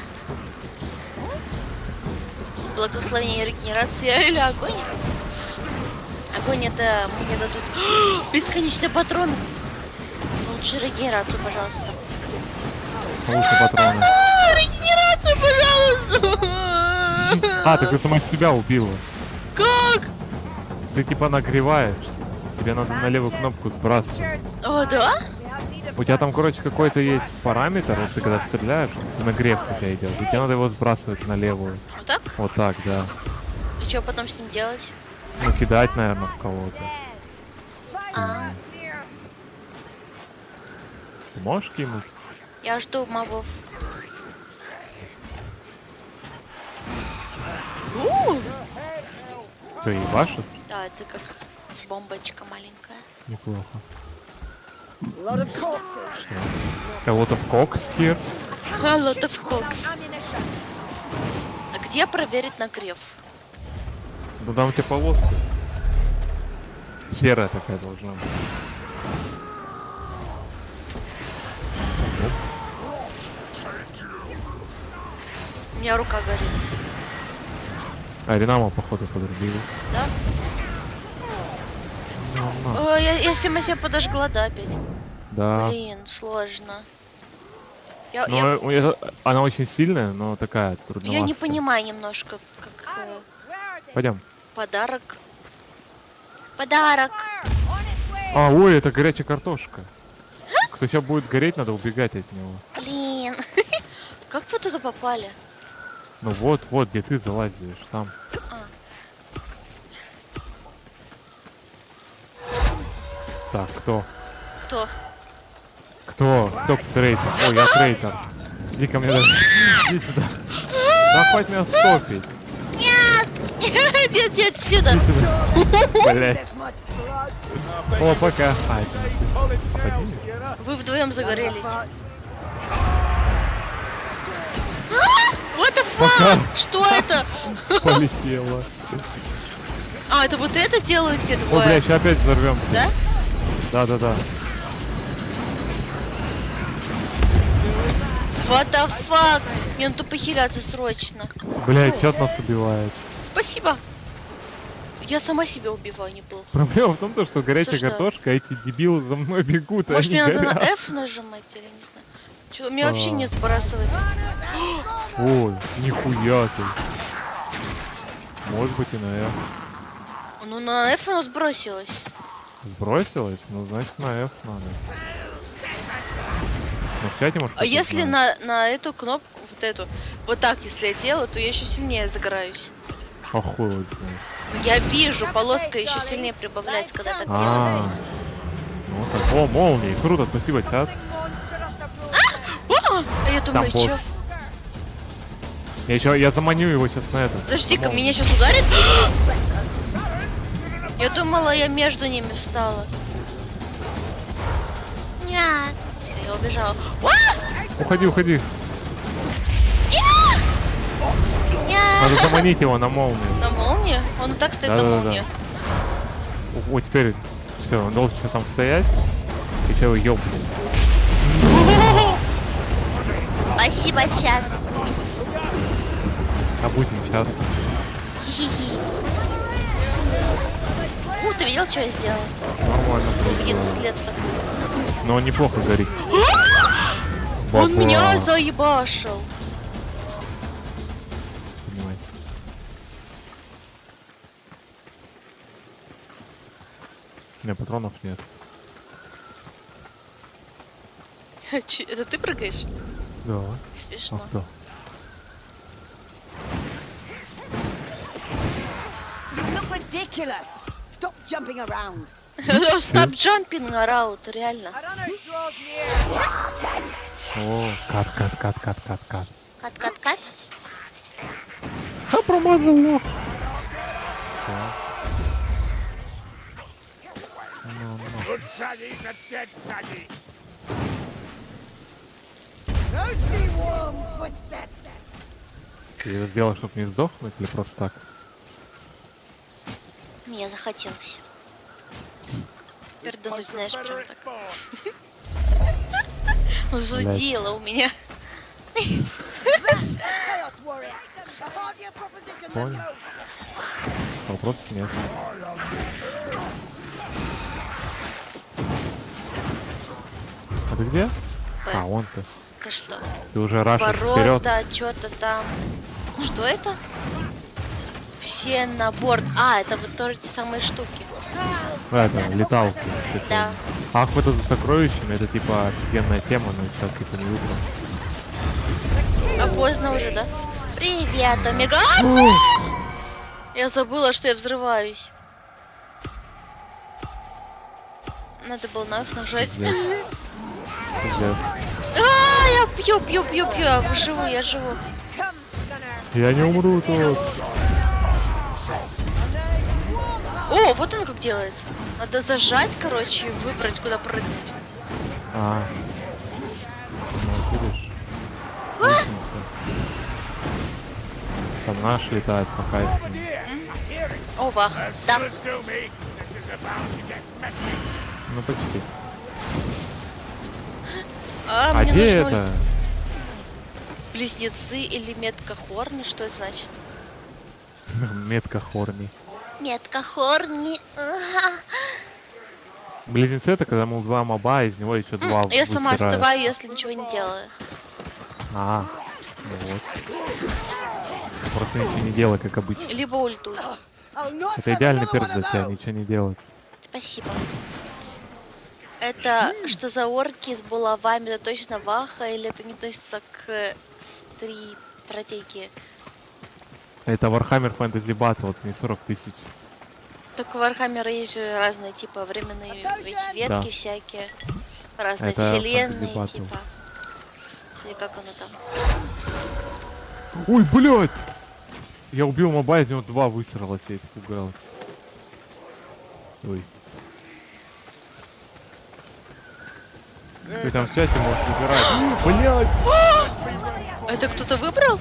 Благословение регенерации или огонь? Огонь это мне дадут бесконечный патрон. Лучше регенерацию, пожалуйста. Лучше патроны. Регенерацию, пожалуйста! А, так ты сама себя убила. Как? Ты типа нагреваешься. Тебе надо на левую кнопку сбрасывать. Cheers. О, да? We have need of У тебя там, короче, какой-то есть параметр, вот ты когда стреляешь, нагрев у тебя идет, и тебе надо его сбрасывать на левую. Вот так? Вот так, да. И что потом с ним делать? Ну, кидать, наверное, в кого-то. А, near. Ты можешь кинуть? я жду мобов. Что, ебашит? Да, это как бомбочка маленькая. Неплохо. A lot of corpses. Кого-то в кокс here. A lot of cocks. Ammunition. А где проверить нагрев? Ну там у тебя полоска. Серая такая должна быть. У меня рука горит. А Ренамо, походу, подрубили. Да? Ну, О, я себя подожгла, да, опять? да. Блин, сложно. Я, Ну, она очень сильная, но такая я трудноватая. не понимаю немножко, как Пойдем. подарок. Подарок. On its way. А, ой, это горячая картошка. Кто сейчас будет гореть, надо убегать от него. Блин. Как вы туда попали? Ну вот, вот, где ты залазишь, там. Так, кто? Кто? Кто трейтер? Ой, я трейтер. Иди ко мне даже. Иди сюда. Да хватит меня стопить. Нет! Иди отсюда! Блять. This much blood. О, пока. А, это College now, you know. Вы вдвоем загорелись. But What the fuck? Что это? полетело. А, это вот это делают те О, бля, двое? сейчас опять взорвем. Да? Да. What the fuck? Мне надо похиляться срочно. Блять, чат нас убивает. Спасибо. Я сама себя убиваю неплохо. Проблема в том, что горячая Осуждаю. картошка, а эти дебилы за мной бегут, Может, они мне надо на горят. F нажимать или не знаю. Чё, мне вообще не сбрасывать. Ой, нихуя ты. Может быть и на F. Ну, на F оно сбросилось. Сбросилась? Ну, значит, на F надо. Ну, в чате, может, А кто-то если знает. на эту кнопку, вот эту, вот так, если я делаю, то я еще сильнее загораюсь. А хуй его знает. Я вижу, полоска еще сильнее прибавляется, когда я так делаю. А, ну так. О, молнии. Круто, спасибо, чат. А я думаю, Там чё? босс. Я заманю его сейчас на это. Подожди-ка, меня сейчас ударит? Я думала, я между ними встала. Нет. Все, я убежала. Уходи, уходи. Нет. Надо заманить его на молнию. На молнию? Он и так стоит на Да-да-да. молнии. О, теперь все, он должен сейчас там стоять. И сейчас его ёбнет. Спасибо, чат. А будем сейчас. Хи-хи-хи. Ты видел, что я сделала? Нормально. Один просто. след такой. Но он неплохо горит. Он Баба. меня заебашил. Понимаете. У меня патронов нет. Это ты прыгаешь? Да. Смешно. А что? You look ridiculous. Stop jumping around. Stop jumping around, реально. О, кат. Кат-кат-кат. А, промазал лох. Good saggy's a dead saggy. Those be warm footsteps. Ты это сделал, чтобы не сдохнуть или просто так? Мне захотелось. Пердануть, знаешь, прям так. Зудило у меня. Chaos warrior. A hardier proposition than Понял. most. Вопросов нет. А ты где? А, вон ты. Ты что? Ты уже рашишь вперед. Ворота, что-то там. Что это? Все на борт. А, это вот тоже те самые штуки. Это, леталки. Да. Охота за сокровищами, это типа офигенная тема, но сейчас типа не выбрал. А поздно уже, да? Привет, Омега. Я забыла, что я взрываюсь. Надо было на F нажать. Пиздец. Пиздец. А, я пью, я живу, я живу. Я не умру тут. О, вот он как делается. Надо зажать, короче, и выбрать, куда прыгнуть. А. Ну, видишь? Высунься. Там наш летает по кайфу. О, вах. Да. Let's do me. This is about to get messy. Ну почти. А, А мне где нужно это? близнецы или метка Хорни, что это значит? Метка Хорни. Метка Хорни. Близнецы это когда мы два моба, а из него еще два Я сама вытирают. остываю, если ничего не делаю. А, ну вот. Просто ничего не делай, как обычно. Либо ульту. I'll not Это have идеальный another перс one для of тебя, those. ничего не делать. Спасибо. Это что за орки с булавами? Это точно Ваха или это не относится к стратегии? Это Warhammer Fantasy Battle, это не 40 000. Только в Вархаммера есть же разные типа временные эти ветки Да. всякие. Разные Это вселенные Fantasy Battle. типа. Или как оно там? Ой, блядь! Я убил моба, из него два высралось, я испугалась. Ой. Ты там в чате можешь выбирать. Блядь! Это кто-то выбрал?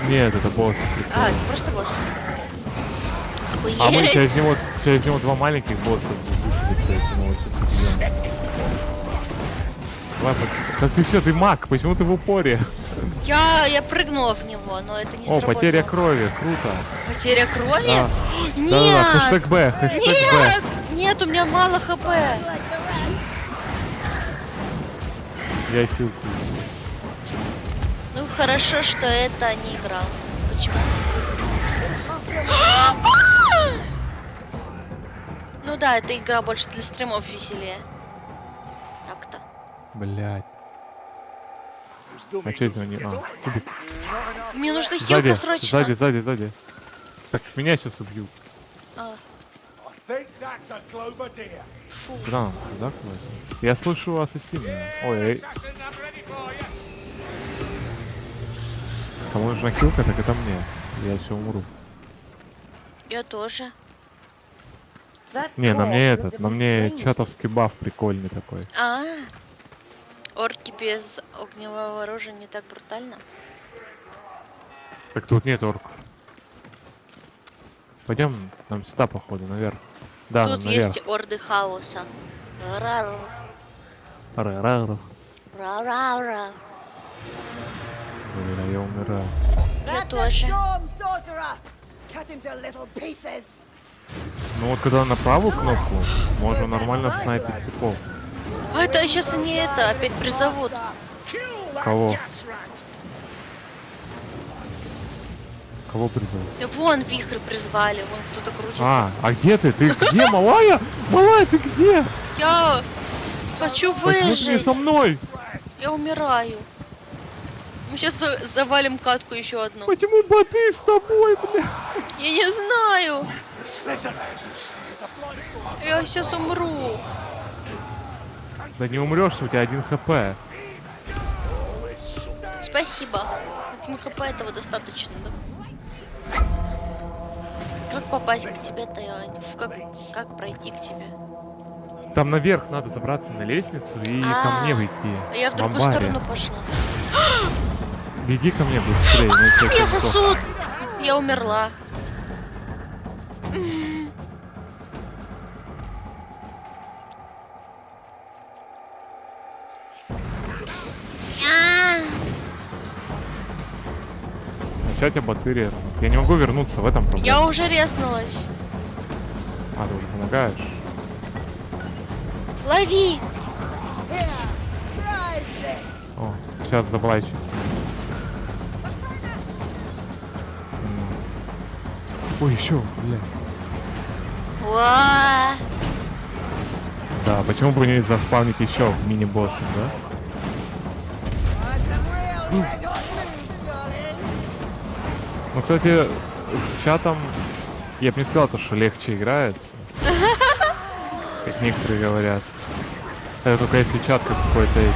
Нет, это босс. А, это просто босс. А мы Охуеть. через него два маленьких босса высадимся, если мы его сейчас убьем. Давай, да ты что, ты маг, почему ты в упоре? Я прыгнула в него, но это не О, сработало. потеря крови, круто. Потеря крови? Да. Нет! Да-да-да, хэштег Б, хэштег Б. Нет! Нет, у меня мало хп. Я хилку. Ну хорошо, что это не играл. Почему? Ну Ну да, эта игра больше для стримов веселее. Так-то. Блядь. А что это они? А, кубик. Мне нужна Сзади, хилка срочно. сзади. Так, меня сейчас убьют. А, Think that's a Glober deer. фу. Куда нам? Туда куда-то? Я слышу ассасина. Ой, Assassin, I'm ready for you. кому нужна хилка, так это мне. Я все умру. Я тоже. That Не, на мне corpse этот, looked на a bit мне strange. чатовский баф прикольный такой. Орки без огневого оружия не так брутально. Так тут нет орков. Пойдем нам сюда, походу, наверх. Да, Тут нам наверх. есть орды хаоса. Рару, Ра-ра-ра. ра-ра-ра. Бля, я умираю. Я That's a тоже. storm sorcerer. Cut him to little pieces. Ну вот когда на правую кнопку, можно нормально снайпить типов. А это сейчас они это опять призовут. Кого? Кого призывают? Вон вихрь призвали, вон кто-то крутится. А где ты? Ты где, малая? Малая, ты где? Я хочу Почему ты не выжить. со мной? Я умираю. Мы сейчас завалим катку еще одну. Почему боты с тобой, бля? Я не знаю. Я сейчас умру. Да не умрешь, у тебя 1 хп. Спасибо. 1 хп этого достаточно, да? Как попасть к тебе-то? Как пройти к тебе? Там наверх надо забраться на лестницу и ко мне выйти. А я в другую амбаре. сторону пошла. Беги ко мне быстрее. на всякий Меня случай. сосут! Я умерла. Сейчас тебя боты резнут. Я не могу вернуться, в этом проблема. Я уже резнулась. А, ты уже помогаешь? Лови! Here, try this. О, сейчас заблайчик. Ой, еще, бля. Уа! Да, почему бы не заспавнить еще мини-босса, да? Want some real red hot news, darling? Ну, кстати, с чатом я бы не сказал, то, что легче играется. Как некоторые говорят. Это только если чат какой-то эти.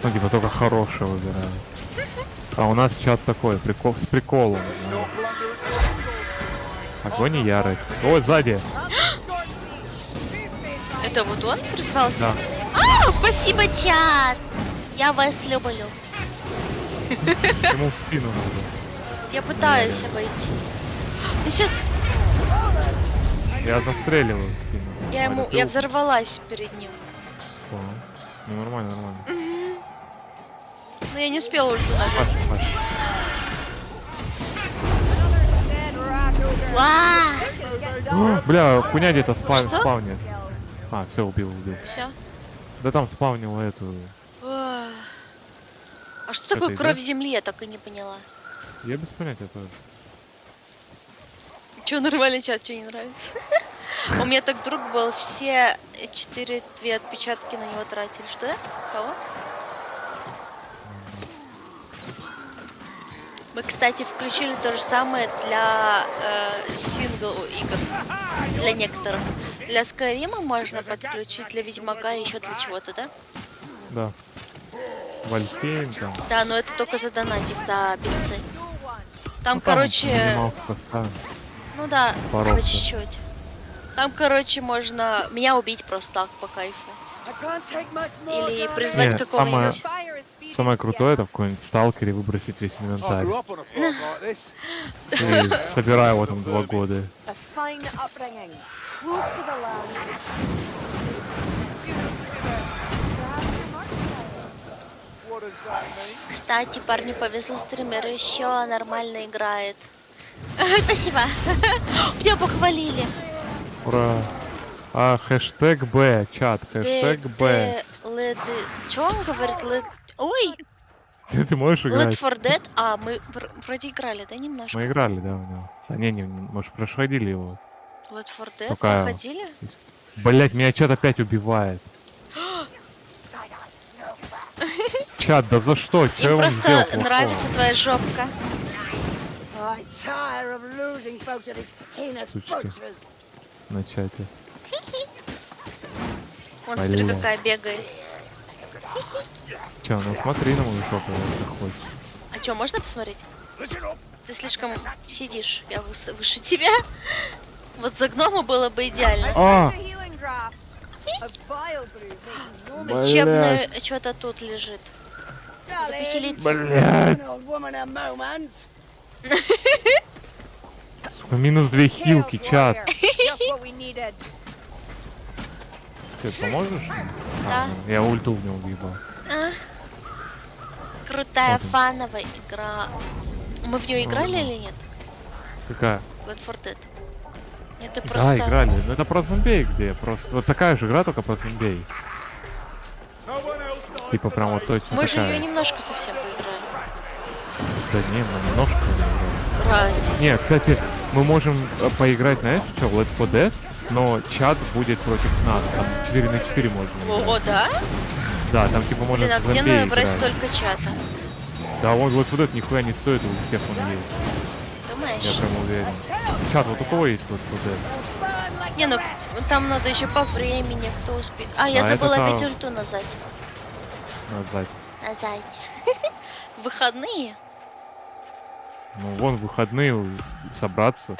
Ну, типа, только хорошее выбирают. А у нас чат такой, с приколом. Да. Огонь и ярость. Ой, сзади. Это вот он призвался? Да. А, спасибо, чат! Я вас люблю. Ему в спину надо. Я пытаюсь обойти. Я сейчас... Я застреливаю в спину. Я ему... Валя, ты Я взорвалась перед ним. упал. Ну, нормально, нормально. Но я не успела ульту нажать. Паш. Ва! О, бля, хуйня где-то Что? спавнит. А, все, убил. Все. Да там спавнил эту. А что такое Это кровь идёт? земли? Я так и не поняла. Я без понятия тоже. Че нормальный чат, что не нравится? У меня так друг был, все 4 отпечатки на него тратили. Что? Кого? Мы, кстати, включили то же самое для сингл игр. Для некоторых. Для Скайрима можно подключить, для Ведьмака и еще для чего-то, да? Да. Вальхейм там. Да, но это только за донатик, за битсы. Там, Ну, короче... минималку поставим. Ну да, Коробка. по чуть-чуть. Там, короче, можно меня убить просто так, по кайфу. I can't take much more, Или darling. призвать Не, какого-нибудь. Самое крутое это в какой-нибудь сталкере выбросить весь I инвентарь. grew up on a farm like this. И собираю его там 2 года. A fine upbringing, close to the land. What does that mean? Кстати, парню повезло, стример еще нормально играет. Спасибо. Тебя похвалили. Ура. А, хэштег Б, чат, хэштег Б. Че он говорит? Ой, Ты можешь Let играть? for Dead. А, мы вроде играли, да, немножко? Мы играли, да, в него. Да не, может, проходили его. Left 4 Dead Какая? проходили? Блять, меня чат опять убивает. Чат, да за что? Чё я Им вам сделал просто плохого? нравится твоя жопка. I tire of losing folk to these heinous Сучки. butchers. На чате. Вон, смотри, Блин. какая бегает. Чё, ну смотри на мою жопу, если хочешь. А что, можно посмотреть? Ты слишком сидишь, я выше тебя. Вот за гнома было бы идеально. А! A healing draft. A vile brew making no Блядь. Лечебное что-то тут лежит. Darling, Похилиться. Блять! an old woman a moment. Минус 2 хилки, Chaos чат. warrior. Just what we needed. Ты поможешь? Да. Ну, я ульту в него въебал. Крутая Вот он. фановая игра. Мы в нее играли или нет? Какая? Left 4 Dead. Нет, ты Да, просто... играли. Ну это про зомбей где просто. Вот такая же игра, только про зомбей. No one else died Типа прям вот tonight. точно Мы же такая. ее немножко совсем поиграли. Да не, мы немножко не играли. Разве? Не, кстати, мы можем поиграть, знаешь, что, в Left 4 Dead, но чат будет против нас. Там 4 на 4 можно играть. Ого, да? Да, там типа можно Блин, а с где зомбей набрать играть. столько чата? Да, вот этот нихуя не стоит, у всех он есть. Думаешь? Я прям уверен. Чат, вот у кого есть вот это? Не, ну там надо еще по времени, кто успеет. А, я А, это забыла там. опять ульту назад. Назвать. Назад. Выходные? Ну, вон выходные собраться.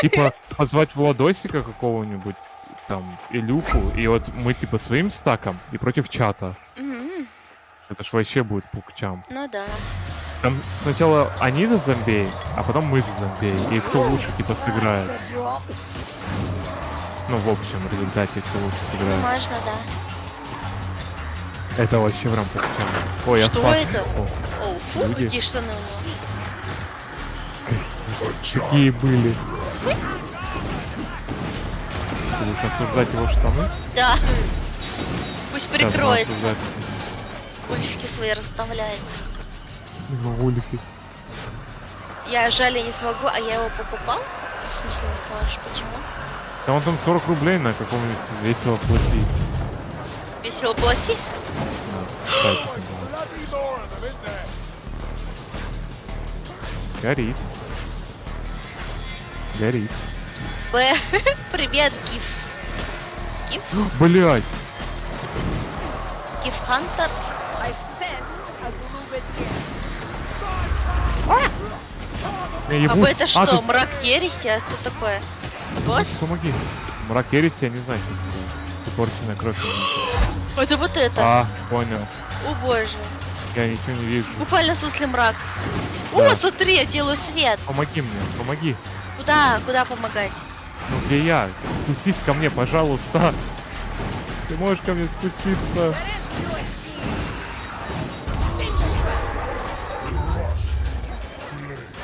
Типа позвать Владосика какого-нибудь, там, Илюху, и вот мы типа своим стаком и против чата. Мгм. Это ж вообще будет пукчам. Ну да. Там сначала они за зомбей, а потом мы за зомбей. И кто лучше типа сыграет. Drop. Ну, в общем, в результате кто лучше сыграет. Можно, да. Это вообще прям пукчам. Ой, я Что спас. это? О, Оу, фу, Люди. какие штаны у него. какие были. Ты будешь осуждать его штаны? Да. Пусть Сейчас мы прикроется. осуждать Ульфики свои расставляет. его улики. Я жаль, я не смогу, а я его покупал? В смысле не сможешь? Почему? Да он там 40 рублей на каком-нибудь весело платить. Весело плати? Кстати, не было. Bloody more of them, isn't there? Горит. Горит. Б. Привет, Гиф. Гиф? Блять! Гиф Хантер? I sense a blue bit here. Я ебусь. А это что, тут мрак ереси? А что такое? Босс? помоги. Мрак ересь, я не знаю, что это. Испорченная кровь. Это вот это. А, понял. О боже. Я ничего не вижу. Буквально в смысле мрак. Да. О, смотри, я делаю свет. Помоги мне, помоги. Куда? Куда помогать? Ну где я? Спустись ко мне, пожалуйста. Ты можешь ко мне спуститься?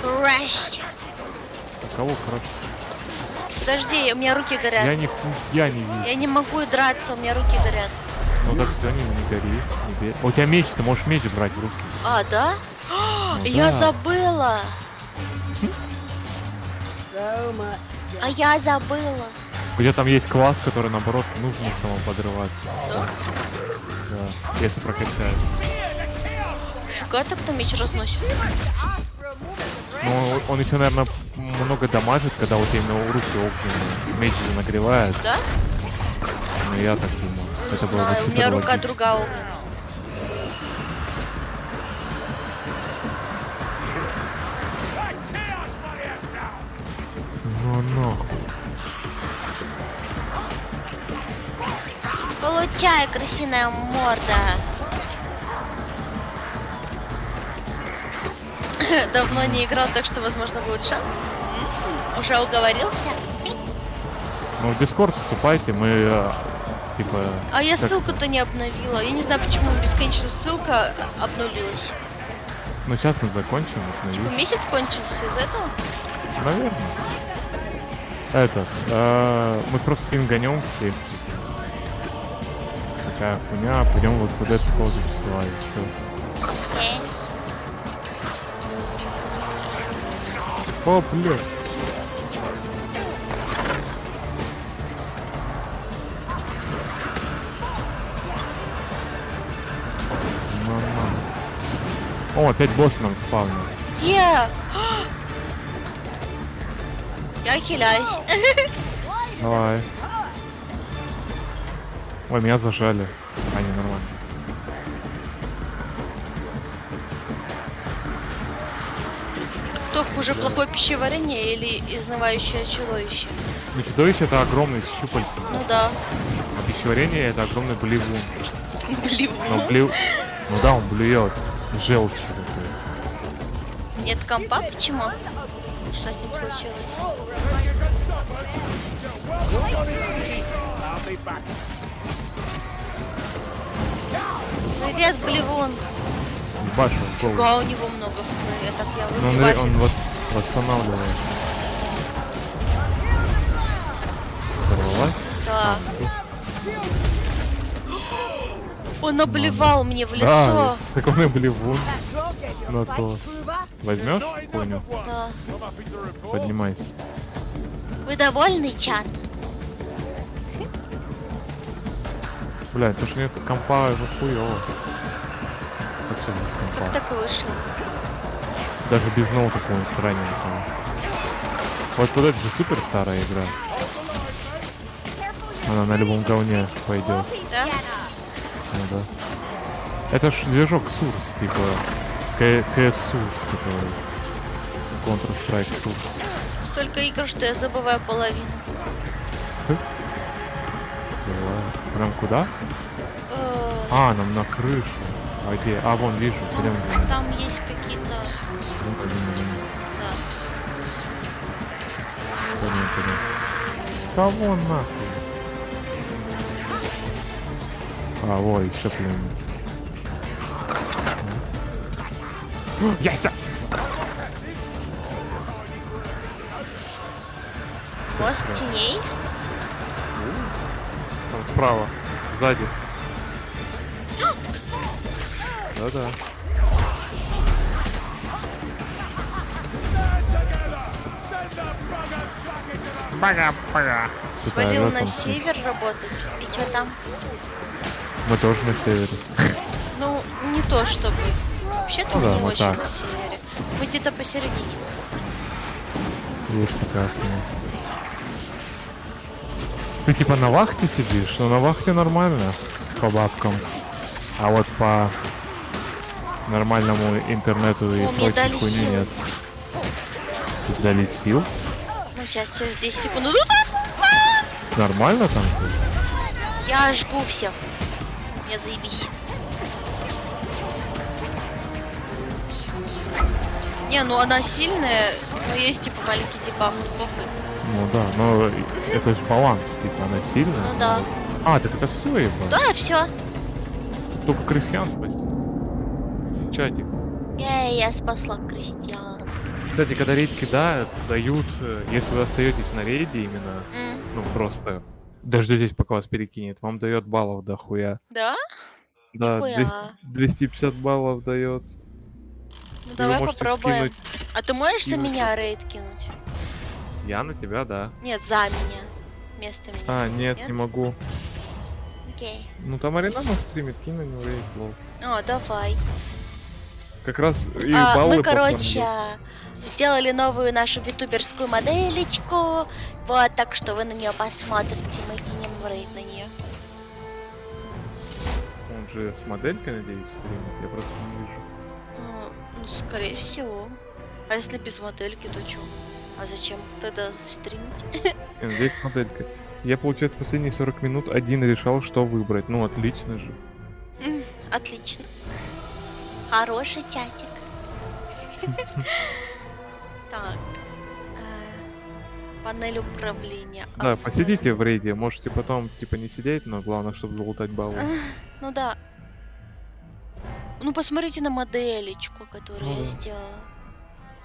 Кращ. А кого хорошо? Подожди, у меня руки горят. Я нихуя не вижу. Я не могу драться, у меня руки горят. Ну так все, не гори, не бей. А у тебя меч, ты можешь меч брать в руки. А, да? Ну Я да. забыла. So much А я забыла. У тебя там есть класс, который наоборот нужно самоподрываться. Да, если прокачаешь. Фига так кто меч разносит. Ну, он еще, наверное, много дамажит, когда вот именно руки огненные. Меч же нагревает. Да? Ну, я так думаю. Не Это было бы знаю, у супер меня рука логично. другая огненная. Ну, нахуй. Получай, крысиная морда. Давно не играл, так что, возможно, будет шанс. Уже уговорился? Ну, в Дискорд вступайте, мы, типа... А я как- ссылку-то не обновила. Я не знаю, почему бесконечно ссылка обнулилась. Ну, сейчас мы закончим, остановись. Месяц кончился из этого? Наверное. Это, мы просто пинганем всех. Такая хуйня, пойдем вот под эту позу числа и все. О, бля. О, опять босс нам спавнил. Где? Я хиляюсь. Давай. Ой, меня зажали. А, не, нормально. Кто хуже, плохое пищеварение или изнывающее чудовище? Ну, чудовище это огромный с щупальцем. Ну да. А пищеварение это огромный блевун. Блин. Ну да, он блюет. Желчь такой. Нет компа? Почему? Что с ним случилось? I'll be back. Привет, Блевун. Ебашу в голову. Фига, у него много хп. Я так я Ну, выбиваю. он восстанавливает. Взорвалась? Да. Он обливал мне в лицо. Да, так он и блевун. That'll get your Ну face, то. Kruber. Возьмешь Not enough коню? of one. Да. I'm happy to report. Поднимайся. Вы довольны, чат? Блядь, то что нет компа, это хуёво. Как все без Как компа? так вышло? Даже без ноута какого-нибудь сраненького. Вот это же супер старая игра. Она на любом говне пойдет. Да? Ну да. Это ж движок Source, типа CS Source, который Counter-Strike Source. Столько игр, что я забываю половину. Давай. Прям куда? Э, А, нам на крышу. А где? А, вон, вижу, прям вижу. Там есть какие-то... Вон, вон. Да. Понятно. Да вон нахуй. А, ой, еще блин. Яйца! Мост теней? Там справа, сзади. Да-да. Бага-бага. Свалил на север работать. И что там? Мы тоже на севере. Ну, не то чтобы. Вообще-то Ну да, не вот очень так. на севере. Мы где-то посередине. Есть такая хуйня. Ты типа на вахте сидишь, но на вахте нормально по бабкам. А вот по нормальному интернету и О, мне прочей дали хуйни сил. нет. Тебе дали сил? Ну, сейчас, через 10 секунд. Ну, Нормально там? я жгу всех. Я заебись. Не, ну она сильная, но есть типа маленький дебаф, ну похуй. Ну да, но это же баланс, типа она сильная. Ну да. А, так это все ебать. Да, все. Только крестьян спасти. Чатик. Я спасла крестьян. Кстати, когда рейд кидают, дают, если вы остаетесь на рейде именно, ну просто дождетесь, пока вас перекинет, вам дает баллов дохуя. Да? Да, Нихуя. 250 баллов дает. Ну Вы давай можете попробуем. скинуть- А ты можешь за скинуть. меня рейд кинуть? Я на тебя, да. Нет, за меня. Вместо меня. А, нет, не могу. Окей. Ну там Аринама стримит, кинь на него рейд, лол. О, давай. Как раз и баллы Мы, по короче, фарму. сделали новую нашу ютуберскую моделечку. Вот, так что вы на нее посмотрите. Мы кинем в рейд на нее. Он же с моделькой, надеюсь, стримит, я просто не вижу. Ну, скорее всего. А если без модельки, то чё? А зачем тогда стримить? Здесь моделька. Я, получается, последние 40 минут один решал, что выбрать. Ну, отлично же. Отлично. Хороший чатик. Так. Панель управления. Да, авто. посидите в рейде, можете потом, типа, не сидеть, но главное, чтобы залутать баллы. Ну да. Ну посмотрите на моделечку, которую Ну я да. сделала.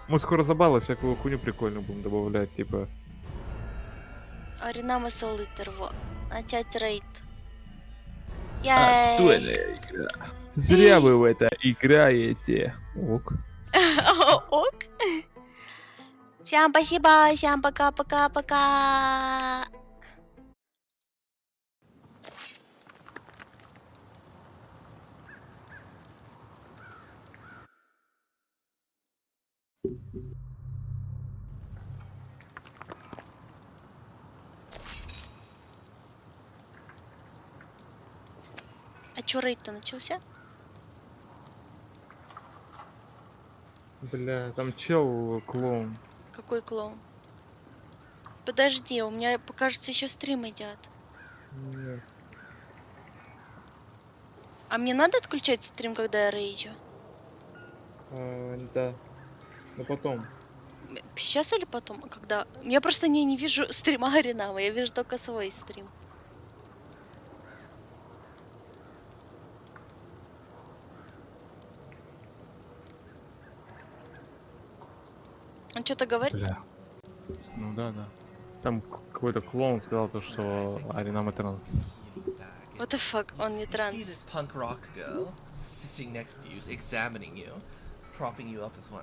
Мы скоро за баллы всякую хуйню прикольную будем добавлять, типа... Аринама Солитерво. Начать рейд. Отстойная игра. Зря вы в это играете. Ок. Ок. Всем спасибо, всем пока-пока-пока. чё рейд-то начался? Бля, там чел клоун. Какой клоун? Подожди, у меня, покажется, еще стрим идет. Нет. А мне надо отключать стрим, когда я рейджу? Да. Но потом. Сейчас или потом? Когда? Я просто не вижу стрима Аринама, я вижу только свой стрим. Он что-то говорит? Бля. Ну да. Там какой-то клоун сказал то, что Аринама транс. What the fuck, он не You see транс. this punk rock girl sitting next to you, examining you, propping you up with one